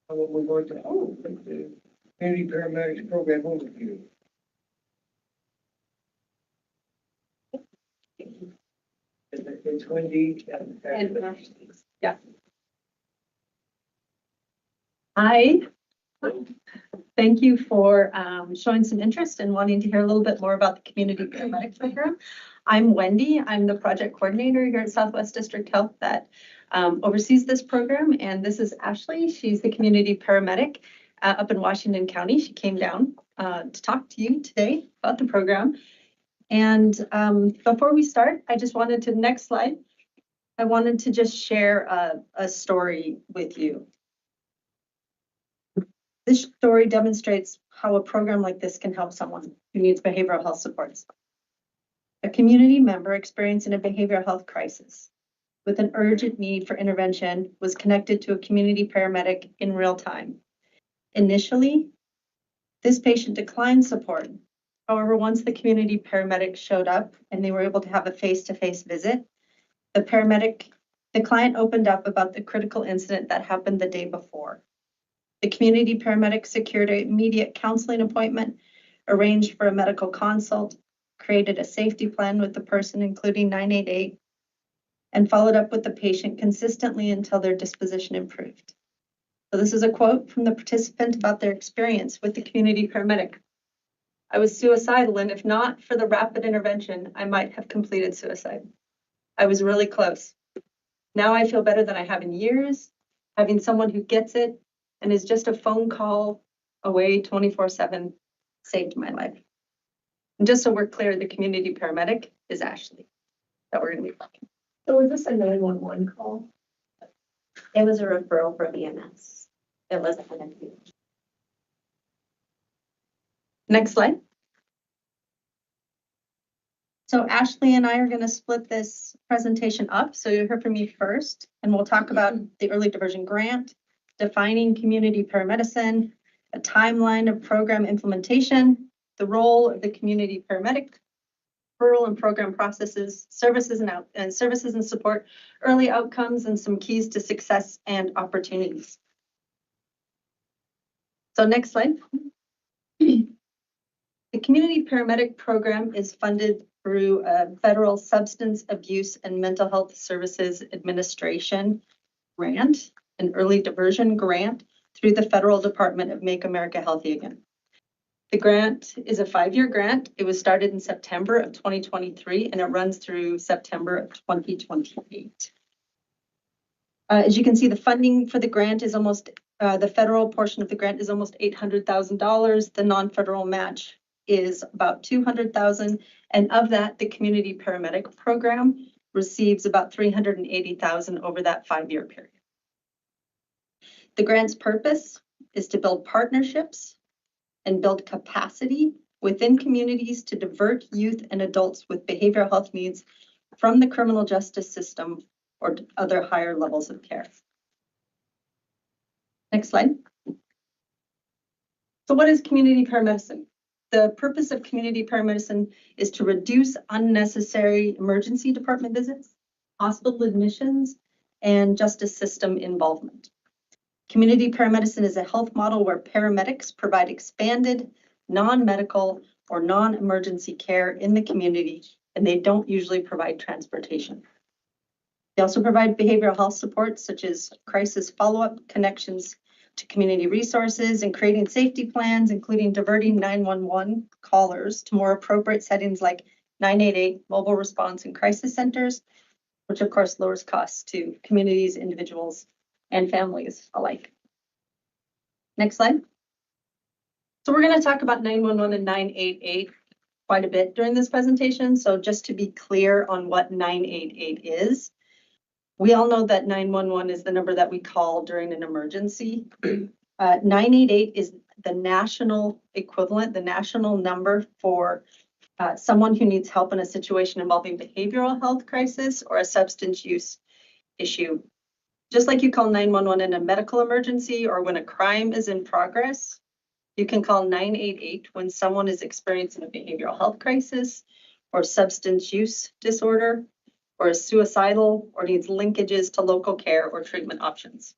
We're going to, the community paramedics program overview. It's Wendy. Yeah. Hi. Thank you for showing some interest and wanting to hear a little bit more about the community paramedic program. I'm Wendy. I'm the project coordinator here at Southwest District Health that oversees this program. And this is Ashley. She's the community paramedic up in Washington County. She came down to talk to you today about the program. And before we start, I just wanted to, next slide, I wanted to just share a story with you. This story demonstrates how a program like this can help someone who needs behavioral health supports. A community member experiencing a behavioral health crisis with an urgent need for intervention was connected to a community paramedic in real time. Initially, this patient declined support. However, once the community paramedic showed up and they were able to have a face-to-face visit, the client opened up about the critical incident that happened the day before. The community paramedic secured an immediate counseling appointment, arranged for a medical consult, created a safety plan with the person, including 988, and followed up with the patient consistently until their disposition improved. So this is a quote from the participant about their experience with the community paramedic. I was suicidal, and if not for the rapid intervention, I might have completed suicide. I was really close. Now I feel better than I have in years. Having someone who gets it and is just a phone call away 24/7 saved my life. And just so we're clear, the community paramedic is Ashley that we're going to be talking. So is this a 911 call? It was a referral from EMS. It wasn't an interview. Next slide. So Ashley and I are going to split this presentation up. So you'll hear from me first, and we'll talk about the early diversion grant, defining community paramedicine, a timeline of program implementation, the role of the community paramedic, referral and program processes, services and support, early outcomes, and some keys to success and opportunities. So next slide. The community paramedic program is funded through a federal Substance Abuse and Mental Health Services Administration grant, an early diversion grant through the federal Department of Make America Healthy Again. The grant is a 5-year grant. It was started in September of 2023 and it runs through September of 2028. As you can see, the funding for the grant is almost, the federal portion of the grant is almost $800,000. The non-federal match is about 200,000. And of that, the community paramedic program receives about 380,000 over that 5-year period. The grant's purpose is to build partnerships and build capacity within communities to divert youth and adults with behavioral health needs from the criminal justice system or other higher levels of care. Next slide. So what is community paramedicine? The purpose of community paramedicine is to reduce unnecessary emergency department visits, hospital admissions, and justice system involvement. Community paramedicine is a health model where paramedics provide expanded, non-medical or non-emergency care in the community, and they don't usually provide transportation. They also provide behavioral health support, such as crisis follow-up, connections to community resources, and creating safety plans, including diverting 911 callers to more appropriate settings like 988, mobile response, and crisis centers, which of course lowers costs to communities, individuals, and families alike. Next slide. So we're going to talk about 911 and 988 quite a bit during this presentation. So just to be clear on what 988 is, we all know that 911 is the number that we call during an emergency. 988 is the national equivalent, the national number for someone who needs help in a situation involving behavioral health crisis or a substance use issue. Just like you call 911 in a medical emergency or when a crime is in progress, you can call 988 when someone is experiencing a behavioral health crisis or substance use disorder, or is suicidal, or needs linkages to local care or treatment options.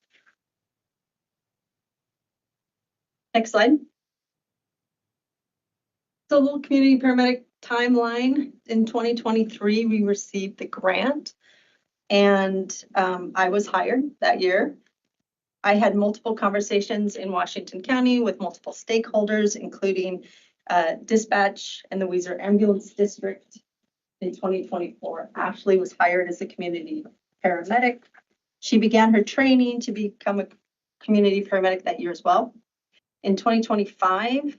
Next slide. So a little community paramedic timeline. In 2023, we received the grant, and I was hired that year. I had multiple conversations in Washington County with multiple stakeholders, including dispatch and the Weiser Ambulance District. In 2024, Ashley was hired as a community paramedic. She began her training to become a community paramedic that year as well. In 2025,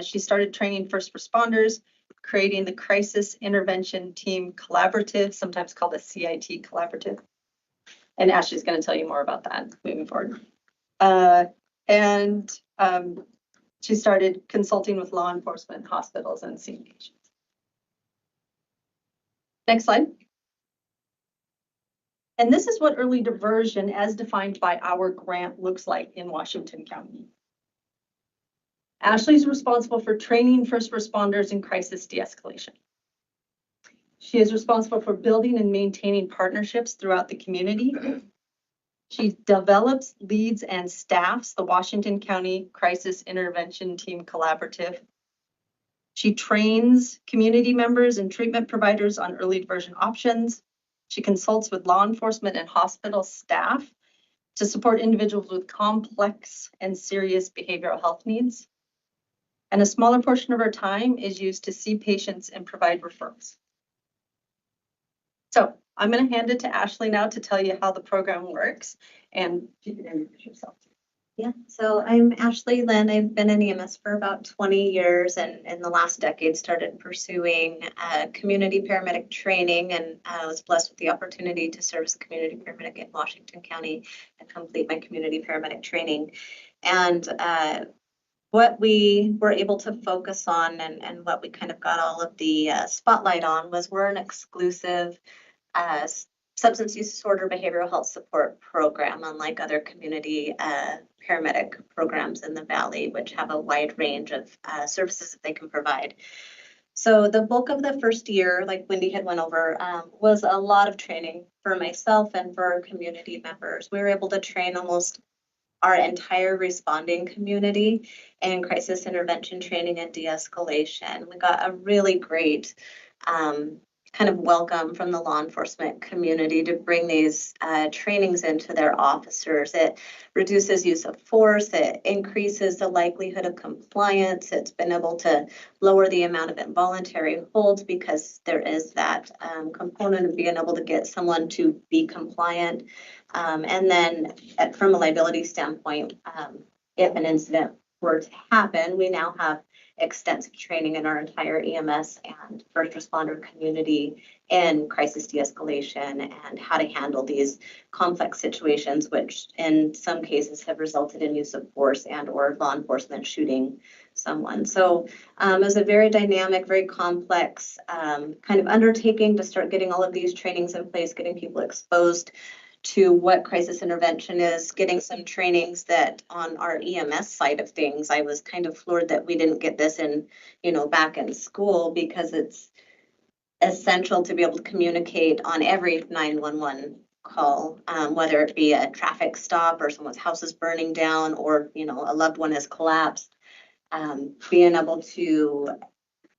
she started training first responders, creating the Crisis Intervention Team Collaborative, sometimes called the CIT Collaborative. And Ashley's going to tell you more about that moving forward. She started consulting with law enforcement, hospitals, and seeing patients. Next slide. And this is what early diversion as defined by our grant looks like in Washington County. Ashley's responsible for training first responders in crisis de-escalation. She is responsible for building and maintaining partnerships throughout the community. She develops, leads, and staffs the Washington County Crisis Intervention Team Collaborative. She trains community members and treatment providers on early diversion options. She consults with law enforcement and hospital staff to support individuals with complex and serious behavioral health needs. And a smaller portion of her time is used to see patients and provide referrals. So I'm going to hand it to Ashley now to tell you how the program works, and you can introduce yourself. Yeah, so I'm Ashley Lynn. I've been in EMS for about 20 years, and in the last decade started pursuing community paramedic training, and I was blessed with the opportunity to serve as a community paramedic in Washington County and complete my community paramedic training. And what we were able to focus on and what we kind of got all of the spotlight on was we're an exclusive substance use disorder behavioral health support program, unlike other community paramedic programs in the Valley, which have a wide range of services that they can provide. So the bulk of the first year, like Wendy had went over, was a lot of training for myself and for our community members. We were able to train almost our entire responding community in crisis intervention training and de-escalation. We got a really great kind of welcome from the law enforcement community to bring these trainings into their officers. It reduces use of force, it increases the likelihood of compliance, it's been able to lower the amount of involuntary holds because there is that component of being able to get someone to be compliant. And then from a liability standpoint, if an incident were to happen, we now have extensive training in our entire EMS and first responder community in crisis de-escalation and how to handle these complex situations, which in some cases have resulted in use of force and or law enforcement shooting someone. So it was a very dynamic, very complex kind of undertaking to start getting all of these trainings in place, getting people exposed to what crisis intervention is, getting some trainings that on our EMS side of things, I was kind of floored that we didn't get this in, back in school, because it's essential to be able to communicate on every 911 call, whether it be a traffic stop or someone's house is burning down or, a loved one has collapsed. Being able to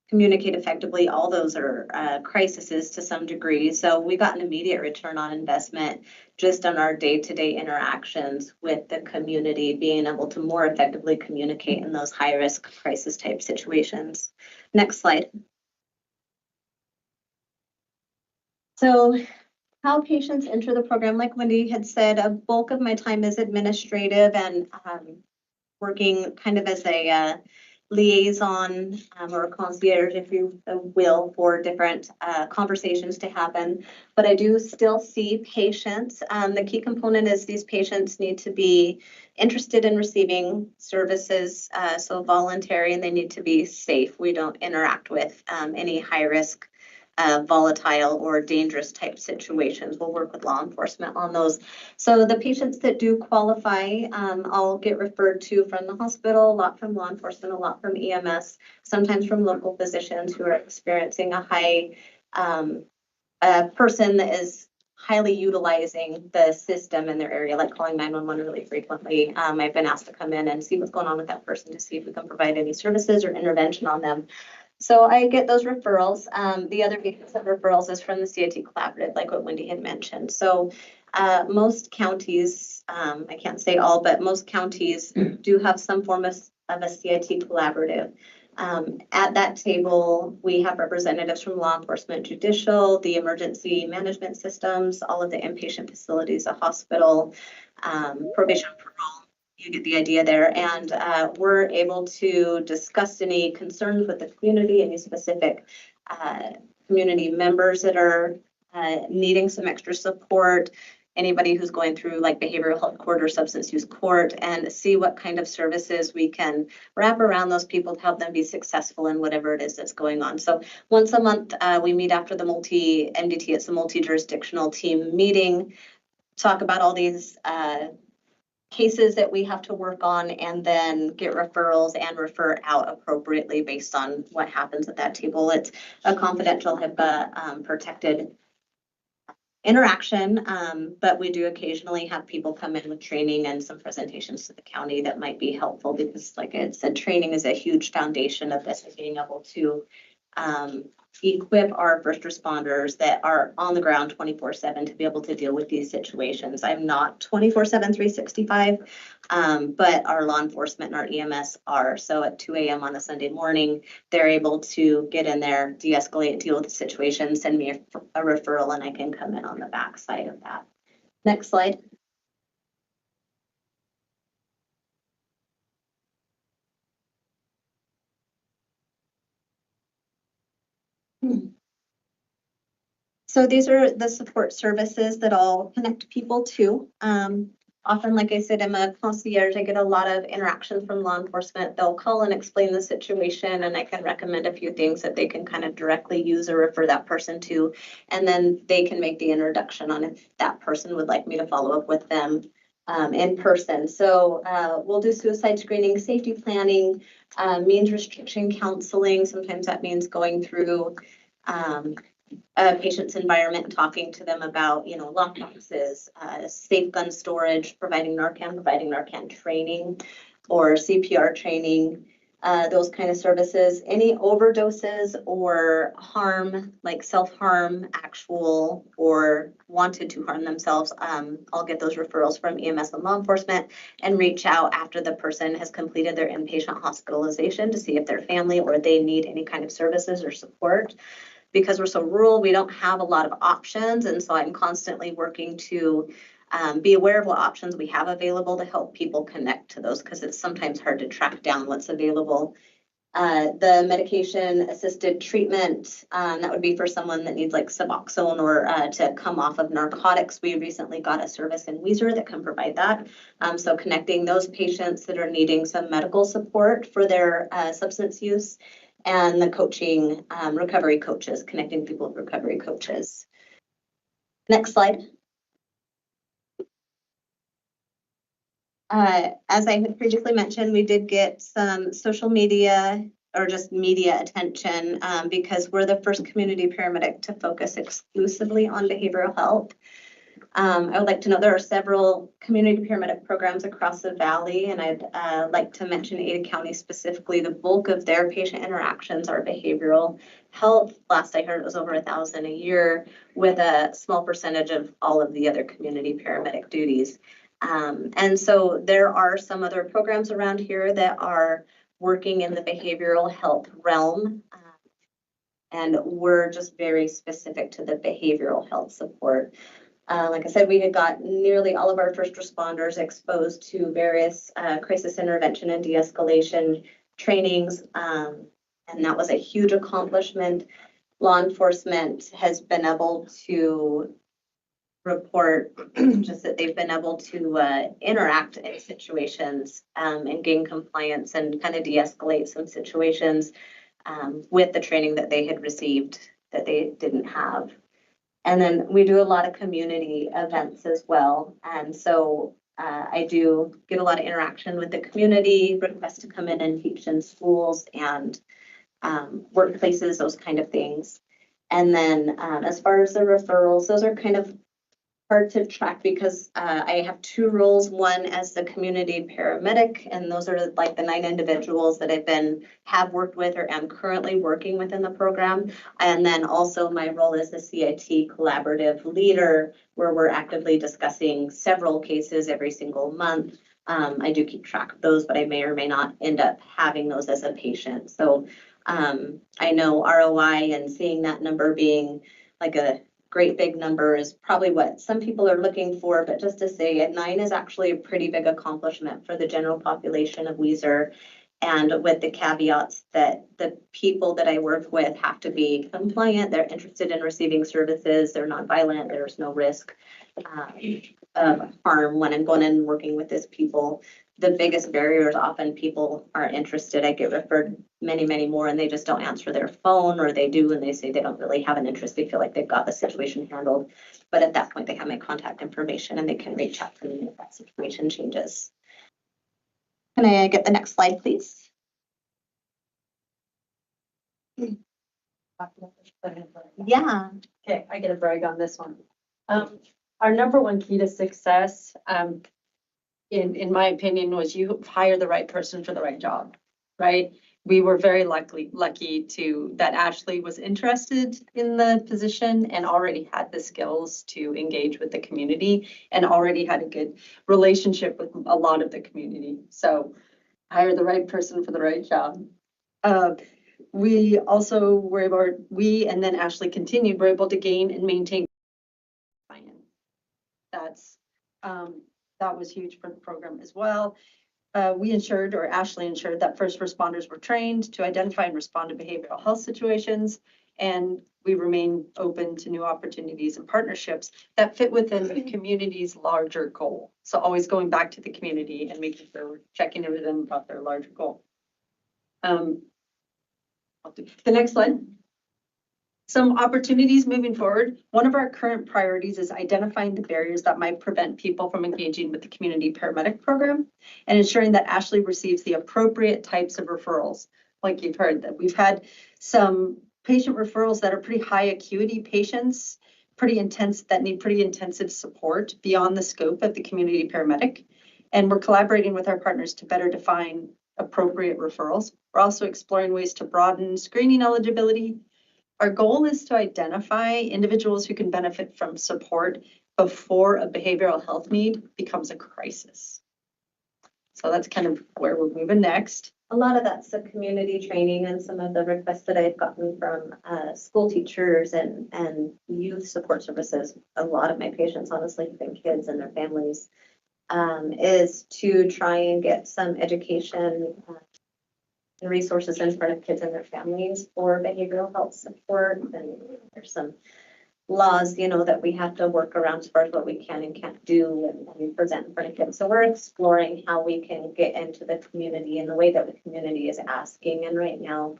communicate effectively, all those are crises to some degree. So we got an immediate return on investment just on our day-to-day interactions with the community, being able to more effectively communicate in those high-risk crisis type situations. Next slide. So how patients enter the program, like Wendy had said, a bulk of my time is administrative and working kind of as a liaison or a concierge, if you will, for different conversations to happen. But I do still see patients. The key component is these patients need to be interested in receiving services, so voluntary, and they need to be safe. We don't interact with any high risk, volatile or dangerous type situations. We'll work with law enforcement on those. So the patients that do qualify, I'll get referred to from the hospital, a lot from law enforcement, a lot from EMS, sometimes from local physicians who are experiencing a high person that is highly utilizing the system in their area, like calling 911 really frequently. I've been asked to come in and see what's going on with that person to see if we can provide any services or intervention on them. So I get those referrals. The other basis of referrals is from the CIT Collaborative, like what Wendy had mentioned. So most counties, I can't say all, but most counties do have some form of a CIT Collaborative. At that table, we have representatives from law enforcement, judicial, the emergency management systems, all of the inpatient facilities, a hospital, probation, parole. You get the idea there. And we're able to discuss any concerns with the community, any specific community members that are needing some extra support, anybody who's going through like behavioral health court or substance use court, and see what kind of services we can wrap around those people to help them be successful in whatever it is that's going on. So once a month, we meet after the MDT, it's a multi-jurisdictional team meeting, talk about all these cases that we have to work on, and then get referrals and refer out appropriately based on what happens at that table. It's a confidential HIPAA protected interaction, but we do occasionally have people come in with training and some presentations to the county that might be helpful, because like I said, training is a huge foundation of this, being able to equip our first responders that are on the ground 24/7 to be able to deal with these situations. I'm not 24/7, 365, but our law enforcement and our EMS are. So at 2 a.m. on a Sunday morning, they're able to get in there, de-escalate, deal with the situation, send me a referral, and I can come in on the back side of that. Next slide. So these are the support services that I'll connect people to. Often, like I said, I'm a concierge. I get a lot of interactions from law enforcement. They'll call and explain the situation, and I can recommend a few things that they can kind of directly use or refer that person to. And then they can make the introduction on if that person would like me to follow up with them in person. So we'll do suicide screening, safety planning, means restriction counseling. Sometimes that means going through a patient's environment and talking to them about, lockboxes, safe gun storage, providing Narcan training or CPR training, those kind of services. Any overdoses or harm, like self-harm, actual or wanted to harm themselves, I'll get those referrals from EMS and law enforcement and reach out after the person has completed their inpatient hospitalization to see if their family or they need any kind of services or support. Because we're so rural, we don't have a lot of options. And so I'm constantly working to be aware of what options we have available to help people connect to those, because it's sometimes hard to track down what's available. The medication assisted treatment, that would be for someone that needs like Suboxone or to come off of narcotics. We recently got a service in Weiser that can provide that. So connecting those patients that are needing some medical support for their substance use, and the coaching, recovery coaches, connecting people with recovery coaches. Next slide. As I had previously mentioned, we did get some social media or just media attention because we're the first community paramedic to focus exclusively on behavioral health. I would like to know there are several community paramedic programs across the valley, and I'd like to mention Ada County specifically. The bulk of their patient interactions are behavioral health. Last I heard, it was over 1,000 a year, with a small percentage of all of the other community paramedic duties. And so there are some other programs around here that are working in the behavioral health realm. And we're just very specific to the behavioral health support. Like I said, we had got nearly all of our first responders exposed to various crisis intervention and de-escalation trainings. And that was a huge accomplishment. Law enforcement has been able to report just that they've been able to interact in situations and gain compliance and kind of de-escalate some situations with the training that they had received that they didn't have. And then we do a lot of community events as well. And so I do get a lot of interaction with the community, requests to come in and teach in schools and workplaces, those kind of things. And then as far as the referrals, those are kind of hard to track because I have two roles, one as the community paramedic, and those are like the 9 individuals that have worked with or am currently working with in the program. And then also my role as the CIT collaborative leader, where we're actively discussing several cases every single month. I do keep track of those, but I may or may not end up having those as a patient. So I know ROI and seeing that number being like a great big number is probably what some people are looking for, but just to say 9 is actually a pretty big accomplishment for the general population of Weiser, and with the caveats that the people that I work with have to be compliant, they're interested in receiving services, they're nonviolent, there's no risk of harm when I'm going in and working with these people. The biggest barrier is often people are interested. I get referred many, many more, and they just don't answer their phone, or they do and they say they don't really have an interest. They feel like they've got the situation handled. But at that point, they have my contact information and they can reach out to me if that situation changes. Can I get the next slide, please? Yeah. Okay, I get a brag on this one. Our number one key to success, in my opinion, was you hire the right person for the right job, right? We were very lucky that Ashley was interested in the position and already had the skills to engage with the community and already had a good relationship with a lot of the community. So hire the right person for the right job. We also were able, and then Ashley continued, were able to gain and maintain. That was huge for the program as well. We ensured, or Ashley ensured, that first responders were trained to identify and respond to behavioral health situations, and we remain open to new opportunities and partnerships that fit within the community's larger goal. So always going back to the community and making sure we're checking in with them about their larger goal. The next slide. Some opportunities moving forward. One of our current priorities is identifying the barriers that might prevent people from engaging with the community paramedic program and ensuring that Ashley receives the appropriate types of referrals. Like you've heard, that we've had some patient referrals that are pretty high acuity patients, that need pretty intensive support beyond the scope of the community paramedic. And we're collaborating with our partners to better define appropriate referrals. We're also exploring ways to broaden screening eligibility. Our goal is to identify individuals who can benefit from support before a behavioral health need becomes a crisis. So that's kind of where we're moving next. A lot of that's the community training and some of the requests that I've gotten from school teachers and youth support services. A lot of my patients, honestly, have been kids and their families, is to try and get some education and resources in front of kids and their families for behavioral health support. And there's some laws, that we have to work around as far as what we can and can't do and present in front of kids. So we're exploring how we can get into the community in the way that the community is asking. And right now,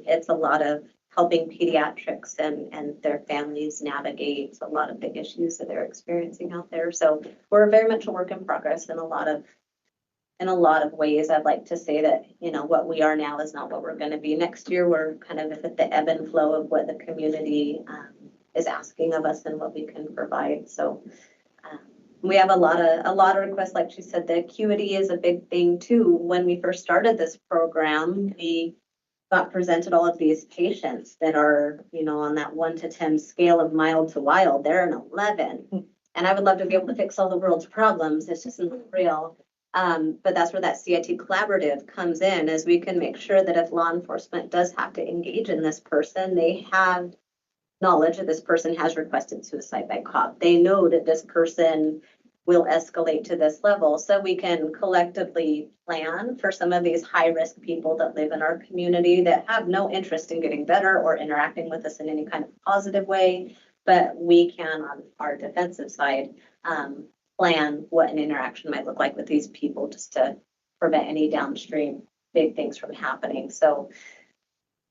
it's a lot of helping pediatrics and their families navigate a lot of big issues that they're experiencing out there. So we're very much a work in progress in a lot of ways. I'd like to say that, what we are now is not what we're going to be. Next year, we're kind of at the ebb and flow of what the community is asking of us and what we can provide. So we have a lot of requests. Like she said, the acuity is a big thing too. When we first started this program, we got presented all of these patients that are, on that 1 to 10 scale of mild to wild. They're an 11. And I would love to be able to fix all the world's problems. It's just not real. But that's where that CIT collaborative comes in, is we can make sure that if law enforcement does have to engage in this person, they have knowledge that this person has requested suicide by cop. They know that this person will escalate to this level. So we can collectively plan for some of these high-risk people that live in our community that have no interest in getting better or interacting with us in any kind of positive way. But we can, on our defensive side, plan what an interaction might look like with these people just to prevent any downstream big things from happening. So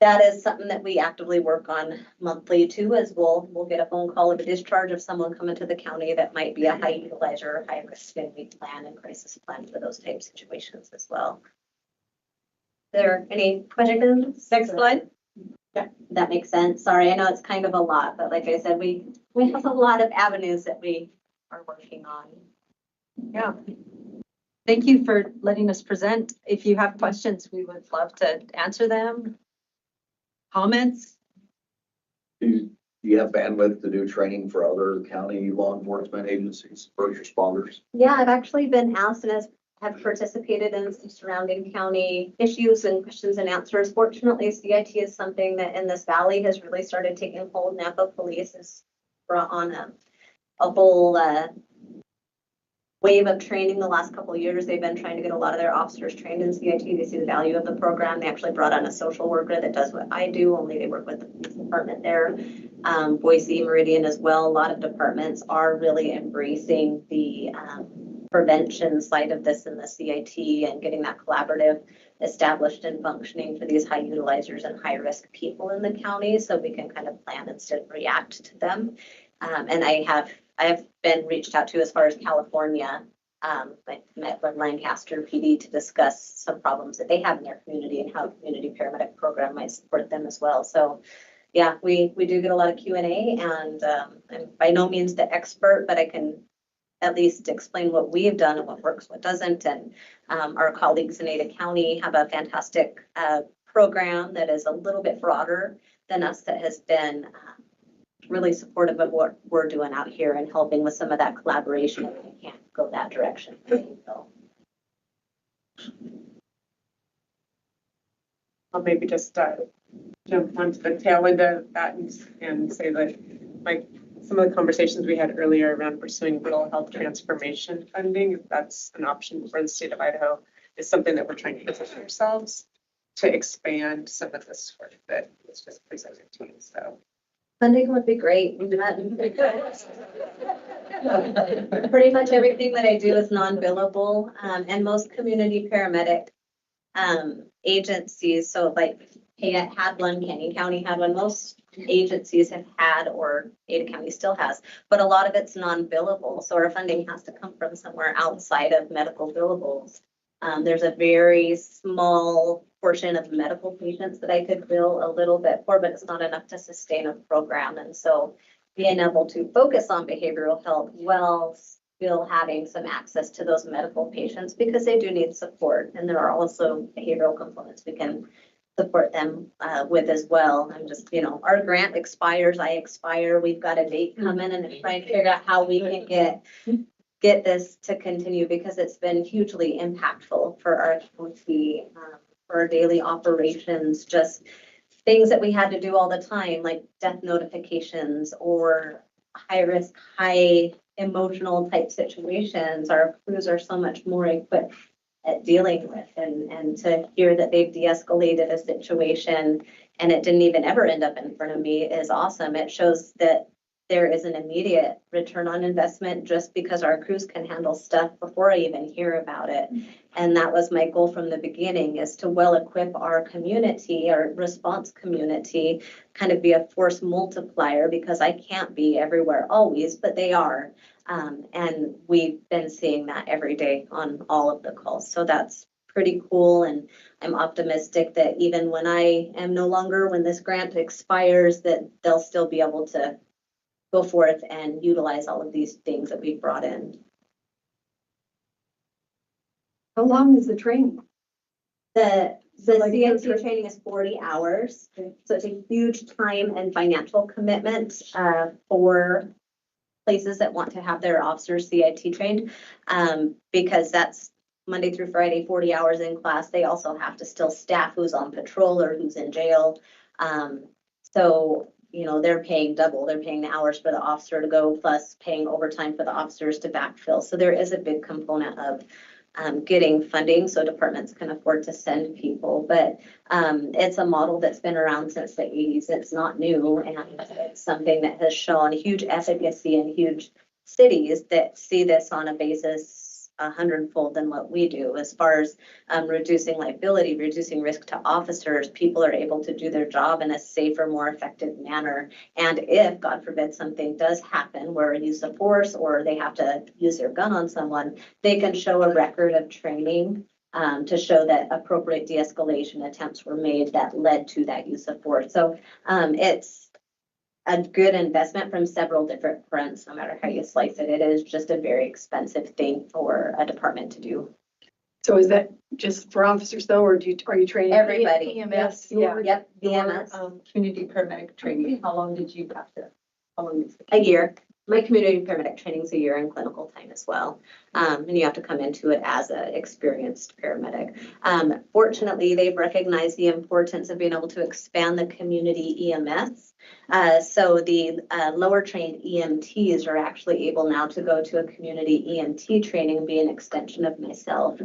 that is something that we actively work on monthly too, as we'll get a phone call of a discharge of someone coming to the county that might be a high utilizer, high risk, and we plan and crisis plan for those type situations as well. Are there any questions? Next slide. Yeah, that makes sense. Sorry, I know it's kind of a lot, but like I said, we have a lot of avenues that we are working on. Yeah. Thank you for letting us present. If you have questions, we would love to answer them. Comments? Do you have bandwidth to do training for other county law enforcement agencies, first responders? Yeah, I've actually been asked and have participated in some surrounding county issues and questions and answers. Fortunately, CIT is something that in this valley has really started taking hold. Napa Police has brought on a whole wave of training the last couple of years. They've been trying to get a lot of their officers trained in CIT. They see the value of the program. They actually brought on a social worker that does what I do, only they work with the police department there. Boise, Meridian as well. A lot of departments are really embracing the prevention side of this in the CIT and getting that collaborative established and functioning for these high utilizers and high risk people in the county, so we can kind of plan instead of react to them. And I have been reached out to as far as California. I met with Lancaster PD to discuss some problems that they have in their community and how a community paramedic program might support them as well. So yeah, we do get a lot of Q&A, and I'm by no means the expert, but I can at least explain what we have done and what works, what doesn't. And our colleagues in Ada County have a fantastic program that is a little bit broader than us, that has been really supportive of what we're doing out here and helping with some of that collaboration. We can't go that direction. So. I'll maybe just jump onto the tail end of that and say that, like, some of the conversations we had earlier around pursuing rural health transformation funding, if that's an option for the state of Idaho, is something that we're trying to position ourselves to expand some of this work that was just presented to you. So funding would be great. Pretty much everything that I do is non-billable, and most community paramedic agencies, so like Payette had one, Canyon County had one, most agencies have had, or Ada County still has, but a lot of it's non-billable. So our funding has to come from somewhere outside of medical billables. There's a very small portion of medical patients that I could bill a little bit for, but it's not enough to sustain a program. And so being able to focus on behavioral health while still having some access to those medical patients, because they do need support. And there are also behavioral components we can support them with as well. I'm just, our grant expires, I expire, we've got a date coming, and trying to figure out how we can get get this to continue because it's been hugely impactful for our county, for our daily operations, just things that we had to do all the time, like death notifications or high risk, high emotional type situations. Our crews are so much more equipped at dealing with, and to hear that they've de-escalated a situation and it didn't even ever end up in front of me is awesome. It shows that there is an immediate return on investment just because our crews can handle stuff before I even hear about it. And that was my goal from the beginning, is to well equip our community, our response community, kind of be a force multiplier, because I can't be everywhere always, but they are. And we've been seeing that every day on all of the calls. So that's pretty cool. And I'm optimistic that even when I am no longer, when this grant expires, that they'll still be able to go forth and utilize all of these things that we've brought in. How long is the training? The So like CIT training is 40 hours. So it's a huge time and financial commitment for places that want to have their officers CIT trained, because that's Monday through Friday, 40 hours in class. They also have to still staff who's on patrol or who's in jail. So, you know, they're paying double. They're paying the hours for the officer to go, plus paying overtime for the officers to backfill. So there is a big component of getting funding so departments can afford to send people. But it's a model that's been around since the 80s. It's not new, and it's something that has shown huge efficacy in huge cities that see this on a basis 100-fold than what we do. As far as reducing liability, reducing risk to officers, people are able to do their job in a safer, more effective manner. And if, God forbid, something does happen where a use of force or they have to use their gun on someone, they can show a record of training to show that appropriate de-escalation attempts were made that led to that use of force. So it's a good investment from several different fronts, no matter how you slice it. It is just a very expensive thing for a department to do. So is that just for officers though, or are you training? Everybody. Yes, yeah. Yep, EMS. Community paramedic training, how long did you have to, how long? A year. My community paramedic training is a year in clinical time as well. And you have to come into it as an experienced paramedic. Fortunately, they've recognized the importance of being able to expand the community EMS. So the lower trained EMTs are actually able now to go to a community EMT training and be an extension of myself.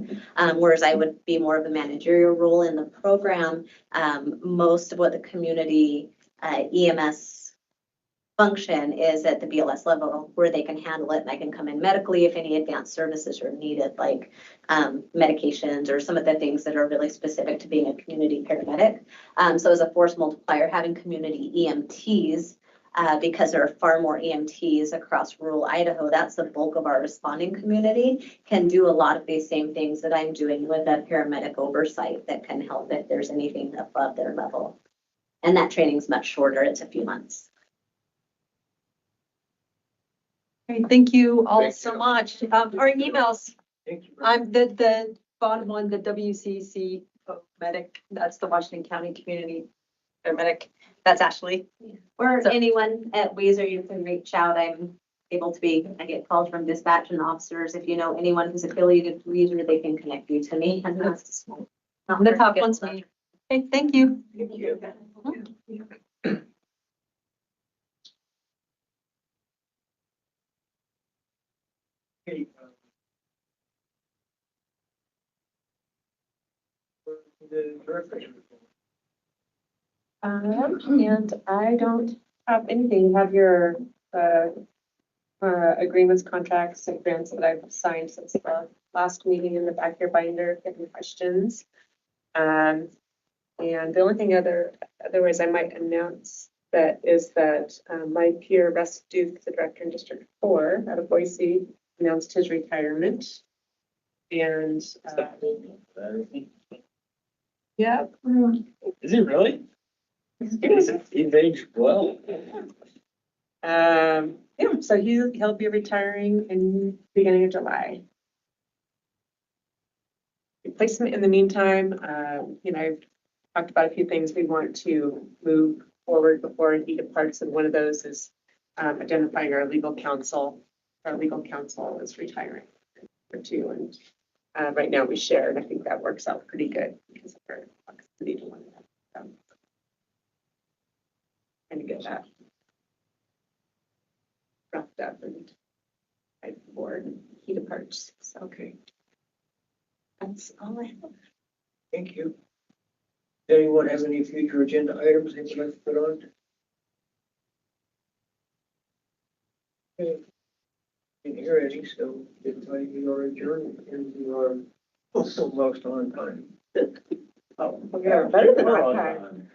Whereas I would be more of a managerial role in the program. Most of what the community EMS function is at the BLS level, where they can handle it, and I can come in medically if any advanced services are needed, like medications or some of the things that are really specific to being a community paramedic. So as a force multiplier, having community EMTs, because there are far more EMTs across rural Idaho, that's the bulk of our responding community, can do a lot of these same things that I'm doing with a paramedic oversight that can help if there's anything above their level. And that training is much shorter. It's a few months. Okay, thank you all Thank so you. much. Our emails, Thank you. I'm the bottom one, the WCC medic, that's the Washington County Community Paramedic. That's Ashley. Or So- anyone at Weezer, you can reach out. I'm able to be, I get calls from dispatch and officers. If you know anyone who's affiliated with Weezer, they can connect you to me. And that's not The hard top to get one's stuff. me. Okay, thank you. Thank you. Okay, the director's report. And I don't have anything. You have your agreements, contracts, and grants that I've signed since the last meeting in the back of your binder, if you have any questions. And the only thing otherwise I might announce that is that my peer, Russ Duke, the director in District 4 out of Boise, announced his retirement. And yeah. Is he really? He's aged well. Yeah, so he'll be retiring in beginning of July. Replacement in the meantime, I've talked about a few things we want to move forward before he departs, and one of those is identifying our legal counsel. our legal counsel is retiring for two, and right now we share, and I think that works out pretty good because of our proximity to one another. Trying to get that wrapped up and I board and he departs. So Okay, that's all I have. thank you. Does anyone have any future agenda items they'd like to put on? Okay. Didn't hear any, so it's like you are adjourned and you are also lost on time. Oh, we are better than last time.